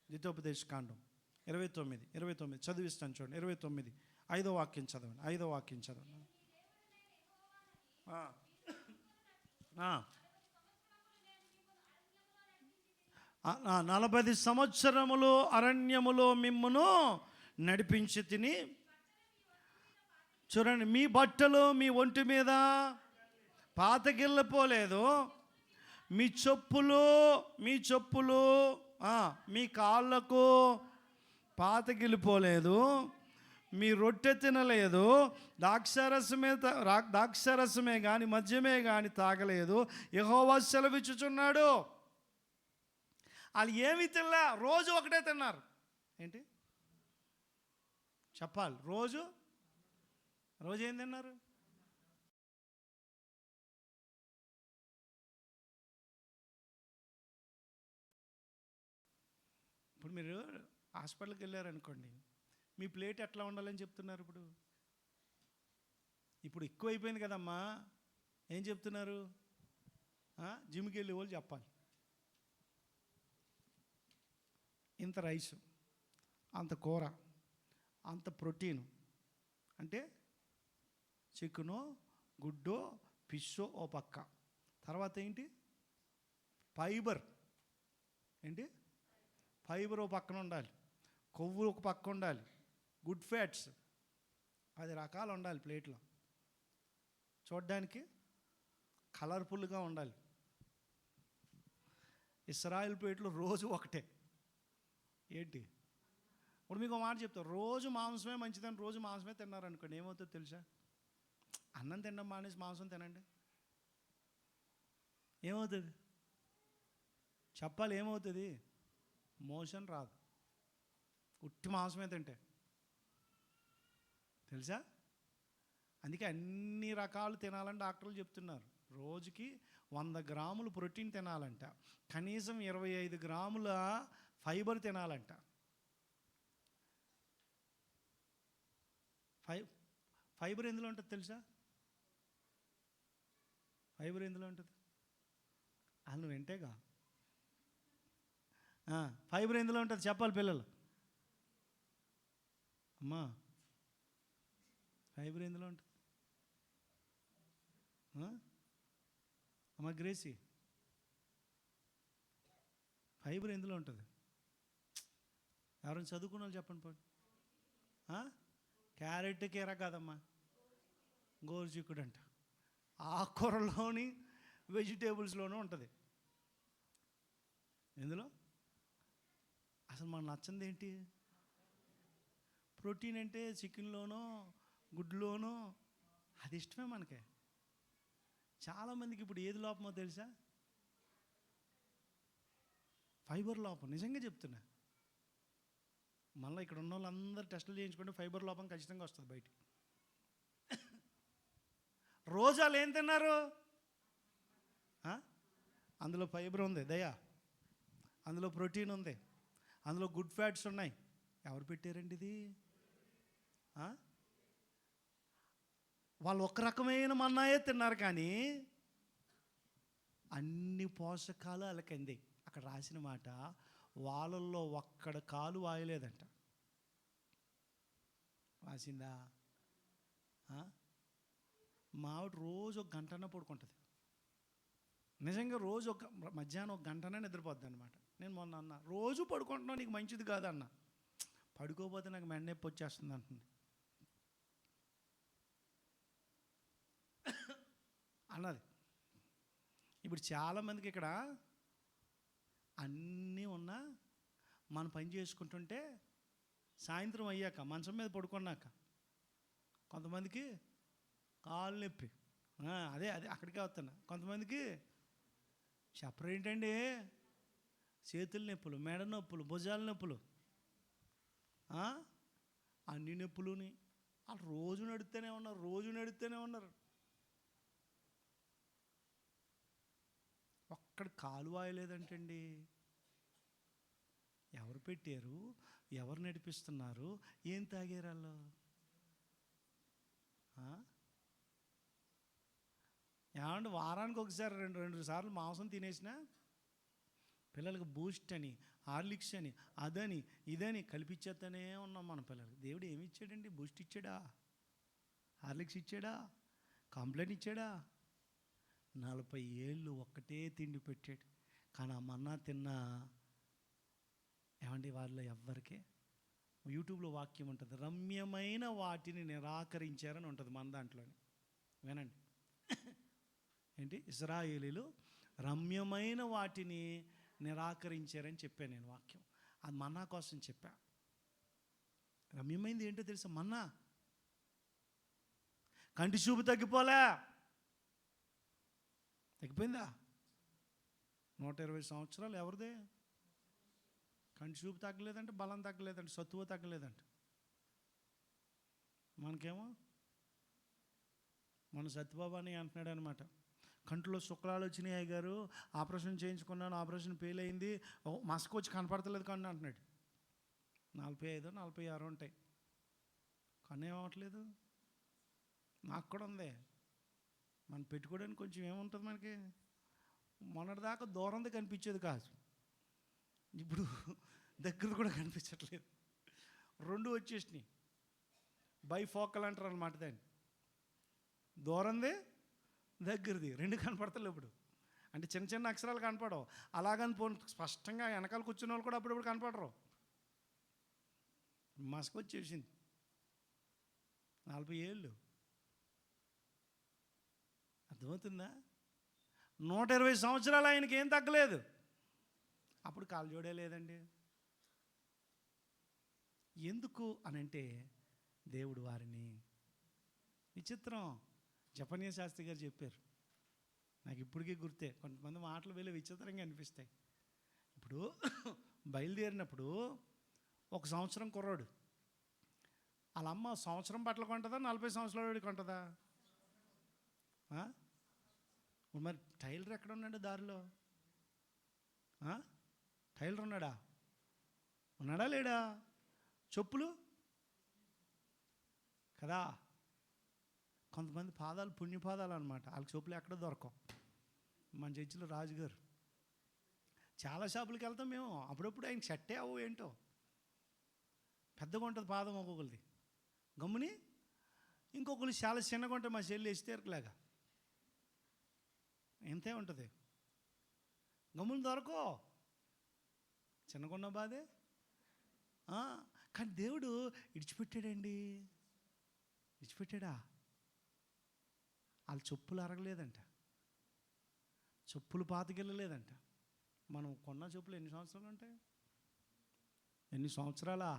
ద్వితోపదేశకాండం 29 చదివిస్తాను చూడండి. 29 5వ వాక్యం చదవండి. 5వ వాక్యం చదవండి. 40 సంవత్సరములు అరణ్యములో మిమ్మును నడిపించి తిని. చూడండి, మీ బట్టలు మీ ఒంటి మీద పాతగిల్లపోలేదు, మీ చెప్పులు మీ కాళ్ళకు పాతగిలిపోలేదు, మీ రొట్టె తినలేదు, ద్రాక్షారసమే కానీ మద్యమే కానీ తాగలేదు, యెహోవా సెలవిచ్చుచున్నాడు. వాళ్ళు ఏమి తినలే, రోజు ఒకటే తిన్నారు. ఏంటి చెప్పాలి? రోజు ఏం తిన్నారు? ఇప్పుడు మీరు హాస్పిటల్కి వెళ్ళారనుకోండి, మీ ప్లేట్ ఎట్లా ఉండాలని చెప్తున్నారు? ఇప్పుడు ఎక్కువ అయిపోయింది కదమ్మా, ఏం చెప్తున్నారు? జిమ్కి వెళ్ళే వాళ్ళు చెప్పాలి, ఇంత రైసు, అంత కూర, అంత ప్రోటీను, అంటే చికెనో గుడ్డో ఫిషో ఓ పక్క, తర్వాత ఏంటి ఫైబర్, ఏంటి ఫైబర్ ఓ పక్కన ఉండాలి, కొవ్వు ఒక పక్క ఉండాలి, గుడ్ ఫ్యాట్స్ 10 రకాలు ఉండాలి ప్లేట్లో. చూడడానికి కలర్ఫుల్గా ఉండాలి. ఇస్రాయిల్ ప్లేట్లో రోజు ఒకటే. ఏంటి? ఇప్పుడు మీకు ఒక మాట చెప్తారు, రోజు మాంసమే మంచిదని రోజు మాంసమే తిన్నారనుకోండి, ఏమవుతుందో తెలుసా? అన్నం తినడం మానేసి మాంసం తినండి, ఏమవుతుంది చెప్పాలి? ఏమవుతుంది? మోషన్ రాదు, ఉట్టి మాంసమే తింటే, తెలుసా? అందుకే అన్ని రకాలు తినాలని డాక్టర్లు చెప్తున్నారు. రోజుకి 100 గ్రాములు ప్రోటీన్ తినాలంట, కనీసం 25 గ్రాముల ఫైబర్ తినాలంట. ఫైబర్ ఎందులో ఉంటుంది తెలుసా? ఫైబర్ ఎందులో ఉంటుంది? నువ్వు వింటేగా. ఫైబర్ ఎందులో ఉంటుంది చెప్పాలి పిల్లలు. అమ్మా, ఫైబర్ ఎందులో ఉంటుంది? అమ్మా గ్రేసీ, ఫైబర్ ఎందులో ఉంటుంది? ఎవరైనా చదువుకున్న వాళ్ళు చెప్పండి పోయి. క్యారెట్ కీర కాదమ్మా, గోరుచిక్కుడు అంట. ఆకుకూరలోని వెజిటేబుల్స్లోనూ ఉంటుంది. ఎందులో? అసలు మనకు నచ్చింది ఏంటి? ప్రోటీన్ అంటే చికెన్లోనో గుడ్లోనో అది ఇష్టమే మనకే. చాలామందికి ఇప్పుడు ఏది లోపమో తెలుసా? ఫైబర్ లోపం. నిజంగా చెప్తున్నా, మళ్ళీ ఇక్కడ ఉన్న వాళ్ళందరూ టెస్టులు చేయించుకుంటే ఫైబర్ లోపం ఖచ్చితంగా వస్తుంది బయటికి. రోజాలు ఏం తిన్నారు? అందులో ఫైబర్ ఉంది దయా, అందులో ప్రోటీన్ ఉంది, అందులో గుడ్ ఫ్యాట్స్ ఉన్నాయి. ఎవరు పెట్టారండి ఇది? వాళ్ళు ఒక రకమైన మన్నాయే తిన్నారు, కానీ అన్ని పోషకాలు వాళ్ళకంది. అక్కడ రాసిన మాట, వాళ్ళల్లో ఒక్కడ కాలు వాయలేదంట. రాసిందా? మావిడ రోజు 1 గంటన్న పడుకుంటుంది. నిజంగా రోజు ఒక మధ్యాహ్నం ఒక గంటనే నిద్రపోద్ది అనమాట. నేను మొన్న అన్న, రోజు పడుకుంటున్నావు నీకు మంచిది కాదన్న. పడుకోపోతే నాకు మెండ నొప్పి వచ్చేస్తుంది అంటుంది అన్నది. ఇప్పుడు చాలామందికి ఇక్కడ అన్నీ ఉన్నా మనం పని చేసుకుంటుంటే సాయంత్రం అయ్యాక మంచం మీద పడుకున్నాక కొంతమందికి కాళ్ళు నొప్పి, అదే అక్కడికే వస్తున్నా. కొంతమందికి చెప్పరేంటండి, చేతుల నొప్పులు, మెడ నొప్పులు, భుజాల నొప్పులు, అన్ని నొప్పులుని వాళ్ళు రోజు నడుస్తూనే ఉన్నారు. ఒక్కడ కాలు వాయలేదంటండి. ఎవరు పెట్టారు, ఎవరు నడిపిస్తున్నారు, ఏం తాగారు వాళ్ళు? ఏమంటే వారానికి ఒకసారి రెండు సార్లు మాంసం తినేసిన పిల్లలకి బూస్ట్ అని, హార్లిక్స్ అని, అదని ఇదని కల్పించేస్తూనే ఉన్నాం మన పిల్లలకి. దేవుడు ఏమి ఇచ్చాడండి? బూస్ట్ ఇచ్చాడా? హార్లిక్స్ ఇచ్చాడా? కాంప్లైంట్ ఇచ్చాడా? 40 ఏళ్ళు ఒక్కటే తిండి పెట్టాడు. కానీ ఆ మన్నా తిన్నా ఏమండి వాళ్ళలో ఎవ్వరికే. యూట్యూబ్లో వాక్యం ఉంటుంది, రమ్యమైన వాటిని నిరాకరించారని ఉంటుంది మన దాంట్లోనే. వినండి ఏంటి, ఇశ్రాయేలీలు రమ్యమైన వాటిని నిరాకరించారని చెప్పాను నేను వాక్యం. అది మన్నా కోసం చెప్పా. రమ్యమైంది ఏంటో తెలుసా? మన్నా. కంటి చూపు తగ్గిపోయిందా? 120 సంవత్సరాలు ఎవరిదే? కంటి చూపు తగ్గలేదంటే, బలం తగ్గలేదంటే, సత్తువ తగ్గలేదంటే. మనకేమో మన సత్యబాబు అని అంటున్నాడు అనమాట, కంట్లో శుక్లాలు వచ్చినాయి అయ్యగారు, ఆపరేషన్ చేయించుకున్నాను, ఆపరేషన్ ఫెయిల్ అయింది, మస్క్ వచ్చి కనపడతలేదు కన్ను అంటున్నాడు. 45, 46 ఉంటాయి, కన్ను ఏమవట్లేదు. నాకు కూడా ఉంది. మనం పెట్టుకోవడానికి కొంచెం ఏముంటుంది మనకి. మొన్నటిదాకా దూరంది కనిపించేది కాదు, ఇప్పుడు దగ్గర కూడా కనిపించట్లేదు. 2 వచ్చేసినాయి. బైఫోకల్ అంటారు అనమాట దాన్ని. దూరంది దగ్గరది 2 కనపడతలేదు ఇప్పుడు. అంటే చిన్న చిన్న అక్షరాలు కనపడవు. అలాగని స్పష్టంగా వెనకాల కూర్చున్న వాళ్ళు కూడా అప్పుడప్పుడు కనపడరు. మస్క్ వచ్చేసింది. 40 ఏళ్ళు. అర్థమవుతుందా? 120 సంవత్సరాలు ఆయనకి ఏం తగ్గలేదు. అప్పుడు కాలు జోడే లేదండి. ఎందుకు అనంటే దేవుడు వారిని, విచిత్రం, జపనీయ శాస్త్రి గారు చెప్పారు, నాకు ఇప్పటికీ గుర్తే. కొంతమంది మాటలు వెళ్ళి విచిత్రంగా అనిపిస్తాయి. ఇప్పుడు బయలుదేరినప్పుడు 1 సంవత్సరం కుర్రాడు, వాళ్ళ అమ్మ సంవత్సరం బట్టలు కొంటుందా, 40 సంవత్సరాలు కొంటుందా? మరి టైలర్ ఎక్కడ ఉన్నాడు దారిలో? టైలర్ ఉన్నాడా లేడా? చెప్పులు కదా. కొంతమంది పాదాలు పుణ్యపాదాలు అనమాట, వాళ్ళకి చెప్పులు ఎక్కడ దొరకవు. మన చర్చిలో రాజుగారు చాలా షాపులకి వెళ్తాం మేము, అప్పుడప్పుడు ఆయన షట్టే అవు ఏంటో పెద్దగా ఉంటుంది పాదం ఒక్కొక్కరిది, గమ్ముని. ఇంకొకరు చాలా చిన్నగా ఉంటుంది, మా చెల్లి ఎస్తేరులాగా ఎంతే ఉంటుంది, గమ్ముని దొరకో, చిన్నగున్న బాధే. కానీ దేవుడు విడిచిపెట్టాడండి. విడిచిపెట్టాడా? వాళ్ళ చెప్పులు అరగలేదంట, చెప్పులు పాతకెళ్ళలేదంట. మనం కొన్న చెప్పులు ఎన్ని సంవత్సరాలు ఉంటాయి? ఎన్ని సంవత్సరాలా?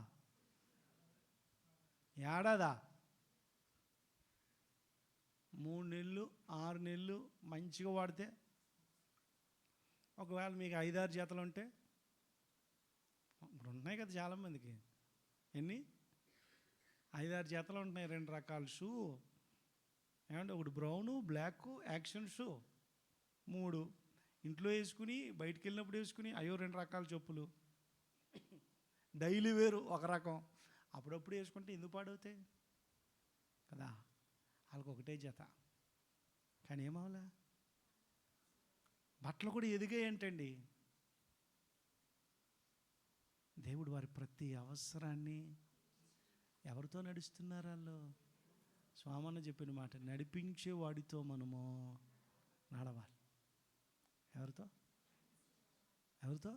ఏడాదా? 3 నెలలు 6 నెలలు మంచిగా వాడితే. ఒకవేళ మీకు 5-6 జతలు ఉంటే, ఇప్పుడు ఉన్నాయి కదా చాలామందికి, ఎన్ని 5-6 జతలు ఉంటున్నాయి, 2 రకాల షూ. ఏమంటే ఒకటి బ్రౌను, బ్లాక్, యాక్షన్ షూ, 3 ఇంట్లో వేసుకుని బయటికి వెళ్ళినప్పుడు వేసుకుని, 2 రకాల చెప్పులు. డైలీ వేరు ఒక రకం, అప్పుడప్పుడు వేసుకుంటే ఎందుకు పాడవుతాయి కదా. వాళ్ళకి ఒకటే జత. కానీ ఏమవలా, బట్టలు కూడా ఎదిగాయంటండి. దేవుడు వారి ప్రతి అవసరాన్ని ఎవరితో నడుస్తున్నారు? వాళ్ళు స్వామన్న చెప్పిన మాట, నడిపించే వాడితో మనము నడవాలి. ఎవరితో? ఎవరితో?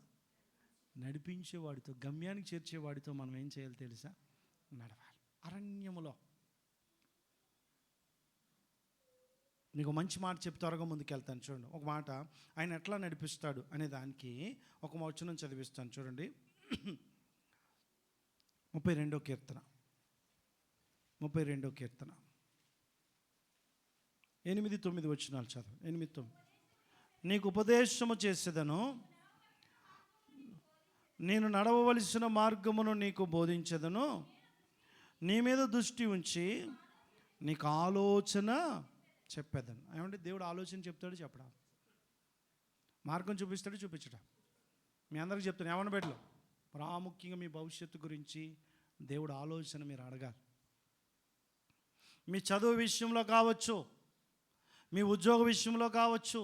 నడిపించేవాడితో, గమ్యానికి చేర్చేవాడితో మనం ఏం చేయాలి తెలుసా? నడవాలి. అరణ్యములో నీకు మంచి మాట చెప్తే త్వరగా ముందుకెళ్తాను. చూడండి ఒక మాట, ఆయన ఎట్లా నడిపిస్తాడు అనే దానికి ఒక వచనం చదివిస్తాను. చూడండి 32వ కీర్తన 8-9 వచనాలు చదువు. 8-9. నీకు ఉపదేశము చేసేదను, నేను నడవవలసిన మార్గమును నీకు బోధించదను, నీ మీద దృష్టి ఉంచి నీకు ఆలోచన చెప్పేదను. ఏమంటే దేవుడు ఆలోచన చెప్తాడు, చెప్పడం, మార్గం చూపిస్తాడు, చూపించడం. మీ అందరికీ చెప్తాను, ఏమన్నా బిడ్డలు, ప్రాముఖ్యంగా మీ భవిష్యత్తు గురించి దేవుడు ఆలోచన మీరు అడగాలి. మీ చదువు విషయంలో కావచ్చు, మీ ఉద్యోగ విషయంలో కావచ్చు,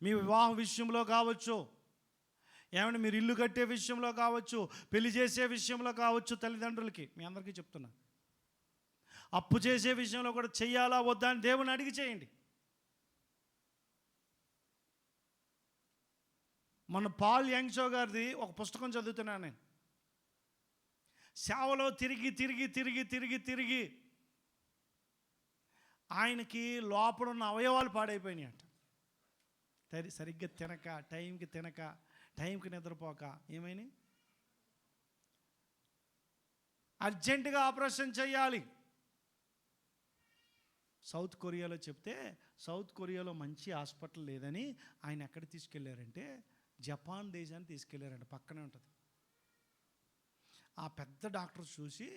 మీ వివాహ విషయంలో కావచ్చు, ఏమంటే మీరు ఇల్లు కట్టే విషయంలో కావచ్చు, పెళ్లి చేసే విషయంలో కావచ్చు, తల్లిదండ్రులకి మీ అందరికీ చెప్తున్నా, అప్పు చేసే విషయంలో కూడా చెయ్యాలా వద్దా అని దేవుని అడిగి చేయండి. మన పాల్ యాంగ్షో గారిది ఒక పుస్తకం చదువుతున్నాను నేను. సేవలో తిరిగి ఆయనకి లోపడున్న అవయవాలు పాడైపోయినాయి అంట. సరిగ్గా తినక, టైంకి నిద్రపోక ఏమైనాయి? అర్జెంటుగా ఆపరేషన్ చేయాలి. సౌత్ కొరియాలో చెప్తే, సౌత్ కొరియాలో మంచి హాస్పిటల్ లేదని ఆయన ఎక్కడ తీసుకెళ్లారంటే జపాన్ దేశాన్ని తీసుకెళ్లారంట, పక్కనే ఉంటుంది. ఆ పెద్ద డాక్టర్ చూసి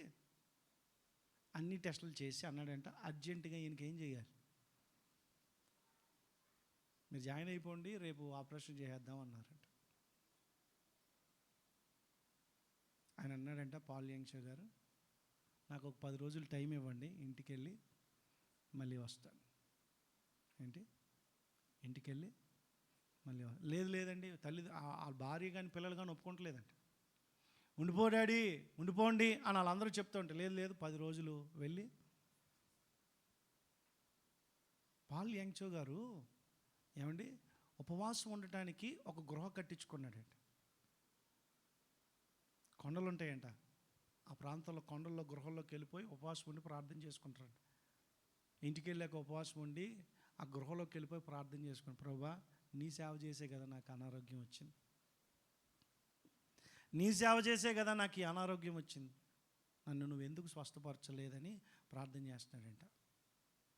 అన్ని టెస్టులు చేసి అన్నాడంట, అర్జెంటుగా ఈయనకి ఏం చేయాలి, మీరు జాయిన్ అయిపోండి, రేపు ఆపరేషన్ చేసేద్దాం అన్నారంట. ఆయన అన్నాడంట, పాల్ యాంగ్షో గారు, నాకు ఒక 10 రోజులు టైం ఇవ్వండి, ఇంటికి వెళ్ళి మళ్ళీ వస్తాను. ఏంటి? ఇంటికి వెళ్ళి మళ్ళీ లేదండి, తల్లి ఆ భార్య కానీ పిల్లలు కానీ ఒప్పుకోవట్లేదంట. ఉండిపో డాడీ, ఉండిపోండి అని వాళ్ళందరూ చెప్తూ ఉంటే, లేదు 10 రోజులు వెళ్ళి. పాల్ యాంగ్షో గారు ఏమండి ఉపవాసం ఉండటానికి ఒక గృహ కట్టించుకున్నాడంట. కొండలు ఉంటాయంట, ఆ ప్రాంతంలో కొండల్లో గృహంలోకి వెళ్ళిపోయి ఉపవాసం ఉండి ప్రార్థన చేసుకుంటారంట. ఇంటికి వెళ్ళాక ఉపవాసం ఉండి ఆ గృహలోకి వెళ్ళిపోయి ప్రార్థన చేసుకుని, ప్రభువా నీ సేవ చేసే కదా నాకు అనారోగ్యం వచ్చింది, నీ సేవ చేసే కదా నాకు ఈ అనారోగ్యం వచ్చింది, నన్ను నువ్వు ఎందుకు స్వస్థపరచలేదని ప్రార్థన చేస్తున్నాడంట.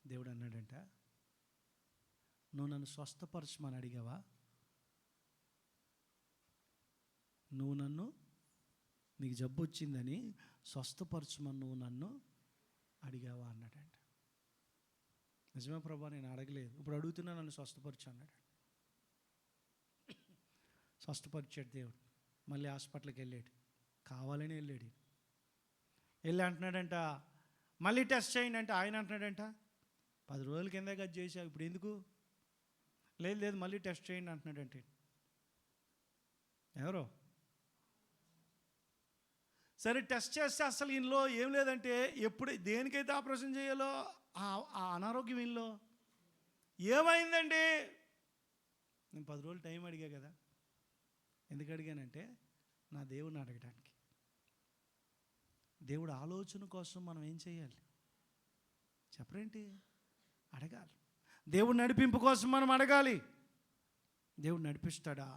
దేవుడు అన్నాడంట, నువ్వు నన్ను స్వస్థపరచమని అడిగావా? నీకు జబ్బు వచ్చిందని స్వస్థపరచమని నువ్వు నన్ను అడిగావా అన్నాడంట. నిజమే ప్రభా, నేను అడగలేదు, ఇప్పుడు అడుగుతున్నా, నన్ను స్వస్థపరచు అన్నాడు. స్వస్థపరిచాడు దేవుడు. మళ్ళీ హాస్పిటల్కి వెళ్ళాడు, కావాలని వెళ్ళి అంటున్నాడంట, మళ్ళీ టెస్ట్ చేయండి అంటే ఆయన అంటున్నాడంట, 10 రోజుల కింద అది చేసావు, ఇప్పుడు ఎందుకు? లేదు మళ్ళీ టెస్ట్ చేయండి అంటున్నాడంటే. ఎవరో సరే టెస్ట్ చేస్తే అసలు ఈయనలో ఏం లేదంటే, ఎప్పుడు దేనికైతే ఆపరేషన్ చేయాలో ఆ అనారోగ్యం ఈయనలో ఏమైందండి? నేను 10 రోజులు టైం అడిగా కదా. ఎందుకు అడిగానంటే నా దేవుడిని అడగడానికి. దేవుడు ఆలోచన కోసం మనం ఏం చేయాలి చెప్పరేంటి? అడగాలి. దేవుడు నడిపింపు కోసం మనం అడగాలి. దేవుడు నడిపిస్తాడా?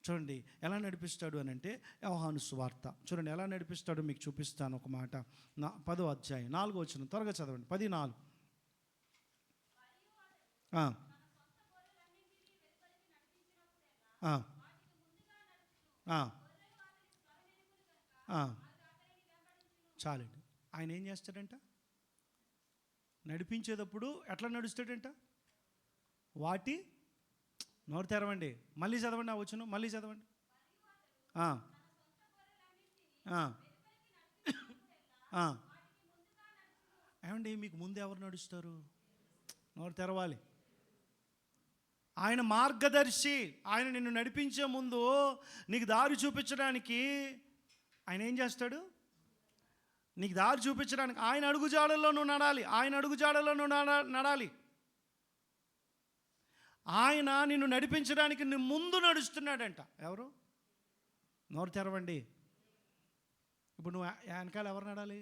చూడండి ఎలా నడిపిస్తాడు అని అంటే, యోహాను సువార్త చూడండి ఎలా నడిపిస్తాడో మీకు చూపిస్తాను. ఒక మాట 10వ అధ్యాయం 4వ వచనం, త్వరగా చదవండి. 14. చాలండి. ఆయన ఏం చేస్తాడంట? నడిపించేటప్పుడు ఎట్లా నడుస్తాడంట? వాటి నోరు తెరవండి, మళ్ళీ చదవండి, ఆ వచనం మళ్ళీ చదవండి. ఏమండి మీకు ముందు ఎవరు నడుస్తారు? నోరు తెరవాలి. ఆయన మార్గదర్శి. ఆయన నిన్ను నడిపించే ముందు నీకు దారి చూపించడానికి ఆయన ఏం చేస్తాడు? నీకు దారి చూపించడానికి ఆయన అడుగుజాడల్లో నువ్వు నడాలి. ఆయన అడుగుజాడల్లో నువ్వు నడాలి. ఆయన నిన్ను నడిపించడానికి నీ ముందు నడుస్తున్నాడంట. ఎవరు? నోరు తెరవండి. ఇప్పుడు నువ్వు వెనకాల ఎవరు నడాలి?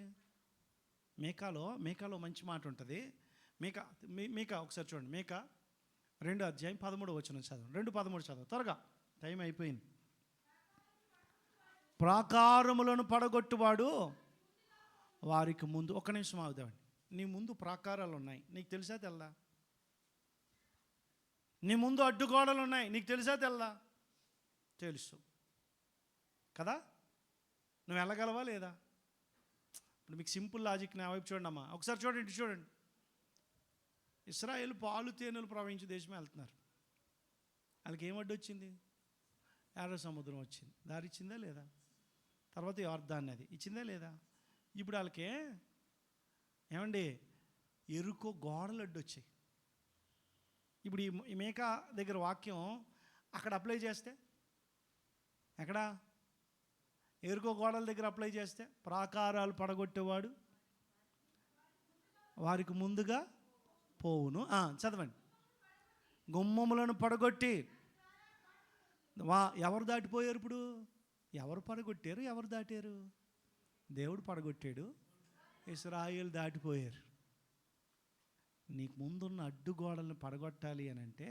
మేకాలో మంచి మాట ఉంటుంది. మీకా ఒకసారి చూడండి. మీకా 2:13 చదవండి. 2:13 చదవండి త్వరగా, టైం అయిపోయింది. ప్రాకారములను పడగొట్టువాడు వారికి ముందు. ఒక్క నిమిషం ఆగుదామండి. నీ ముందు ప్రాకారాలు ఉన్నాయి, నీకు తెలుసా తెల్లా? నీ ముందు అడ్డుగోడలు ఉన్నాయి, నీకు తెలుసా తెల్లా? తెలుసు కదా. నువ్వు వెళ్ళగలవా లేదా? ఇప్పుడు మీకు సింపుల్ లాజిక్ నా వైపు చూడండి అమ్మా. ఒకసారి చూడండి, ఇటు చూడండి. ఇశ్రాయేలు పాలు తేనెలు ప్రవహించే దేశమే వెళ్తున్నారు. వాళ్ళకి ఏం అడ్డు వచ్చింది? ఎర్ర సముద్రం వచ్చింది. దారి ఇచ్చిందా లేదా? తర్వాత యోర్దాను నది ఇచ్చిందా లేదా? ఇప్పుడు వాళ్ళకి ఏమండి ఎరుకో గోడలు అడ్డు వచ్చాయి. ఇప్పుడు ఈ మేక దగ్గర వాక్యం అక్కడ అప్లై చేస్తే, ఎక్కడ? ఎరుకో గోడల దగ్గర అప్లై చేస్తే, ప్రాకారాలు పడగొట్టేవాడు వారికి ముందుగా పోవును. చదవండి. గుమ్మములను పడగొట్టి ఎవరు దాటిపోయారు? ఇప్పుడు ఎవరు పడగొట్టారు? ఎవరు దాటారు? దేవుడు పడగొట్టాడు, ఇశ్రాయేలు దాటిపోయారు. నీకు ముందున్న అడ్డుగోడలను పడగొట్టాలి అని అంటే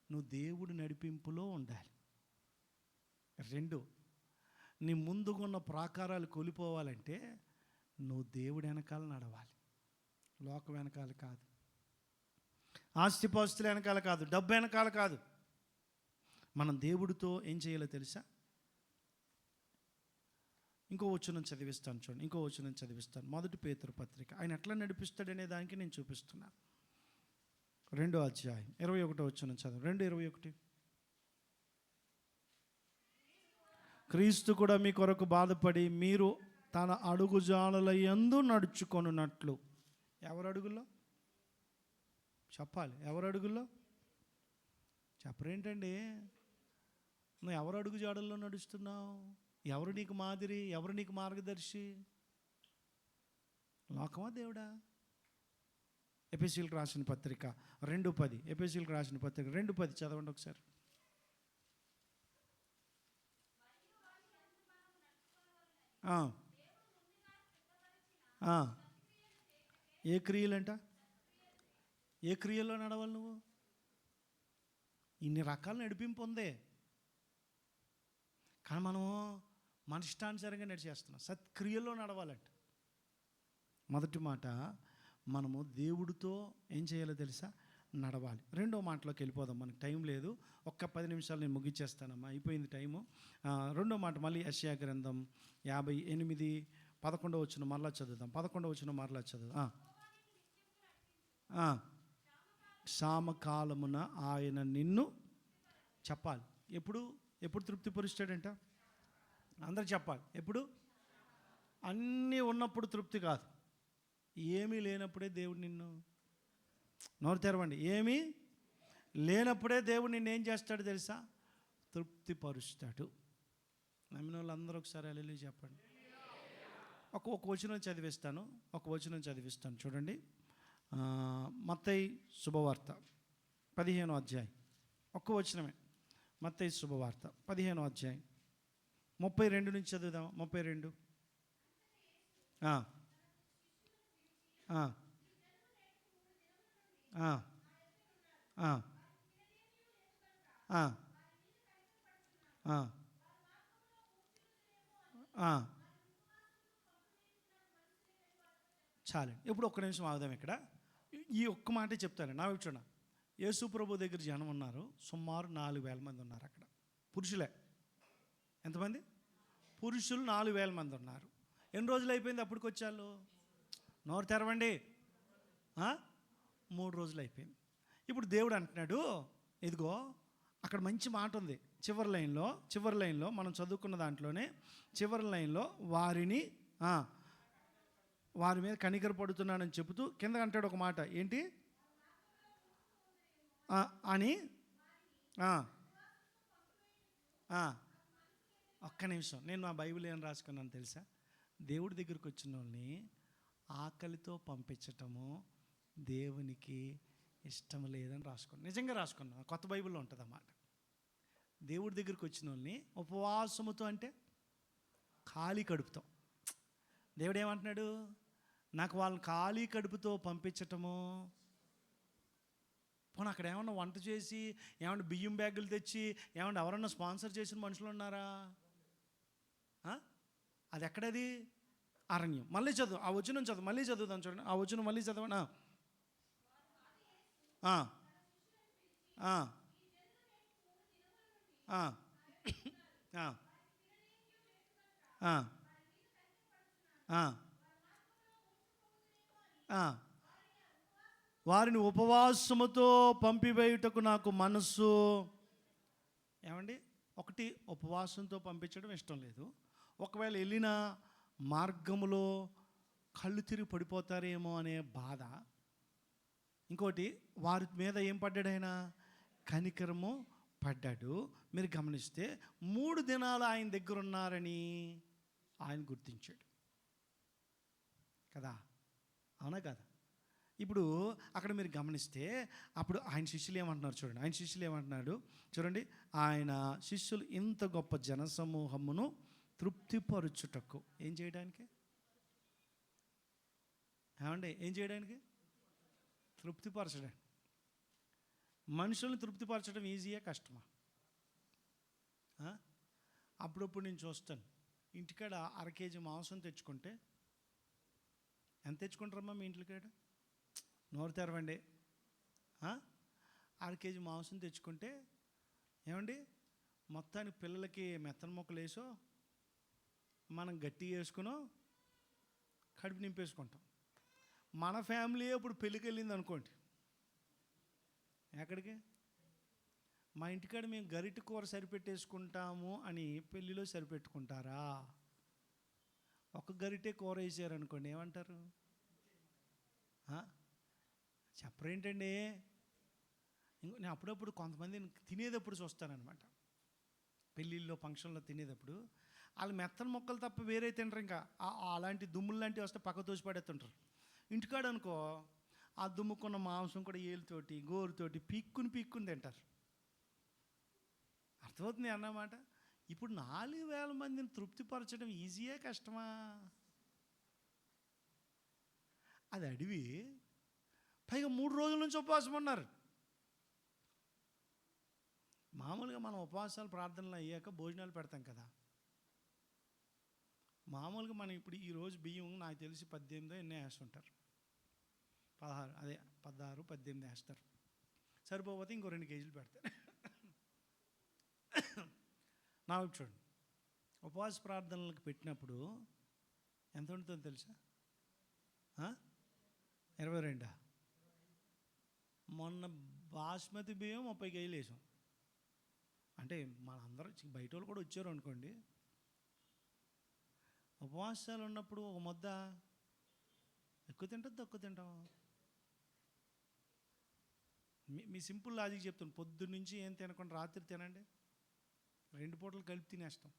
నువ్వు దేవుడి నడిపింపులో ఉండాలి. 2, నీ ముందుకున్న ప్రాకారాలు కూలిపోవాలంటే నువ్వు దేవుడి వెనకాల నడవాలి, లోకం వెనకాల కాదు, ఆస్తిపాస్తుల వెనకాల కాదు, డబ్బు వెనకాల కాదు. మనం దేవుడితో ఏం చేయాలో తెలుసా? ఇంకో వచనం చదివిస్తాను చూడండి. ఇంకో వచనం చదివిస్తాను. 1 పేతురు పత్రిక. ఆయన ఎట్లా నడిపిస్తాడనే దానికి నేను చూపిస్తున్నాను. 2వ అధ్యాయం 21వ వచనం చదువు. 2:21. క్రీస్తు కూడా మీ కొరకు బాధపడి మీరు తన అడుగుజాడల యందు నడుచుకొనున్నట్లు. ఎవరు అడుగుల్లో? చెప్పాలి. ఎవరు అడుగుల్లో? చెప్పరేంటండి? నువ్వు ఎవరు అడుగు జాడల్లో నడుస్తున్నావు? ఎవరు నీకు మాదిరి? ఎవరు నీకు మార్గదర్శి? లోకమా దేవుడా? ఎఫెసీయులకు రాసిన పత్రిక 2:10. ఎఫెసీయులకు రాసిన పత్రిక 2:10 చదవండి ఒకసారి. ఏ క్రియలంట? ఏ క్రియల్లో నడవాలి నువ్వు? ఇన్ని రకాల నడిపింపు ఉంది, కానీ మనము మన ఇష్టానుసారంగా నడిచేస్తున్నాం. సత్క్రియల్లో నడవాలంట. మొదటి మాట, మనము దేవుడితో ఏం చేయాలో తెలుసా? నడవాలి. 2వ మాటలోకి వెళ్ళిపోదాం, మనకు టైం లేదు. ఒక్క 10 నిమిషాలు నేను ముగించేస్తానమ్మా, అయిపోయింది టైము. 2వ మాట మళ్ళీ యెషయా గ్రంథం 58:11 వచనం మరలా చదువుదాం. 11వ వచనం మరలా చదువుదాం. క్షామకాలమున ఆయన నిన్ను చెప్పాలి. ఎప్పుడు తృప్తిపరుస్తాడంట? అందరు చెప్పాలి. ఎప్పుడు? అన్నీ ఉన్నప్పుడు తృప్తి కాదు, ఏమీ లేనప్పుడే దేవుడు నిన్ను, నోరు తెరవండి, ఏమీ లేనప్పుడే దేవుడు నిన్ను ఏం చేస్తాడు తెలుసా? తృప్తిపరుస్తాడు. నమ్మిన వాళ్ళందరూ ఒకసారి హల్లెలూయా చెప్పండి. ఒక వచనం చదివిస్తాను చూడండి. మత్తయి శుభవార్త 15వ అధ్యాయం, ఒక్క వచనమే. మత్తయి శుభవార్త 15వ అధ్యాయం 32 నుంచి చదువుదాం. 32. చాలండి. ఇప్పుడు ఒక్క నిమిషం ఆగుదాం. ఇక్కడ ఈ ఒక్క మాటే చెప్తాను. నా వైపు చూడండి. యేసు ప్రభు దగ్గర జనం ఉన్నారు, సుమారు 4,000 మంది ఉన్నారు అక్కడ. పురుషులే. ఎంతమంది? పురుషులు 4,000 మంది ఉన్నారు. ఎన్ని రోజులు అయిపోయింది అప్పటికి వచ్చాళ్ళు? నోరు తెరవండి. 3 రోజులు అయిపోయింది. ఇప్పుడు దేవుడు అంటున్నాడు, ఇదిగో అక్కడ మంచి మాట ఉంది. చివరి లైన్లో మనం చదువుకున్న దాంట్లోనే చివరి లైన్లో వారి మీద కనికర పడుతున్నానని చెబుతూ కింద అంటాడు ఒక మాట. ఏంటి అని? ఒక్క నిమిషం, నేను మా బైబిల్ ఏం రాసుకున్నాను తెలుసా? దేవుడి దగ్గరికి వచ్చిన వాళ్ళని ఆకలితో పంపించటము దేవునికి ఇష్టం లేదని రాసుకున్నాను. నిజంగా రాసుకున్నాను, కొత్త బైబిల్లో ఉంటుంది అన్నమాట. దేవుడి దగ్గరికి వచ్చిన వాళ్ళని ఉపవాసముతో అంటే ఖాళీ కడుపుతో. దేవుడు ఏమంటున్నాడు? నాకు వాళ్ళని ఖాళీ కడుపుతో పంపించటము. పోనీ అక్కడ ఏమన్నా వంట చేసి ఏమన్నా బియ్యం బ్యాగులు తెచ్చి ఏమన్నా ఎవరన్నా స్పాన్సర్ చేసిన మనుషులు ఉన్నారా? అది ఎక్కడది? అరణ్యం. మళ్ళీ చదువు, ఆ వచనం చదువు, మళ్ళీ చదువుదాం చూడండి. ఆ వచనం మళ్ళీ చదవనా? వారిని ఉపవాసముతో పంపివేయుటకు నాకు మనస్సు. ఏమండి, ఒకటి ఉపవాసంతో పంపించడం ఇష్టం లేదు. ఒకవేళ వెళ్ళిన మార్గములో కళ్ళు తిరిగి పడిపోతారేమో అనే బాధ. ఇంకోటి, వారి మీద ఏం పడ్డాడు ఆయన? కనికరము పడ్డాడు. మీరు గమనిస్తే 3 దినాలు ఆయన దగ్గర ఉన్నారని ఆయన గుర్తించాడు కదా, అవునా కదా? ఇప్పుడు అక్కడ మీరు గమనిస్తే అప్పుడు ఆయన శిష్యులు ఏమంటున్నారు చూడండి. ఆయన శిష్యులు ఏమంటున్నాడు చూడండి. ఆయన శిష్యులు ఇంత గొప్ప జనసమూహమును తృప్తిపరచుటకు ఏం చేయడానికి? ఏమండి, ఏం చేయడానికి? తృప్తిపరచడానికి. మనుషుల్ని తృప్తిపరచడం ఈజీయా కష్టమా? అప్పుడప్పుడు నేను చూస్తాను, ఇంటికాడ 1/2 కేజీ మాంసం తెచ్చుకుంటే, ఎంత తెచ్చుకుంటారమ్మా మీ ఇంటికాడ? నోరు తెరవండి. 1/2 కేజీ మాంసం తెచ్చుకుంటే ఏమండి, మొత్తానికి పిల్లలకి మెత్తన ముక్కలు వేసో మనం గట్టి వేసుకునో కడుపు నింపేసుకుంటాం. మన ఫ్యామిలీ ఇప్పుడు పెళ్ళికి వెళ్ళింది అనుకోండి, ఎక్కడికి? మా ఇంటికాడ మేము గరిటె కూర సరిపెట్టేసుకుంటాము అని పెళ్ళిలో సరిపెట్టుకుంటారా? ఒక గరిటె కూర వేసారనుకోండి, ఏమంటారు? చెప్పరేంటండి? నేను అప్పుడప్పుడు కొంతమంది తినేటప్పుడు చూస్తానన్నమాట. పెళ్ళిళ్ళలో ఫంక్షన్లో తినేటప్పుడు వాళ్ళు మెత్తన మొక్కలు తప్ప వేరే తినరు. ఇంకా అలాంటి దుమ్ములు లాంటివి వస్తే పక్క తోసి పడేస్తుంటారు. ఇంటికాడ అనుకో, ఆ దుమ్ముకున్న మాంసం కూడా ఏలుతోటి గోరుతోటి పీక్కుని తింటారు. అర్థమవుతుంది అన్నమాట. ఇప్పుడు 4,000 మందిని తృప్తిపరచడం ఈజీయే కష్టమా? అది అడివి, పైగా 3 రోజుల నుంచి ఉపవాసం ఉన్నారు. మామూలుగా మనం ఉపవాసాలు ప్రార్థనలు అయ్యాక భోజనాలు పెడతాం కదా. మామూలుగా మనం ఇప్పుడు ఈరోజు బియ్యం నాకు తెలిసి 18 ఎన్నో వేస్తుంటారు, 16 18 వేస్తారు. సరిపోతే ఇంకో 2 కేజీలు పెడతారు. నాకు చూడండి, ఉపవాస ప్రార్థనలకు పెట్టినప్పుడు ఎంత ఉంటుందో తెలుసా? 22. మొన్న బాస్మతి బియ్యం 30 కేజీలు వేసాం. అంటే మనందరూ బయట వాళ్ళు కూడా వచ్చారు అనుకోండి. ఉపవాసాలు ఉన్నప్పుడు ఒక ముద్ద ఎక్కువ తింటుంది, తక్కువ తింటాం. మీ సింపుల్ లాజిక్ చెప్తాను. పొద్దున్న నుంచి ఏం తినకుండా రాత్రి తినండి, 2 పూటలు కలిపి తినేస్తాం.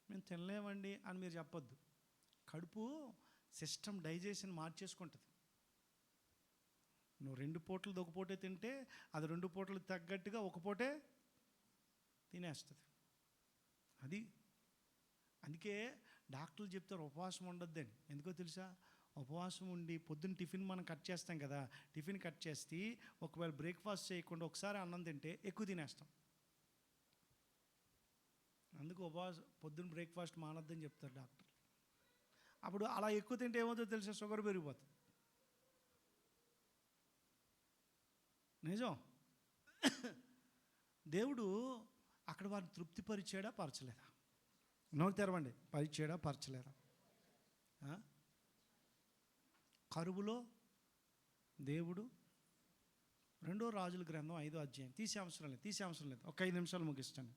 మేము తినలేమండి అని మీరు చెప్పొద్దు. కడుపు సిస్టమ్ డైజెషన్ మార్చేసుకుంటుంది. నువ్వు 2 పూటలు ఒక పూటే తింటే అది 2 పూటలు తగ్గట్టుగా ఒక పూటే తినేస్తుంది. అందుకే డాక్టర్లు చెప్తారు ఉపవాసం ఉండొద్దని. ఎందుకో తెలుసా? ఉపవాసం ఉండి పొద్దున్న టిఫిన్ మనం కట్ చేస్తాం కదా, టిఫిన్ కట్ చేసి ఒకవేళ బ్రేక్ఫాస్ట్ చేయకుండా ఒకసారి అన్నం తింటే ఎక్కువ తినేస్తాం. అందుకు పొద్దున్న బ్రేక్ఫాస్ట్ మానొద్దని చెప్తారు డాక్టర్. అప్పుడు అలా ఎక్కువ తింటే ఏమవుతుందో తెలుసా? షుగర్ పెరిగిపోతుంది. నిజం. దేవుడు అక్కడ వారిని తృప్తిపరిచాడా, పరచలేదా? నోరు తెరవండి. పరిచాడా, పరచలేదా? కరువులో దేవుడు 2 రాజుల గ్రంథం 5వ అధ్యాయం తీసే అవసరం లేదు. ఒక 5 నిమిషాలు ముగిస్తాను.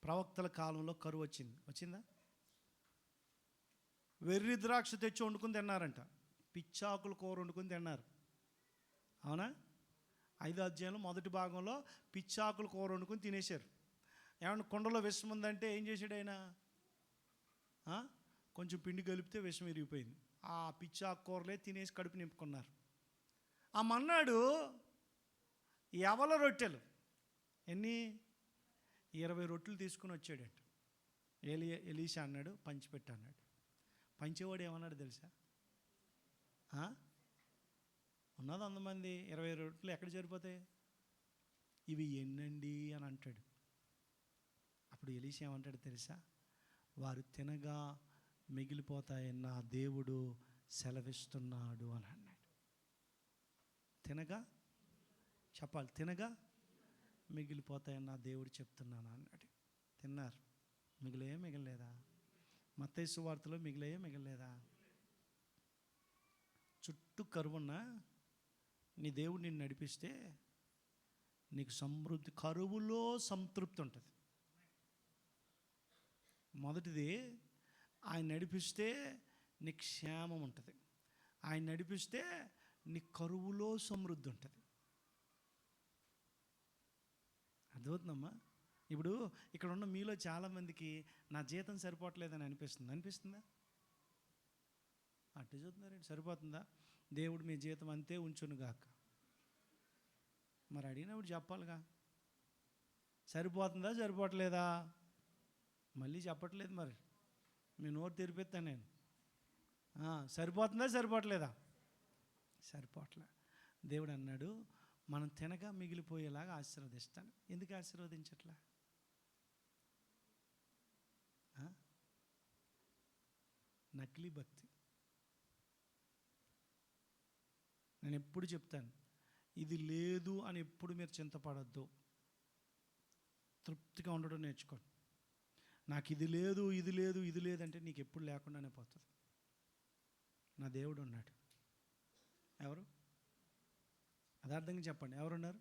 ప్రవక్తల కాలంలో కరువు వచ్చిందా? వెర్రి ద్రాక్ష తెచ్చి వండుకుని తిన్నారంట. పిచ్చాకుల కూర వండుకుని తిన్నారు. అవునా? 5వ అధ్యాయంలో మొదటి భాగంలో పిచ్చాకుల కూర వండుకుని తినేశారు. ఏమన్నా కుండలో విషం ఉందంటే ఏం చేశాడు ఆయన? కొంచెం పిండి కలిపితే విషం విరిగిపోయింది. ఆ పిచ్చి ఆకుకూరలే తినేసి కడుపు నింపుకున్నారు. ఆ మన్నాడు ఎవల రొట్టెలు ఎన్ని 20 రొట్టెలు తీసుకుని వచ్చాడంట. ఎలీషా అన్నాడు పంచిపెట్టు అన్నాడు. పంచేవాడు ఏమన్నాడు తెలుసా? ఉన్నది 100 మంది, 20 రొట్టెలు ఎక్కడ సరిపోతాయి, ఇవి ఎన్నండి అని అంటాడు. అప్పుడు ఎలీషా ఏమంటాడు తెలుసా? వారు తినగా మిగిలిపోతాయని నా దేవుడు సెలవిస్తున్నాడు అని అన్నాడు. తినగా చెప్పాలి, తినగా మిగిలిపోతాయని నా దేవుడు చెప్తున్నాను అన్నాడు. తిన్నారు, మిగలలేదా? మత్తయి సువార్తలో మిగలలేదా? చుట్టూ కరువున్నా నీ దేవుడు నిన్ను నడిపిస్తే నీకు సమృద్ధి, కరువులో సంతృప్తి ఉంటుంది. మొదటిది ఆయన నడిపిస్తే నీకు క్షేమం ఉంటుంది. ఆయన నడిపిస్తే నీ కరువులో సమృద్ధి ఉంటుంది. అర్థమవుతుందమ్మా? ఇప్పుడు ఇక్కడ ఉన్న మీలో చాలామందికి నా జీతం సరిపోవట్లేదని అనిపిస్తుందా? అట్టు చూస్తున్నారండి. సరిపోతుందా? దేవుడు మీ జీతం అంతే ఉంచునుగాక. మరి అడిగినప్పుడు చెప్పాలిగా, సరిపోతుందా సరిపోవట్లేదా? మళ్ళీ చెప్పట్లేదు, మరి మీ నోరు తెరిపిస్తాను నేను. సరిపోతుందా సరిపోవట్లేదా? సరిపోవట్లే. దేవుడు అన్నాడు మనం తినగా మిగిలిపోయేలాగా ఆశీర్వదిస్తాను. ఎందుకు ఆశీర్వదించట్లా? నకిలీ భక్తి. నేను ఎప్పుడు చెప్తాను, ఇది లేదు అని ఎప్పుడు మీరు చింతపడద్దు. తృప్తిగా ఉండడం నేర్చుకోండి. నాకు ఇది లేదు ఇది లేదు ఇది లేదంటే నీకు ఎప్పుడు లేకుండానే పోతుంది. నా దేవుడు ఉన్నాడు. ఎవరు? యథార్థంగా చెప్పండి, ఎవరున్నారు?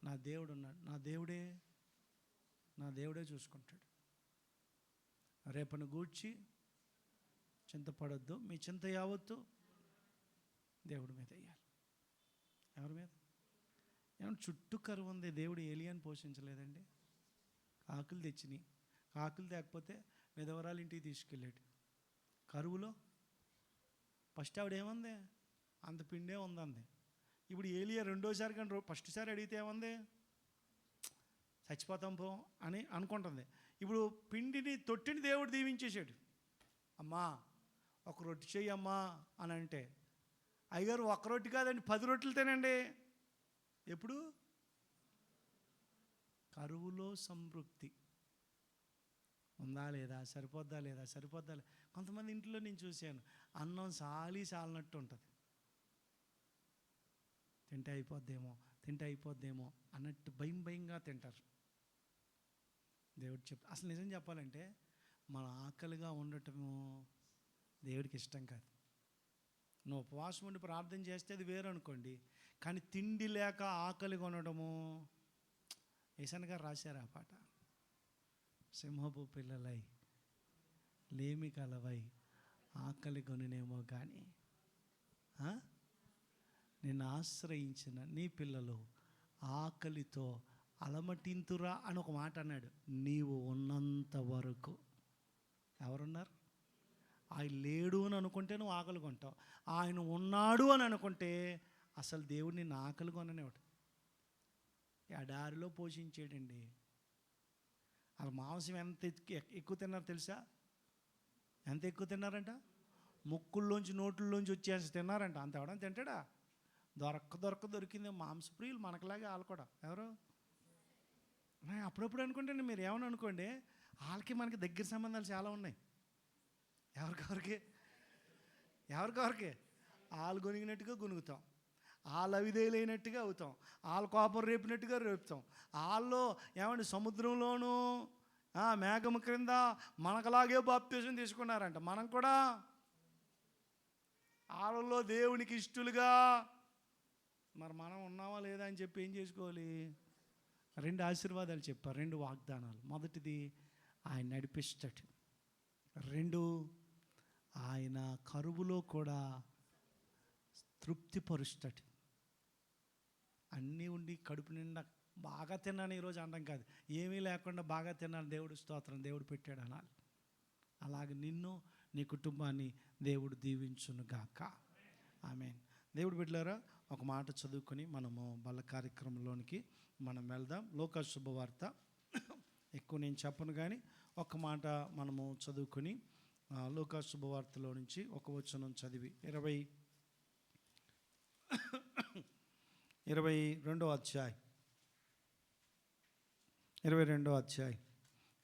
నా దేవుడు ఉన్నాడు. నా దేవుడే చూసుకుంటాడు. రేపను గూర్చి చింతపడద్దు. మీ చింత యావత్తు దేవుడి మీద వేయాలి. ఎవరి మీద? ఏమన్నా చుట్టూ కరువు ఉంది, దేవుడు ఏలియాని పోషించలేదండి. కాకులు తెచ్చినాయి, కాకులు తేకపోతే విధవరాలు ఇంటికి తీసుకెళ్ళాడు. కరువులో ఫస్ట్ ఆవిడ ఏమంది? అంత పిండే ఉందంది. ఇప్పుడు ఏలియా రెండోసారి కానీ ఫస్ట్ సారి అడిగితే ఏమంది? చచ్చిపోతాం పో అని అనుకుంటుంది. ఇప్పుడు తొట్టిని దేవుడు దీవించేశాడు. అమ్మా ఒక రొట్టె చెయ్యమ్మా అని అంటే, అయ్యగారు ఒక్క రొట్టె కాదండి 10 రొట్టెలు తినండి. ఎప్పుడు? కరువులో సంతృప్తి ఉందా లేదా? సరిపోద్దా లేదా? కొంతమంది ఇంట్లో నేను చూశాను, అన్నం సాలినట్టు ఉంటుంది. తింటే అయిపోద్దేమో అన్నట్టు భయంగా తింటారు. దేవుడు అసలు నిజం చెప్పాలంటే మన ఆకలిగా ఉండటము దేవుడికి ఇష్టం కాదు. నువ్వు ఉపవాసం ఉండి ప్రార్థన చేస్తే అది వేరు అనుకోండి, కానీ తిండి లేక ఆకలిగా ఉండడము. ఏసన్ గారు రాశారు ఆ పాట, సింహపు పిల్లలై లేమి కలవై ఆకలి కొనినేమో కానీ నిన్ను ఆశ్రయించిన నీ పిల్లలు ఆకలితో అలమటింతురా అని ఒక మాట అన్నాడు. నీవు ఉన్నంత వరకు ఎవరున్నారు? ఆయన లేడు అని అనుకుంటే నువ్వు ఆకలి కొంటావు. ఆయన ఉన్నాడు అని అనుకుంటే అసలు దేవుడు నిన్ను ఆకలి కొననేవాడు. ఎడారిలో పోషించాడండి. వాళ్ళ మాంసం ఎంత ఎక్కువ తిన్నారు తెలుసా? ఎంత ఎక్కువ తిన్నారంట? ముక్కుల్లోంచి నోట్లలోంచి వచ్చేసి తిన్నారంట. అంత ఎవడని తింటాడా? దొరికింది. మాంసప్రియులు మనకులాగే వాళ్ళు కూడా. ఎవరు? అప్పుడప్పుడు అనుకుంటే మీరు ఏమని అనుకోండి, వాళ్ళకి మనకి దగ్గర సంబంధాలు చాలా ఉన్నాయి. ఎవరికొరికి వాళ్ళు గొనిగినట్టుగా గొనుగుతాం, వాళ్ళు అవిధేయులైనట్టుగా అవుతాం, వాళ్ళ కోపం రేపినట్టుగా రేపుతాం. వాళ్ళు ఏమంటే సముద్రంలోనూ మేఘము క్రింద మనకలాగే బాప్తిజం తీసుకున్నారంట. మనం కూడా వాళ్ళలో దేవునికి ఇష్టలుగా మరి మనం ఉన్నావా లేదా అని చెప్పి ఏం చేసుకోవాలి? 2 ఆశీర్వాదాలు చెప్పారు, 2 వాగ్దానాలు. మొదటిది ఆయన నడిపిస్తాడు. 2 ఆయన కరువులో కూడా తృప్తిపరుస్తాడు. అన్నీ ఉండి కడుపు నిండా బాగా తిన్నాను ఈరోజు అనడం కాదు, ఏమీ లేకుండా బాగా తిన్నాను దేవుడు స్తోత్రం దేవుడు పెట్టాడు అనాలి. అలాగే నిన్ను నీ కుటుంబాన్ని దేవుడు దీవించునుగాక. ఆమేన్. దేవుడు బిడ్డలారా, ఒక మాట చదువుకొని మనము బల్ల కార్యక్రమంలోనికి మనం వెళ్దాం. లూకా శుభవార్త ఎక్కువ నేను చెప్పను కానీ ఒక మాట మనము చదువుకొని లూకా శుభవార్తలో నుంచి ఒక వచనం చదివి 22వ అధ్యాయం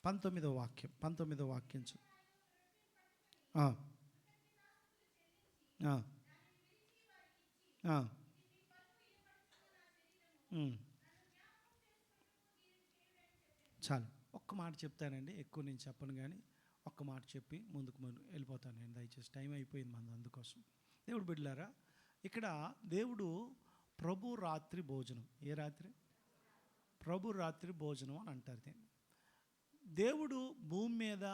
19వ వాక్యం చదువు. చాలు, ఒక్క మాట చెప్తానండి, ఎక్కువ నేను చెప్పను కానీ ఒక్క మాట చెప్పి ముందుకు వెళ్ళిపోతాను నేను. దయచేసి టైం అయిపోయింది మన అందుకోసం. దేవుడు బిడ్డలారా, ఇక్కడ దేవుడు ప్రభు రాత్రి భోజనం, ఏ రాత్రి? ప్రభు రాత్రి భోజనం అని అంటారు దీన్ని. దేవుడు భూమి మీద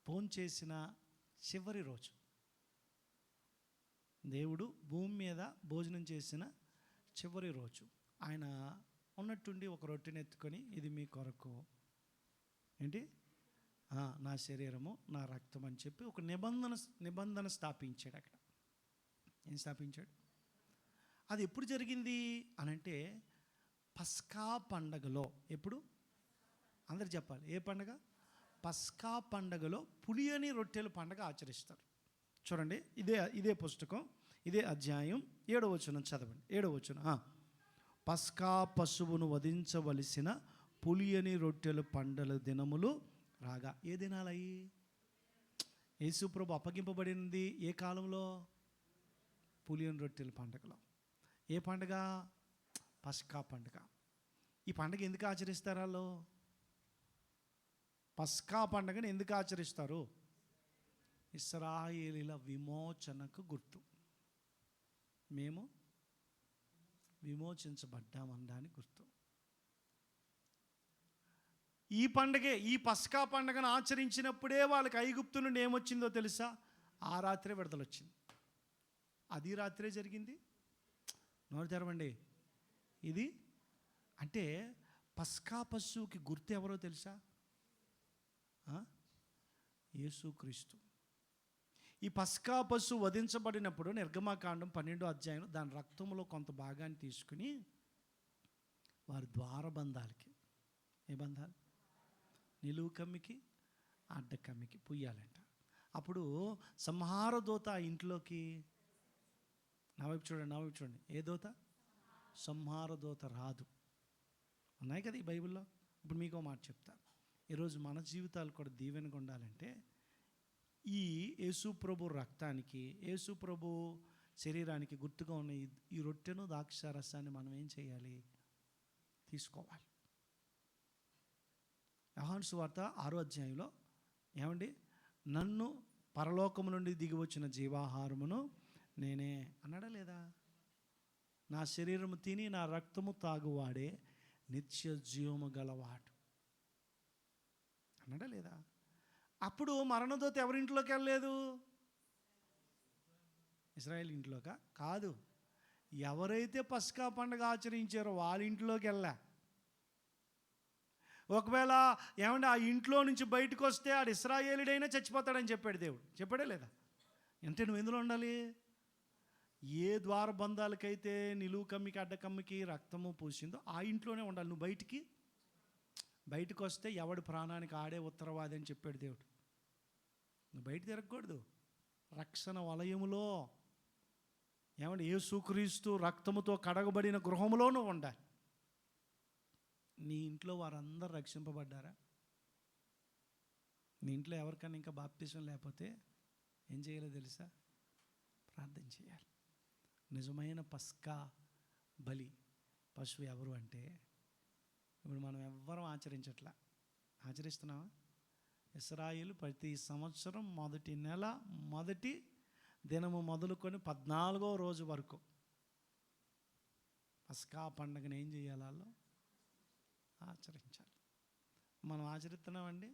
భోంచేసిన చివరి రోజు, దేవుడు భూమి మీద భోజనం చేసిన చివరి రోజు, ఆయన ఉన్నట్టుండి ఒక రొట్టెని ఎత్తుకొని, ఇది మీ కొరకు ఏంటి, నా శరీరము నా రక్తం అని చెప్పి ఒక నిబంధన స్థాపించాడు. అక్కడ ఏం స్థాపించాడు? అది ఎప్పుడు జరిగింది అనంటే పస్కా పండగలో. ఎప్పుడు? అందరు చెప్పాలి, ఏ పండగ? పస్కా పండగలో పులియని రొట్టెల పండగ ఆచరిస్తారు. చూడండి, ఇదే పుస్తకం, ఇదే అధ్యాయం 7వ వచనం చదవండి. 7వ వచనం, పస్కా పశువును వధించవలసిన పులియని రొట్టెల పండగ దినములు రాగా. ఏ దినాలయ్యి? యేసుప్రభు అప్పగింపబడింది ఏ కాలంలో? పులియని రొట్టెల పండగలో. ఏ పండగ? పస్కా పండుగ. ఈ పండుగ ఎందుకు ఆచరిస్తారు వాళ్ళు? పస్కా పండుగను ఎందుకు ఆచరిస్తారు? ఇశ్రాయేలీల విమోచనకు గుర్తు. మేము విమోచించబడ్డామనడానికి గుర్తు. ఈ పండగే, ఈ పస్కా పండుగను ఆచరించినప్పుడే వాళ్ళకి ఐగుప్తు నుండి ఏమొచ్చిందో తెలుసా? ఆ రాత్రే విడుదల వచ్చింది. అది రాత్రే జరిగింది. నోరు తెరవండి. ఇది అంటే పస్కా పశువుకి గుర్తు ఎవరో తెలుసా? యేసుక్రీస్తు. ఈ పస్కా పశువు వధించబడినప్పుడు నిర్గమకాండం 12వ అధ్యాయం దాని రక్తంలో కొంత భాగాన్ని తీసుకుని వారి ద్వారబంధాలకి, ఏ బంధాలు? నిలువు కమ్మికి అడ్డ కమ్మికి పుయ్యాలంట. అప్పుడు సంహార దూత ఆ ఇంట్లోకి, నా వైపు చూడండి, ఏ దూత? సంహార దూత రాదు. ఉన్నాయి కదా ఈ బైబిల్లో. ఇప్పుడు మీకో మాట చెప్తా. ఈరోజు మన జీవితాలు కూడా దీవెనగా ఉండాలంటే ఈ యేసుప్రభు రక్తానికి, యేసుప్రభు శరీరానికి గుర్తుగా ఉన్న ఈ రొట్టెను ద్రాక్షారసాన్ని మనం ఏం చేయాలి? తీసుకోవాలి. యోహాను సువార్త 6వ అధ్యాయంలో ఏమండి, నన్ను పరలోకము నుండి దిగి వచ్చిన జీవాహారమును నేనే అన్నాడా లేదా? నా శరీరము తిని నా రక్తము తాగువాడే నిత్య జీవము గలవాడు అన్నాడా లేదా? అప్పుడు మరణదూత ఎవరింట్లోకి వెళ్ళలేదు? ఇశ్రాయేల్ ఇంట్లోకా? కాదు, ఎవరైతే పస్కా పండుగ ఆచరించారో వాళ్ళ ఇంట్లోకి వెళ్ళా. ఒకవేళ ఏమంటే ఆ ఇంట్లో నుంచి బయటకు వస్తే ఆడు ఇశ్రాయేలుడైనా చచ్చిపోతాడని చెప్పాడు దేవుడు. చెప్పాడే లేదా? అంటే నువ్వు ఎందులో ఉండాలి? ఏ ద్వారబంధాలకైతే నిలువు కమ్మికి అడ్డ కమ్మికి రక్తము పూసిందో ఆ ఇంట్లోనే ఉండాలి. నువ్వు బయటకు వస్తే ఎవడి ప్రాణానికి ఆడే ఉత్తరవాది అని చెప్పాడు దేవుడు. నువ్వు బయట తిరగకూడదు. రక్షణ వలయములో ఏమంటే యేసుక్రీస్తు రక్తముతో కడగబడిన గృహములో నువ్వు ఉండాలి. నీ ఇంట్లో వారందరూ రక్షింపబడ్డారా? నీ ఇంట్లో ఎవరికైనా ఇంకా బాప్తిసం లేకపోతే ఏం చేయాలో తెలుసా? ప్రార్థన చేయాలి. నిజమైన పస్కా బలి పశువు ఎవరు అంటే, ఇప్పుడు మనం ఎవ్వరం ఆచరించట్లా. ఆచరిస్తున్నావా? ఇశ్రాయేలు ప్రతి సంవత్సరం మొదటి నెల మొదటి దినము మొదలుకొని 14వ రోజు వరకు పస్కా పండుగను ఏం చేయాలి? వాళ్ళు ఆచరించాలి. మనం ఆచరిస్తున్నామండి.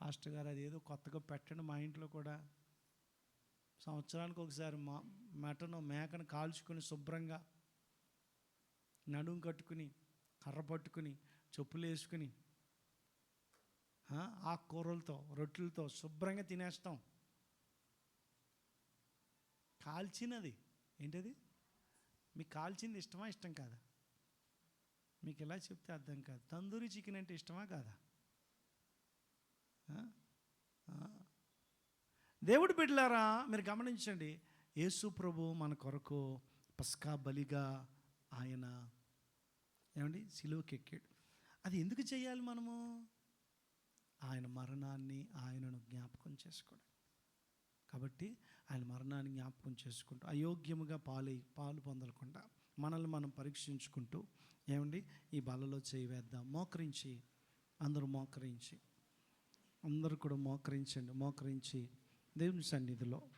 మాస్టర్ గారు అది ఏదో కొత్తగా పెట్టండి మా ఇంట్లో కూడా. సంవత్సరానికి ఒకసారి మేకను కాల్చుకొని శుభ్రంగా నడుము కట్టుకుని కర్ర పట్టుకుని చెప్పులు వేసుకుని ఆకుకూరలతో రొట్టెలతో శుభ్రంగా తినేస్తాం. కాల్చినది ఏంటది? మీకు కాల్చింది ఇష్టమా ఇష్టం కాదా? మీకు ఎలా చెప్తే అర్థం కాదు. తందూరి చికెన్ అంటే ఇష్టమా కాదా? దేవుడు బిడ్డలారా మీరు గమనించండి, యేసు ప్రభు మన కొరకు పస్కా బలిగా ఆయన ఏమండి సిలువకి ఎక్కాడు. అది ఎందుకు చేయాలి మనము? ఆయన మరణాన్ని ఆయనను జ్ఞాపకం చేసుకోవడం. కాబట్టి ఆయన మరణాన్ని జ్ఞాపకం చేసుకుంటూ అయోగ్యముగా పాలు పొందకుండా మనల్ని మనం పరీక్షించుకుంటూ ఏమండి ఈ బలలో చేయి వేద్దాం. మోకరించి అందరూ కూడా మోకరించండి. మోకరించి దేవుని సన్నిధిలో